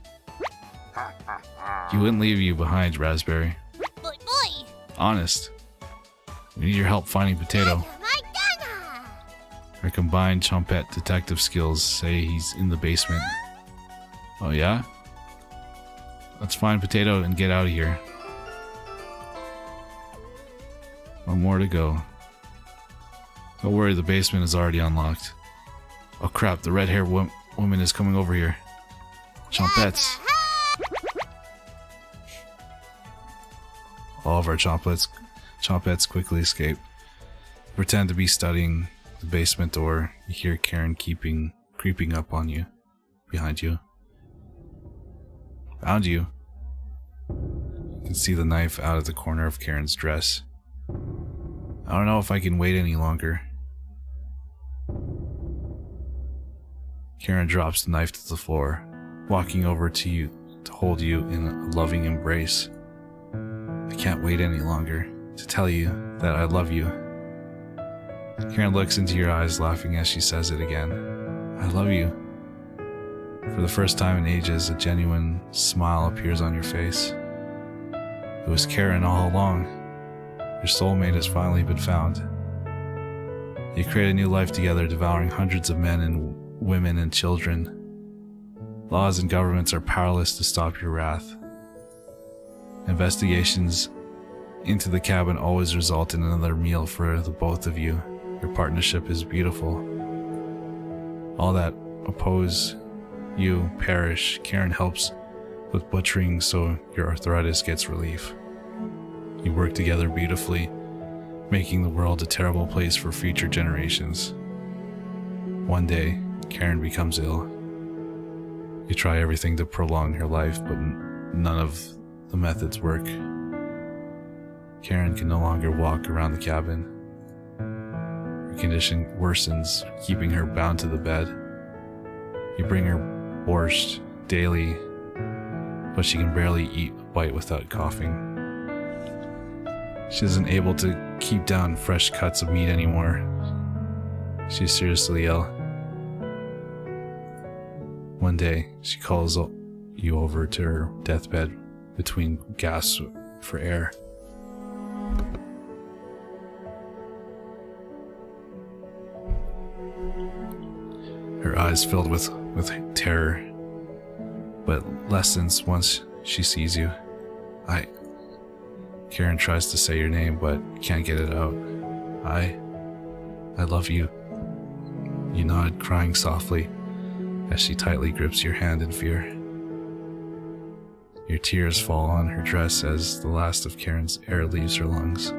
You wouldn't leave you behind, Raspberry. Boy! Honest. We need your help finding Potato. My Dana! Our combined Chompette detective skills say he's in the basement. Oh yeah? Let's find Potato and get out of here. One more to go. Don't worry, the basement is already unlocked. Oh crap, the red-haired woman is coming over here. Chompettes. All of our Chompettes quickly escape. Pretend to be studying the basement door. You hear Karen creeping up on you. Behind you. Found you. You can see the knife out of the corner of Karen's dress. I don't know if I can wait any longer. Karen drops the knife to the floor, walking over to you to hold you in a loving embrace. I can't wait any longer to tell you that I love you. Karen looks into your eyes, laughing as she says it again. I love you. For the first time in ages, a genuine smile appears on your face. It was Karen all along. Your soulmate has finally been found. You create a new life together, devouring hundreds of men and women and children. Laws and governments are powerless to stop your wrath. Investigations into the cabin always result in another meal for the both of you. Your partnership is beautiful. All that oppose you perish. Karen helps with butchering so your arthritis gets relief. You work together beautifully, making the world a terrible place for future generations. One day, Karen becomes ill. You try everything to prolong her life, but none of the methods work. Karen can no longer walk around the cabin. Her condition worsens, keeping her bound to the bed. You bring her borscht daily, but she can barely eat a bite without coughing. She isn't able to keep down fresh cuts of meat anymore. She's seriously ill. One day, she calls you over to her deathbed between gasps for air. Her eyes filled with terror, but lessens once she sees you. Karen tries to say your name, but can't get it out. I love you. You nod, crying softly, as she tightly grips your hand in fear. Your tears fall on her dress as the last of Karen's air leaves her lungs.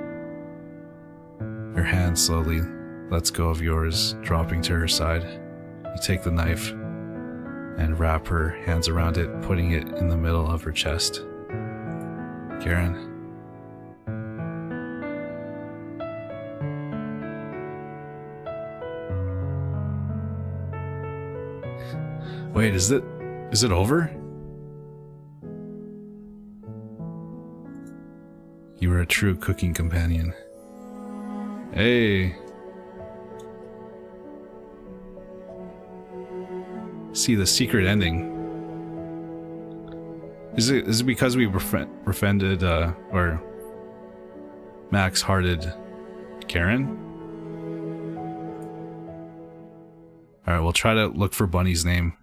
Her hand slowly lets go of yours, dropping to her side. You take the knife and wrap her hands around it, putting it in the middle of her chest. Karen. Wait, is it over? You were a true cooking companion. Hey. See the secret ending. Is it because we befriended or Max hearted Karen? Alright, we'll try to look for Bunny's name.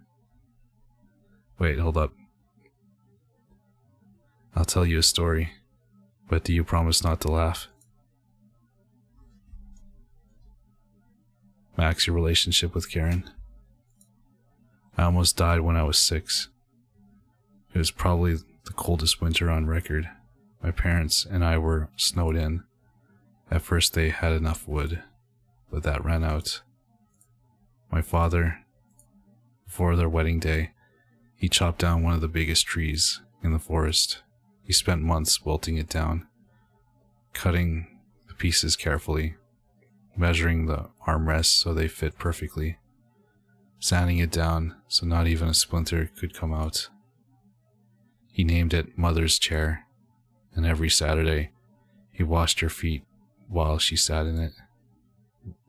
Wait, hold up. I'll tell you a story, but do you promise not to laugh? Max, your relationship with Karen. I almost died when I was 6. It was probably the coldest winter on record. My parents and I were snowed in. At first they had enough wood, but that ran out. My father, before their wedding day, he chopped down one of the biggest trees in the forest. He spent months wilting it down, cutting the pieces carefully, measuring the armrests so they fit perfectly, sanding it down so not even a splinter could come out. He named it Mother's Chair, and every Saturday he washed her feet while she sat in it.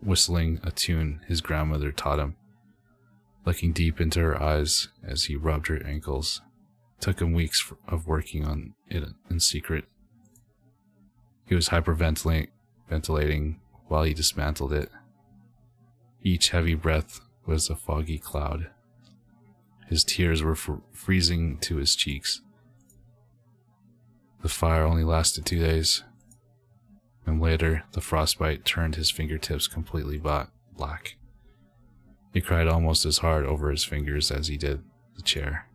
whistling a tune his grandmother taught him, looking deep into her eyes as he rubbed her ankles. It took him weeks of working on it in secret. He was hyperventilating while he dismantled it. Each heavy breath was a foggy cloud. His tears were freezing to his cheeks. The fire only lasted 2 days, and later the frostbite turned his fingertips completely black. He cried almost as hard over his fingers as he did the chair.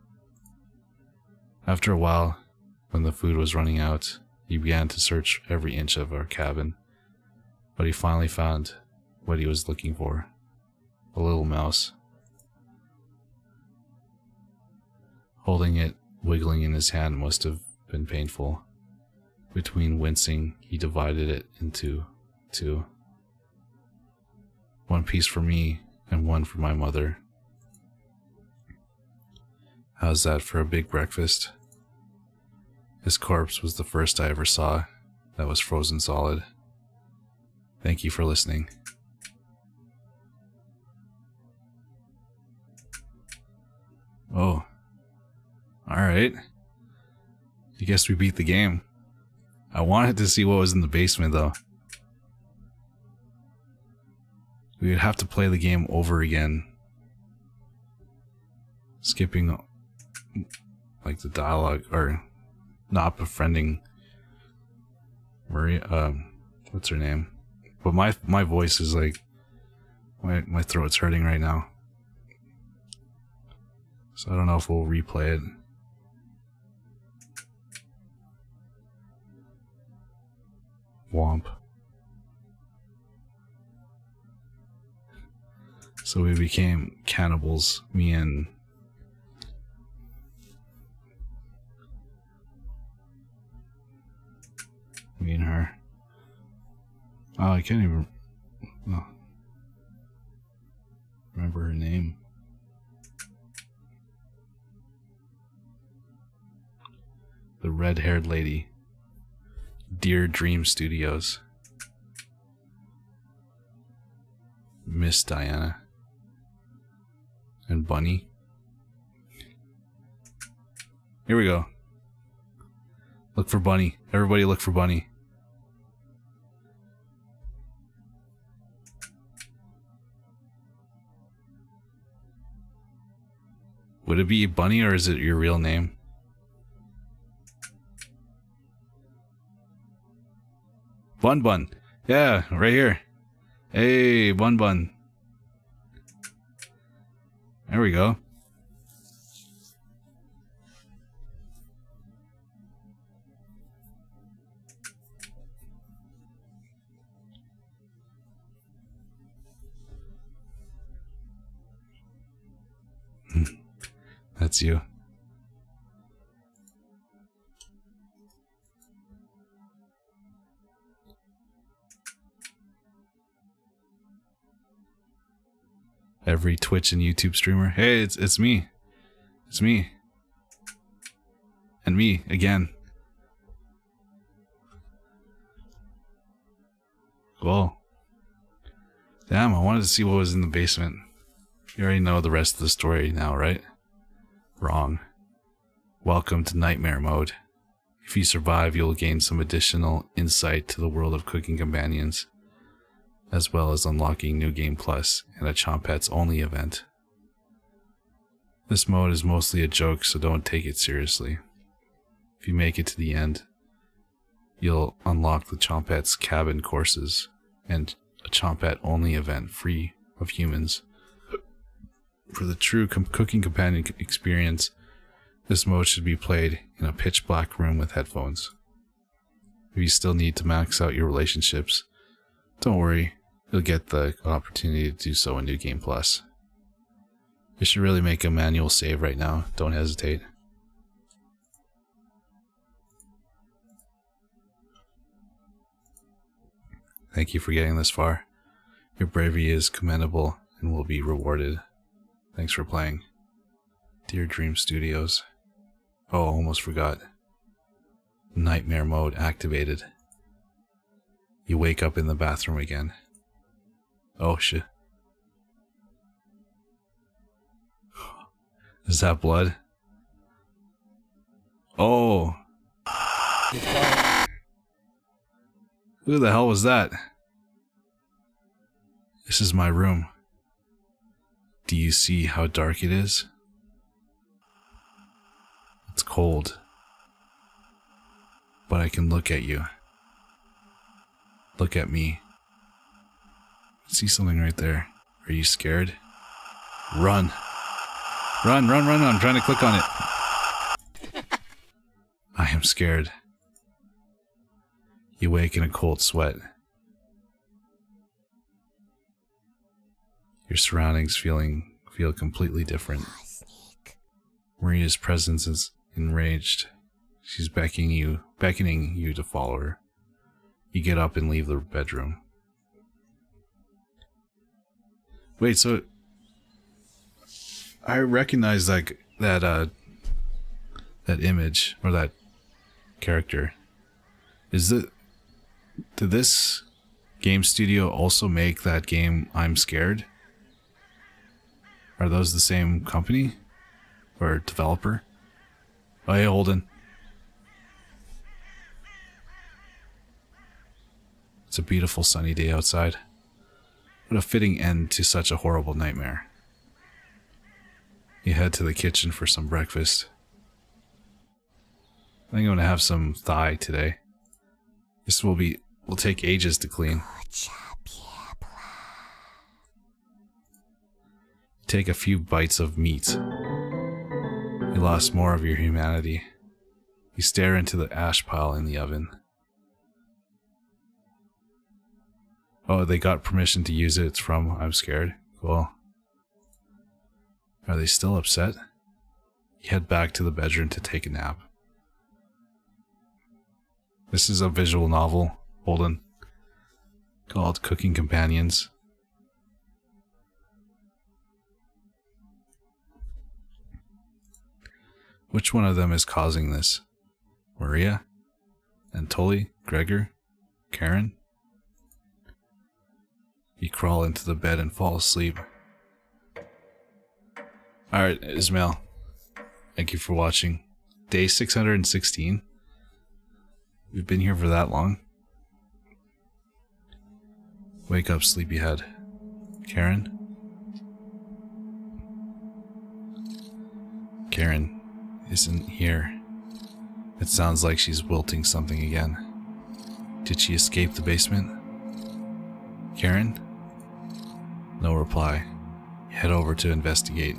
After a while, when the food was running out, he began to search every inch of our cabin, but he finally found what he was looking for: a little mouse. Holding it, wiggling in his hand must have been painful. Between wincing, he divided it into 2. One piece for me and one for my mother. How's that for a big breakfast? His corpse was the first I ever saw that was frozen solid. Thank you for listening. Oh. Alright. I guess we beat the game. I wanted to see what was in the basement though. We would have to play the game over again. Skipping like the dialogue, or not befriending Maria, what's her name? But my voice is like, my throat's hurting right now. So I don't know if we'll replay it. Womp. So we became cannibals, me and her. Oh, I can't even remember her name. The red-haired lady. Dear Dream Studios. Miss Diana. And Bunny. Here we go. Look for Bunny. Everybody look for Bunny. Would it be Bunny or is it your real name? Bun Bun. Yeah, right here. Hey, Bun Bun. There we go. That's you. Every Twitch and YouTube streamer. Hey, it's me. It's me. And me again. Cool. Damn, I wanted to see what was in the basement. You already know the rest of the story now, right? Wrong. Welcome to Nightmare Mode. If you survive, you'll gain some additional insight to the world of cooking companions, as well as unlocking New Game Plus and a Chompets Only event. This mode is mostly a joke, so don't take it seriously. If you make it to the end, you'll unlock the Chompets cabin courses and a Chompet Only event free of humans. For the true cooking companion experience, this mode should be played in a pitch black room with headphones. If you still need to max out your relationships, don't worry, you'll get the opportunity to do so in New Game Plus. You should really make a manual save right now, don't hesitate. Thank you for getting this far. Your bravery is commendable and will be rewarded. Thanks for playing. Dear Dream Studios. Oh, almost forgot. Nightmare mode activated. You wake up in the bathroom again. Oh shit. Is that blood? Oh. Who the hell was that? This is my room. Do you see how dark it is? It's cold. But I can look at you. Look at me. I see something right there. Are you scared? Run. Run, run, run. I'm trying to click on it. I am scared. You wake in a cold sweat. Your surroundings feel completely different. Maria's presence is enraged. She's beckoning you to follow her. You get up and leave the bedroom. Wait, so I recognize that image or that character. Did this game studio also make that game I'm Scared? Are those the same company or developer? Oh, hey, Holden. It's a beautiful sunny day outside. What a fitting end to such a horrible nightmare. You head to the kitchen for some breakfast. I think I'm gonna have some thigh today. This will take ages to clean. Take a few bites of meat. You lost more of your humanity. You stare into the ash pile in the oven. Oh, they got permission to use it. It's from I'm Scared. Cool. Are they still upset? You head back to the bedroom to take a nap. This is a visual novel, Holden, called Cooking Companions. Which one of them is causing this? Maria? Anatoly? Gregor? Karen? You crawl into the bed and fall asleep. Alright, Ismail. Thank you for watching. Day 616. We've been here for that long. Wake up, sleepyhead. Karen? Karen isn't here. It sounds like she's wilting something again. Did she escape the basement? Karen? No reply. Head over to investigate.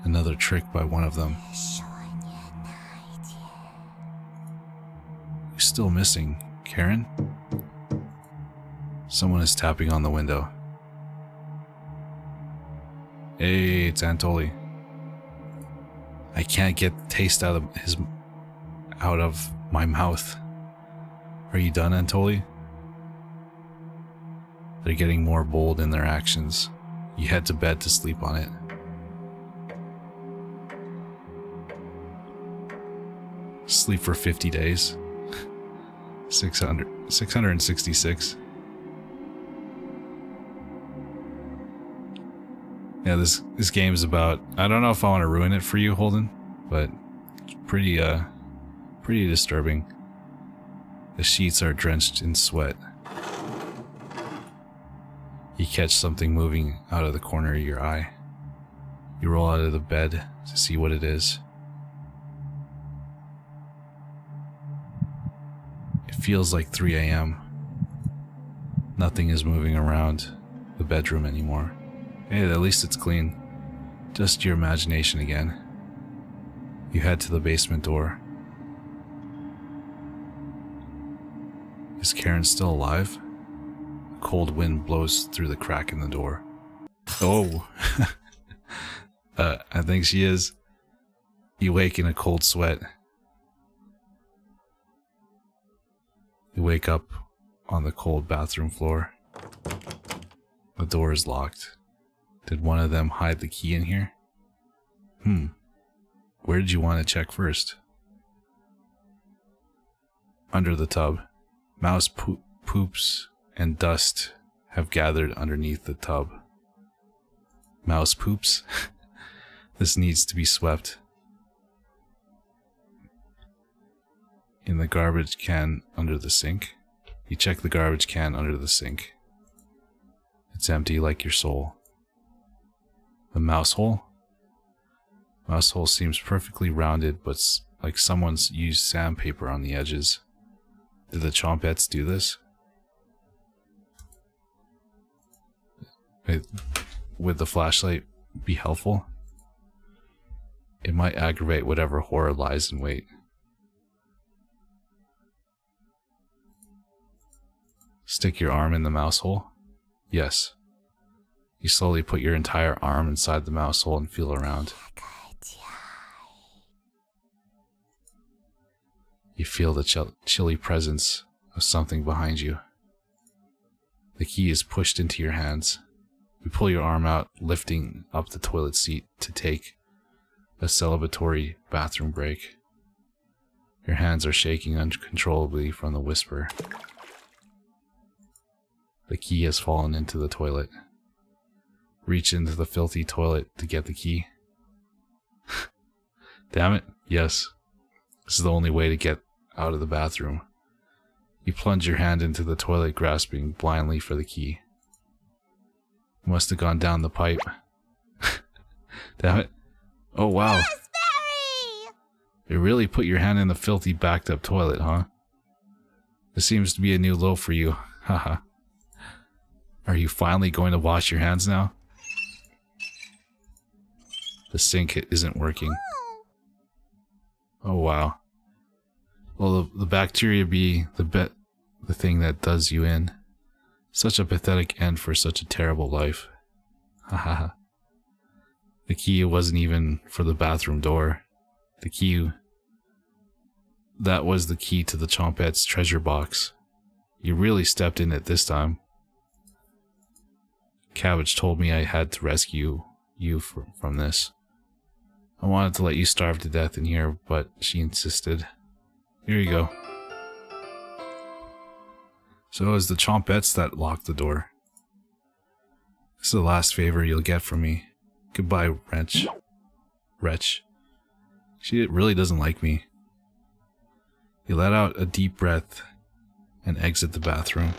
Another trick by one of them. You're still missing, Karen? Someone is tapping on the window. Hey, it's Anatoly. I can't get the taste out of my mouth. Are you done, Anatoly? They're getting more bold in their actions. You head to bed to sleep on it. Sleep for 50 days. 666. Yeah, this game is about, I don't know if I want to ruin it for you, Holden, but it's pretty disturbing. The sheets are drenched in sweat. You catch something moving out of the corner of your eye. You roll out of the bed to see what it is. It feels like 3 a.m. Nothing is moving around the bedroom anymore. Hey, at least it's clean. Just your imagination again. You head to the basement door. Is Karen still alive? A cold wind blows through the crack in the door. Oh! I think she is. You wake in a cold sweat. You wake up on the cold bathroom floor. The door is locked. Did one of them hide the key in here? Where did you want to check first? Under the tub. Mouse poops and dust have gathered underneath the tub. Mouse poops? This needs to be swept. In the garbage can under the sink. You check the garbage can under the sink. It's empty like your soul. The mouse hole? Mouse hole seems perfectly rounded, but like someone's used sandpaper on the edges. Did the chompettes do this? Would the flashlight be helpful? It might aggravate whatever horror lies in wait. Stick your arm in the mouse hole? Yes. You slowly put your entire arm inside the mouse hole and feel around. You feel the chilly presence of something behind you. The key is pushed into your hands. You pull your arm out, lifting up the toilet seat to take a celebratory bathroom break. Your hands are shaking uncontrollably from the whisper. The key has fallen into the toilet. Reach into the filthy toilet to get the key. Damn it, yes. This is the only way to get out of the bathroom. You plunge your hand into the toilet, grasping blindly for the key. You must have gone down the pipe. Damn it. Oh wow. Raspberry! You really put your hand in the filthy backed up toilet, huh? This seems to be a new low for you. Haha. Are you finally going to wash your hands now? The sink isn't working. Oh wow. Well, the bacteria be the thing that does you in. Such a pathetic end for such a terrible life. Haha. The key wasn't even for the bathroom door. The key... That was the key to the Chompette's treasure box. You really stepped in it this time. Cabbage told me I had to rescue you from this. I wanted to let you starve to death in here, but she insisted. Here you go. So it was the Chompettes that locked the door. This is the last favor you'll get from me. Goodbye, wretch. Wretch. She really doesn't like me. You let out a deep breath and exit the bathroom.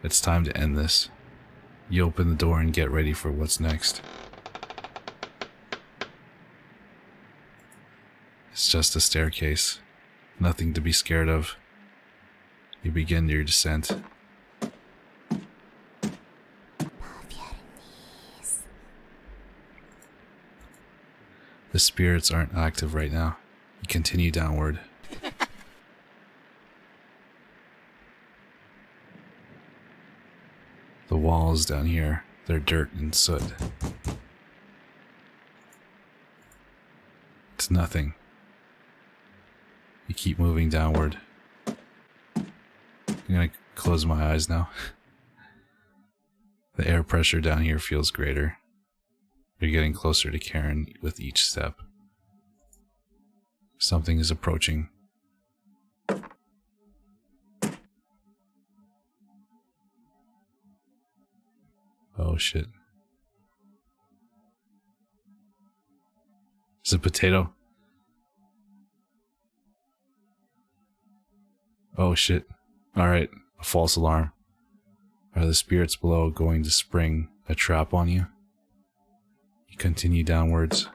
It's time to end this. You open the door and get ready for what's next. It's just a staircase. Nothing to be scared of. You begin your descent. The spirits aren't active right now. You continue downward. The walls down here, they're dirt and soot. It's nothing. You keep moving downward. I'm gonna close my eyes now. The air pressure down here feels greater. You're getting closer to Karen with each step. Something is approaching. Oh shit. Is it potato? Oh shit. Alright, a false alarm. Are the spirits below going to spring a trap on you? You continue downwards.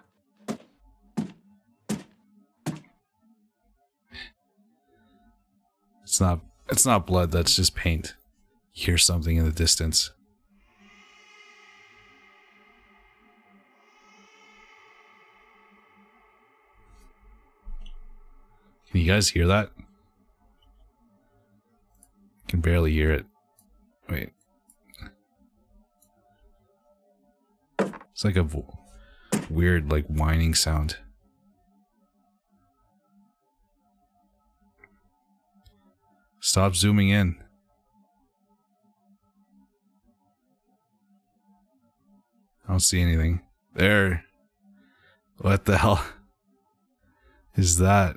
It's not blood, that's just paint. You hear something in the distance. Can you guys hear that? I can barely hear it. Wait. It's like a weird, like, whining sound. Stop zooming in. I don't see anything. There. What the hell is that?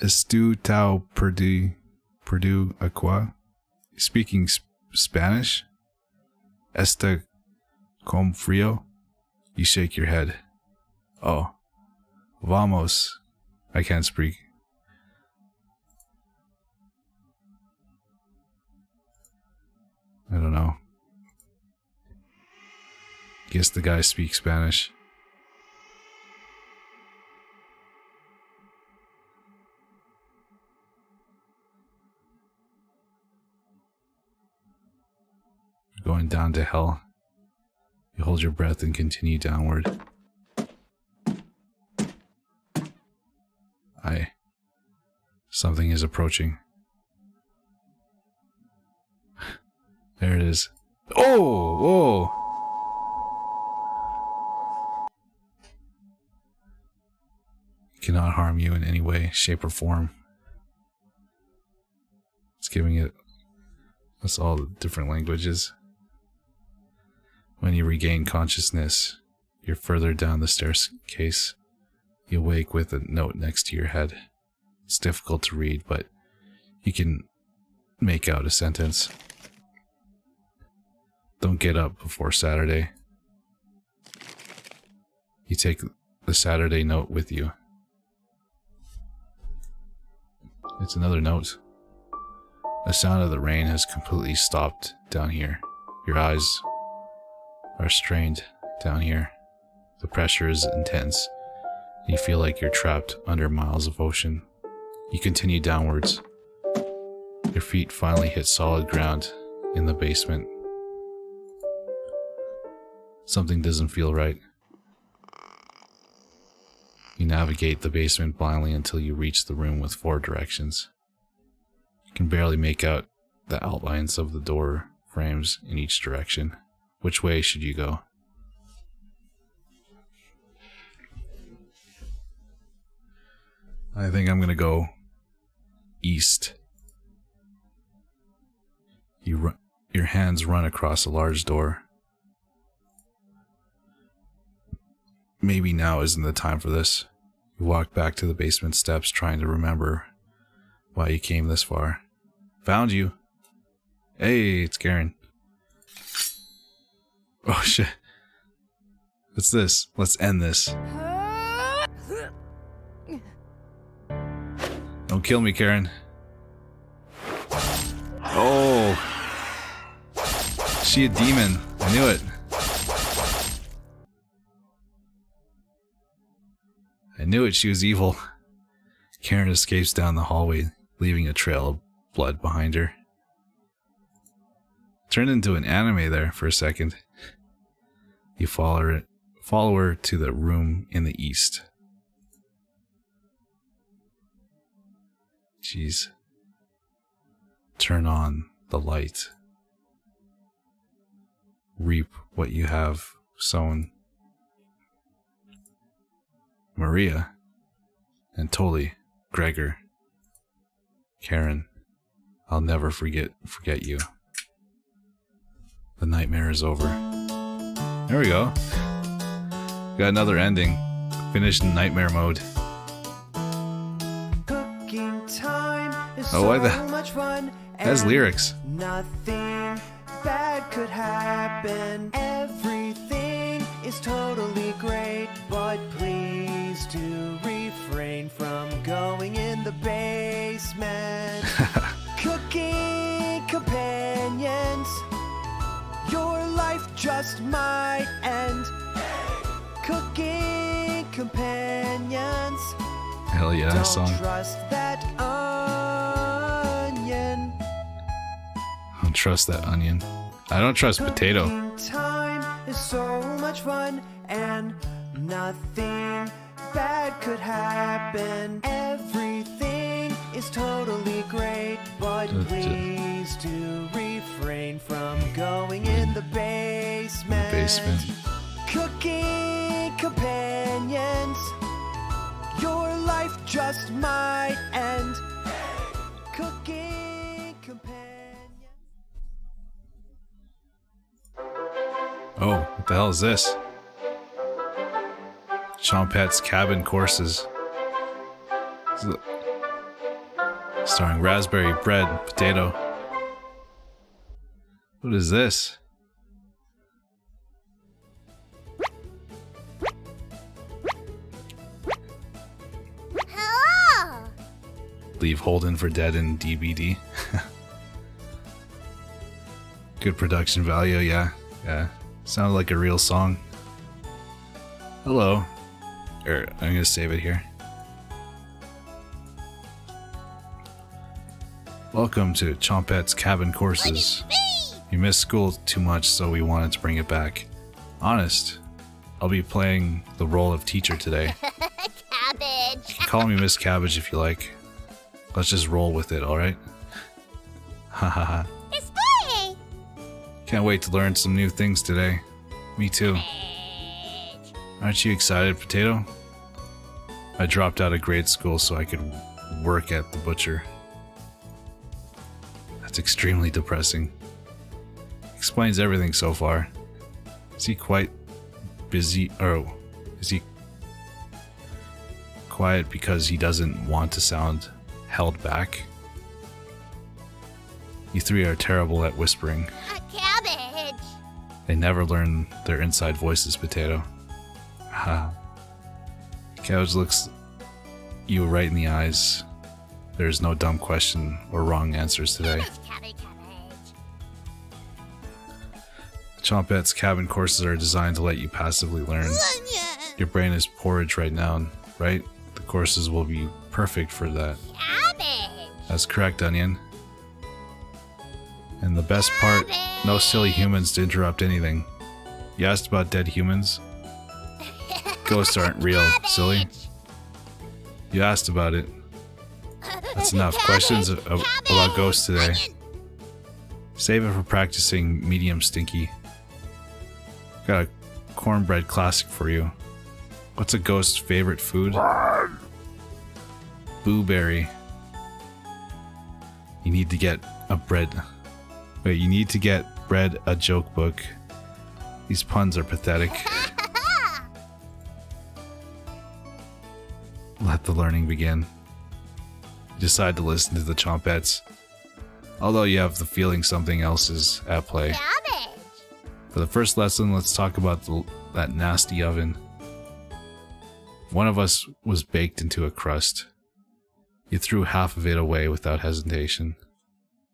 Estu tau perdu aqua? Speaking Spanish? Esta com frio? You shake your head. Oh. Vamos. I can't speak. I don't know. Guess the guy speaks Spanish. You're going down to hell. You hold your breath and continue downward. Something is approaching. There it is. Oh! Whoa! It cannot harm you in any way, shape, or form. It's giving us all the different languages. When you regain consciousness, you're further down the staircase. You wake with a note next to your head. It's difficult to read, but you can make out a sentence. Don't get up before Saturday. You take the Saturday note with you. It's another note. The sound of the rain has completely stopped down here. Your eyes are strained down here. The pressure is intense. You feel like you're trapped under miles of ocean. You continue downwards. Your feet finally hit solid ground in the basement. Something doesn't feel right. You navigate the basement blindly until you reach the room with 4 directions. You can barely make out the outlines of the door frames in each direction. Which way should you go? I think I'm gonna go east. Your hands run across a large door. Maybe now isn't the time for this. You walk back to the basement steps trying to remember why you came this far. Found you. Hey, it's Karen. Oh shit. What's this? Let's end this. Don't kill me, Karen. Oh. She a demon. I knew it. I knew it, she was evil. Karen escapes down the hallway, leaving a trail of blood behind her. Turned into an anime there for a second. You follow her to the room in the east. Jeez. Turn on the light. Reap what you have sown. Maria and Tolly, Gregor, Karen, I'll never forget you. The nightmare is over. There we go. Got another ending. Finished in nightmare mode. Cooking time is Oh, why the? so much fun. Has lyrics. Nothing bad could happen. Everything is totally great, but please do refrain from going in the basement. Cooking companions, your life just might end. Cooking companions, Hell yeah, don't song. trust that onion. Don't trust that onion. I don't trust potato. Cooking time is so much fun, and nothing bad could happen. Everything is totally great, but please do refrain from going in the basement. Cooking companions, your life just might end. Cooking companions. Oh, what the hell is this? Chompette's cabin courses. Starring raspberry bread, potato. What is this? Hello. Leave Holden for dead in DBD. Good production value, yeah. Yeah. Sounded like a real song. Hello. I'm gonna save it here. Welcome to Chompette's Cabin Courses. You missed school too much, so we wanted to bring it back. Honest, I'll be playing the role of teacher today. Cabbage. Call me Miss Cabbage if you like. Let's just roll with it, alright? Hahaha. It's funny. Can't wait to learn some new things today. Me too. Aren't you excited, Potato? I dropped out of grade school so I could work at the butcher. That's extremely depressing. Explains everything so far. Is he quite busy? Or is he quiet because he doesn't want to sound held back? You three are terrible at whispering. Cabbage. They never learn their inside voices, Potato. Ha. Cabbage looks you right in the eyes. There's no dumb question or wrong answers today. Cabbage. Chompette's cabin courses are designed to let you passively learn. Your brain is porridge right now, right? The courses will be perfect for that. Cabbage. That's correct, Onion. And the best part, no silly humans to interrupt anything. You asked about dead humans? Ghosts aren't real, silly. You asked about it. That's enough. Questions about ghosts today. Save it for practicing medium stinky. Got a cornbread classic for you. What's a ghost's favorite food? Blueberry. You need to get a bread. Wait, you need to get bread a joke book. These puns are pathetic. Let the learning begin. You decide to listen to the Chompettes, although you have the feeling something else is at play. Cabbage. For the first lesson, let's talk about that nasty oven. One of us was baked into a crust. You threw half of it away without hesitation.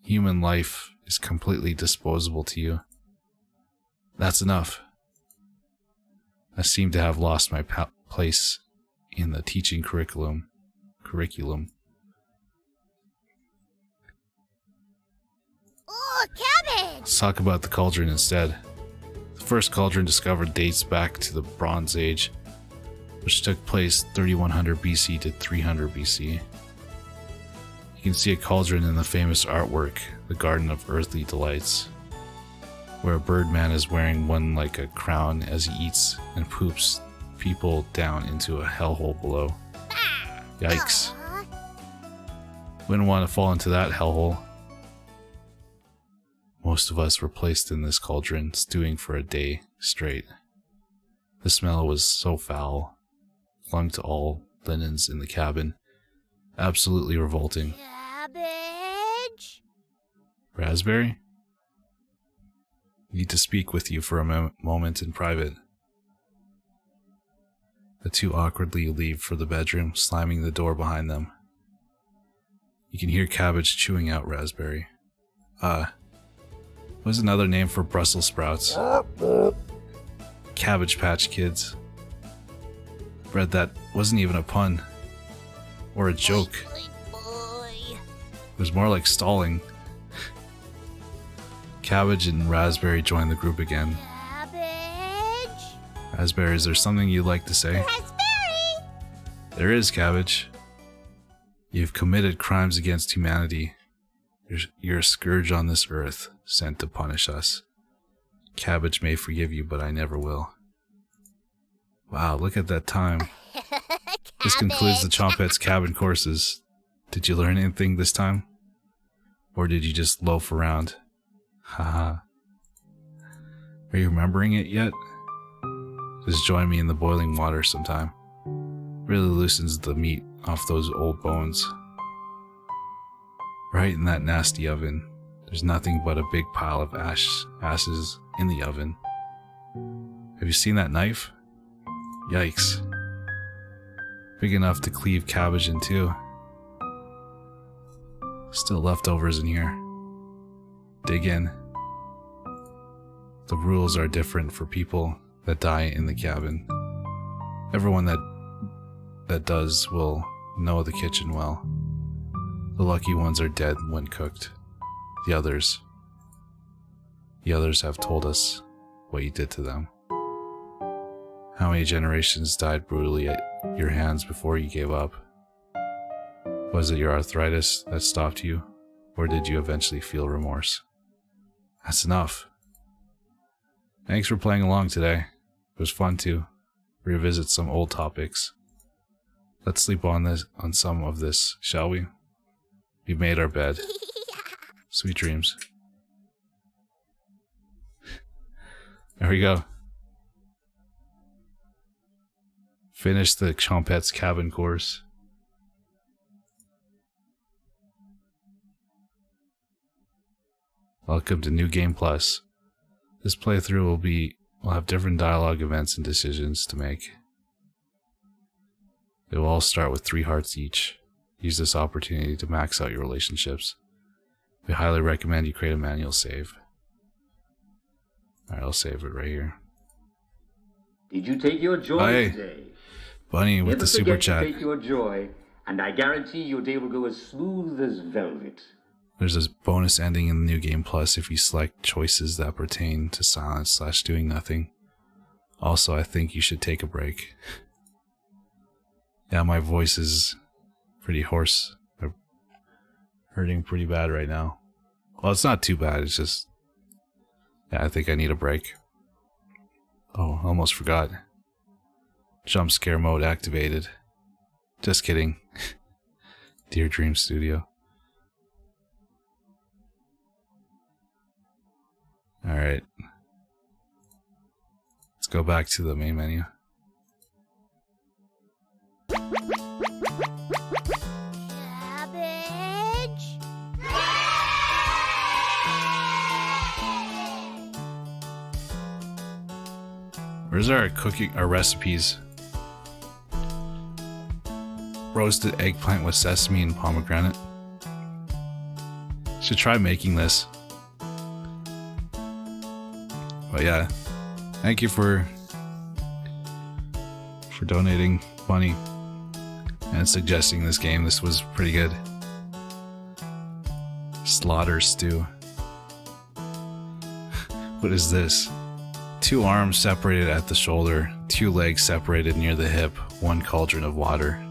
Human life is completely disposable to you. That's enough. I seem to have lost my place in the teaching curriculum. Oh, cabbage. Let's talk about the cauldron instead. The first cauldron discovered dates back to the Bronze Age, which took place 3100 BC to 300 BC. You can see a cauldron in the famous artwork, The Garden of Earthly Delights, where a birdman is wearing one like a crown as he eats and poops people down into a hellhole below. Yikes. Aw. Wouldn't want to fall into that hellhole. Most of us were placed in this cauldron, stewing for a day straight. The smell was so foul, clung to all linens in the cabin. Absolutely revolting. Cabbage. Raspberry? Need to speak with you for a moment in private. The two awkwardly leave for the bedroom, slamming the door behind them. You can hear Cabbage chewing out Raspberry. What's another name for Brussels sprouts? Cabbage Patch Kids. Read that wasn't even a pun. Or a joke. Boy. It was more like stalling. Cabbage and Raspberry joined the group again. Cabbage. Raspberry, is there something you'd like to say? Raspberry. There is, Cabbage. You've committed crimes against humanity. You're a scourge on this earth, sent to punish us. Cabbage may forgive you, but I never will. Wow, look at that time. This concludes the Chompette's cabin courses. Did you learn anything this time? Or did you just loaf around? Haha. Are you remembering it yet? Just join me in the boiling water sometime. Really loosens the meat off those old bones. Right in that nasty oven. There's nothing but a big pile of ashes in the oven. Have you seen that knife? Yikes. Big enough to cleave cabbage in two. Still leftovers in here. Dig in. The rules are different for people that die in the cabin. Everyone that does will know the kitchen well. The lucky ones are dead when cooked. The others have told us what you did to them. How many generations died brutally at your hands before you gave up? Was it your arthritis that stopped you, or did you eventually feel remorse? That's enough. Thanks for playing along today. It was fun to revisit some old topics. Let's sleep on some of this, shall we? We've made our bed. Sweet dreams. There we go. Finish the Chompette's cabin course. Welcome to New Game Plus. This playthrough will have different dialogue events and decisions to make. They will all start with 3 hearts each. Use this opportunity to max out your relationships. We highly recommend you create a manual save. Alright, I'll save it right here. Did you take your joy Hey, today? Bunny with Never the super forget to chat. take your joy, and I guarantee your day will go as smooth as velvet. There's a bonus ending in the New Game Plus if you select choices that pertain to silence/doing nothing. Also, I think you should take a break. Yeah, my voice is pretty hoarse. I'm hurting pretty bad right now. Well, it's not too bad, it's just... yeah, I think I need a break. Oh, almost forgot. Jump scare mode activated. Just kidding. Dear Dream Studio. Alright. Let's go back to the main menu. Cabbage. Where's our recipes? Roasted eggplant with sesame and pomegranate. Should try making this. But yeah, thank you for donating, Bunny, and suggesting this game. This was pretty good. Slaughter stew. What is this? 2 arms separated at the shoulder, 2 legs separated near the hip, 1 cauldron of water.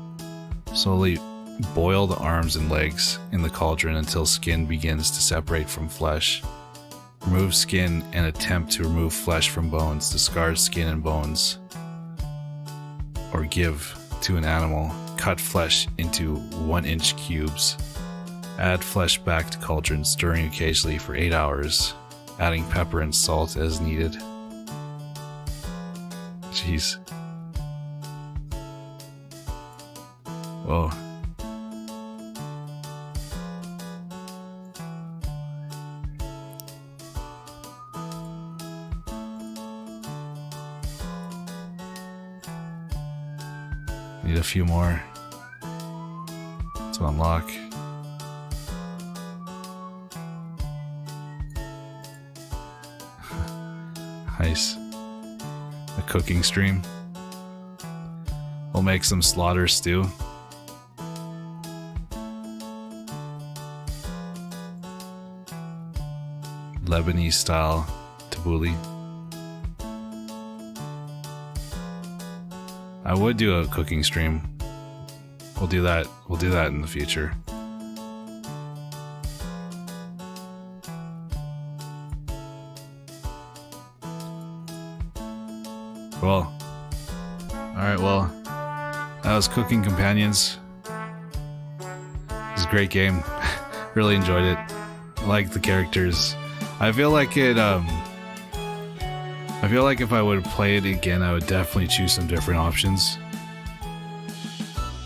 Slowly boil the arms and legs in the cauldron until skin begins to separate from flesh. Remove skin and attempt to remove flesh from bones. Discard skin and bones. Or give to an animal. Cut flesh into 1-inch cubes. Add flesh back to cauldron, stirring occasionally for 8 hours, adding pepper and salt as needed. Jeez. Whoa. Need a few more to unlock. Nice. A cooking stream. We'll make some slaughter stew. Lebanese style tabbouleh. I would do a cooking stream. We'll do that. We'll do that in the future. Cool. Alright, well, that was Cooking Companions. It was a great game. Really enjoyed it. I like the characters. I feel like if I would play it again, I would definitely choose some different options.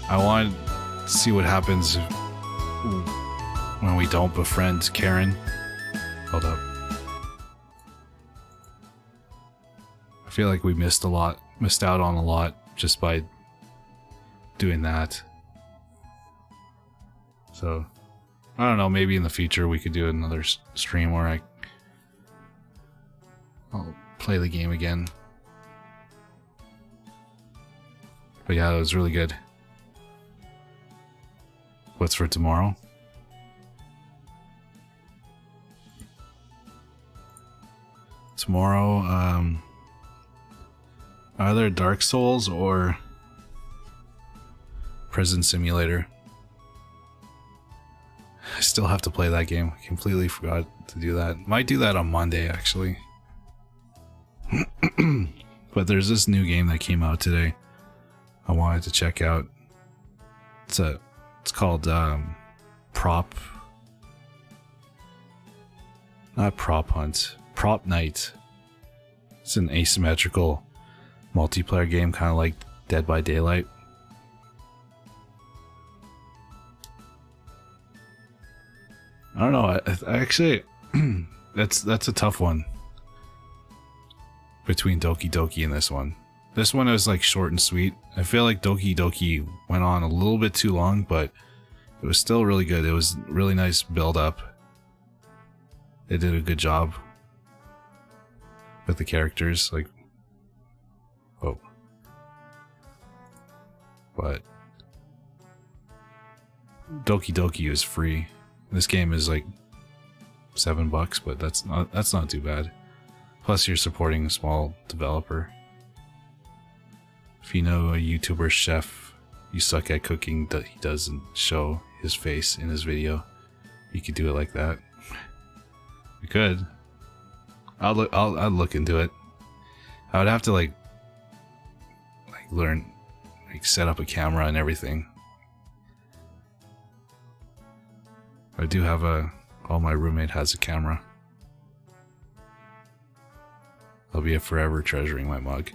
I want to see what happens when we don't befriend Karen. Hold up. I feel like we missed out on a lot just by doing that. So, I don't know, maybe in the future we could do another stream where I'll play the game again. But yeah, it was really good. What's for tomorrow? Tomorrow, either Dark Souls or Prison Simulator. I still have to play that game. I completely forgot to do that. Might do that on Monday, actually. But there's this new game that came out today I wanted to check out. It's called Prop Night. It's an asymmetrical multiplayer game, kind of like Dead by Daylight. I don't know. I actually, that's a tough one between Doki Doki and this one. This one is like short and sweet. I feel like Doki Doki went on a little bit too long, but it was still really good. It was really nice build up. They did a good job with the characters, like, oh, but Doki Doki is free. This game is like $7, but that's not too bad. Plus, you're supporting a small developer. If you know a YouTuber chef, you suck at cooking, he doesn't show his face in his video. You could do it like that. You could. I'd look into it. I would have to like learn, set up a camera and everything. I do have my roommate has a camera. I'll be forever treasuring my mug.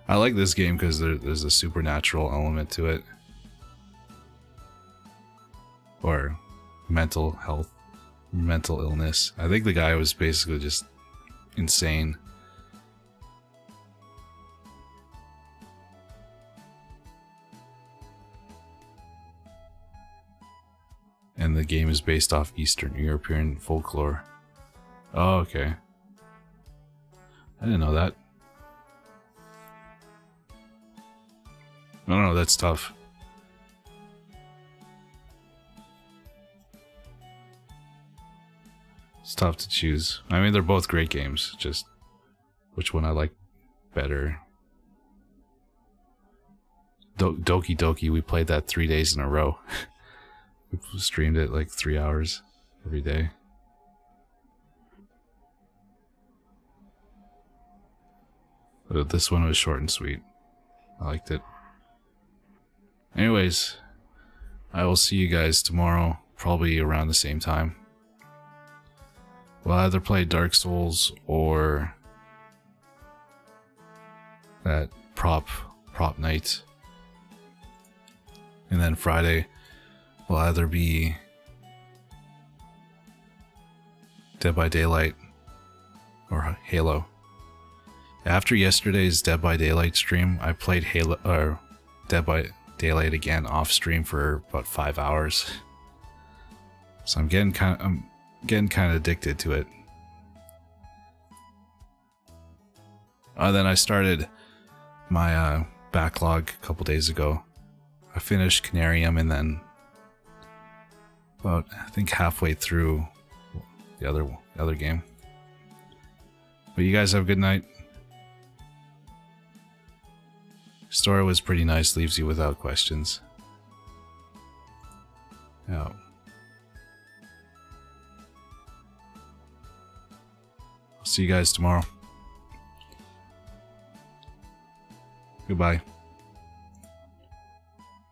I like this game because there's a supernatural element to it. Or mental health, mental illness. I think the guy was basically just insane. And the game is based off Eastern European folklore. Oh, okay. I didn't know that. I don't know, that's tough. It's tough to choose. I mean, they're both great games, just which one I like better. Doki Doki, we played that 3 days in a row. We streamed it like 3 hours every day. But this one was short and sweet. I liked it. Anyways, I will see you guys tomorrow, probably around the same time. We'll either play Dark Souls or that prop night. And then Friday will either be Dead by Daylight or Halo. After yesterday's Dead by Daylight stream, I played Halo or Dead by Daylight again off stream for about 5 hours. So I'm getting kind of addicted to it. Then I started my backlog a couple days ago. I finished Canarium and then about I think halfway through the other game. But you guys have a good night. Story was pretty nice, leaves you without questions. Yeah. I'll see you guys tomorrow. Goodbye.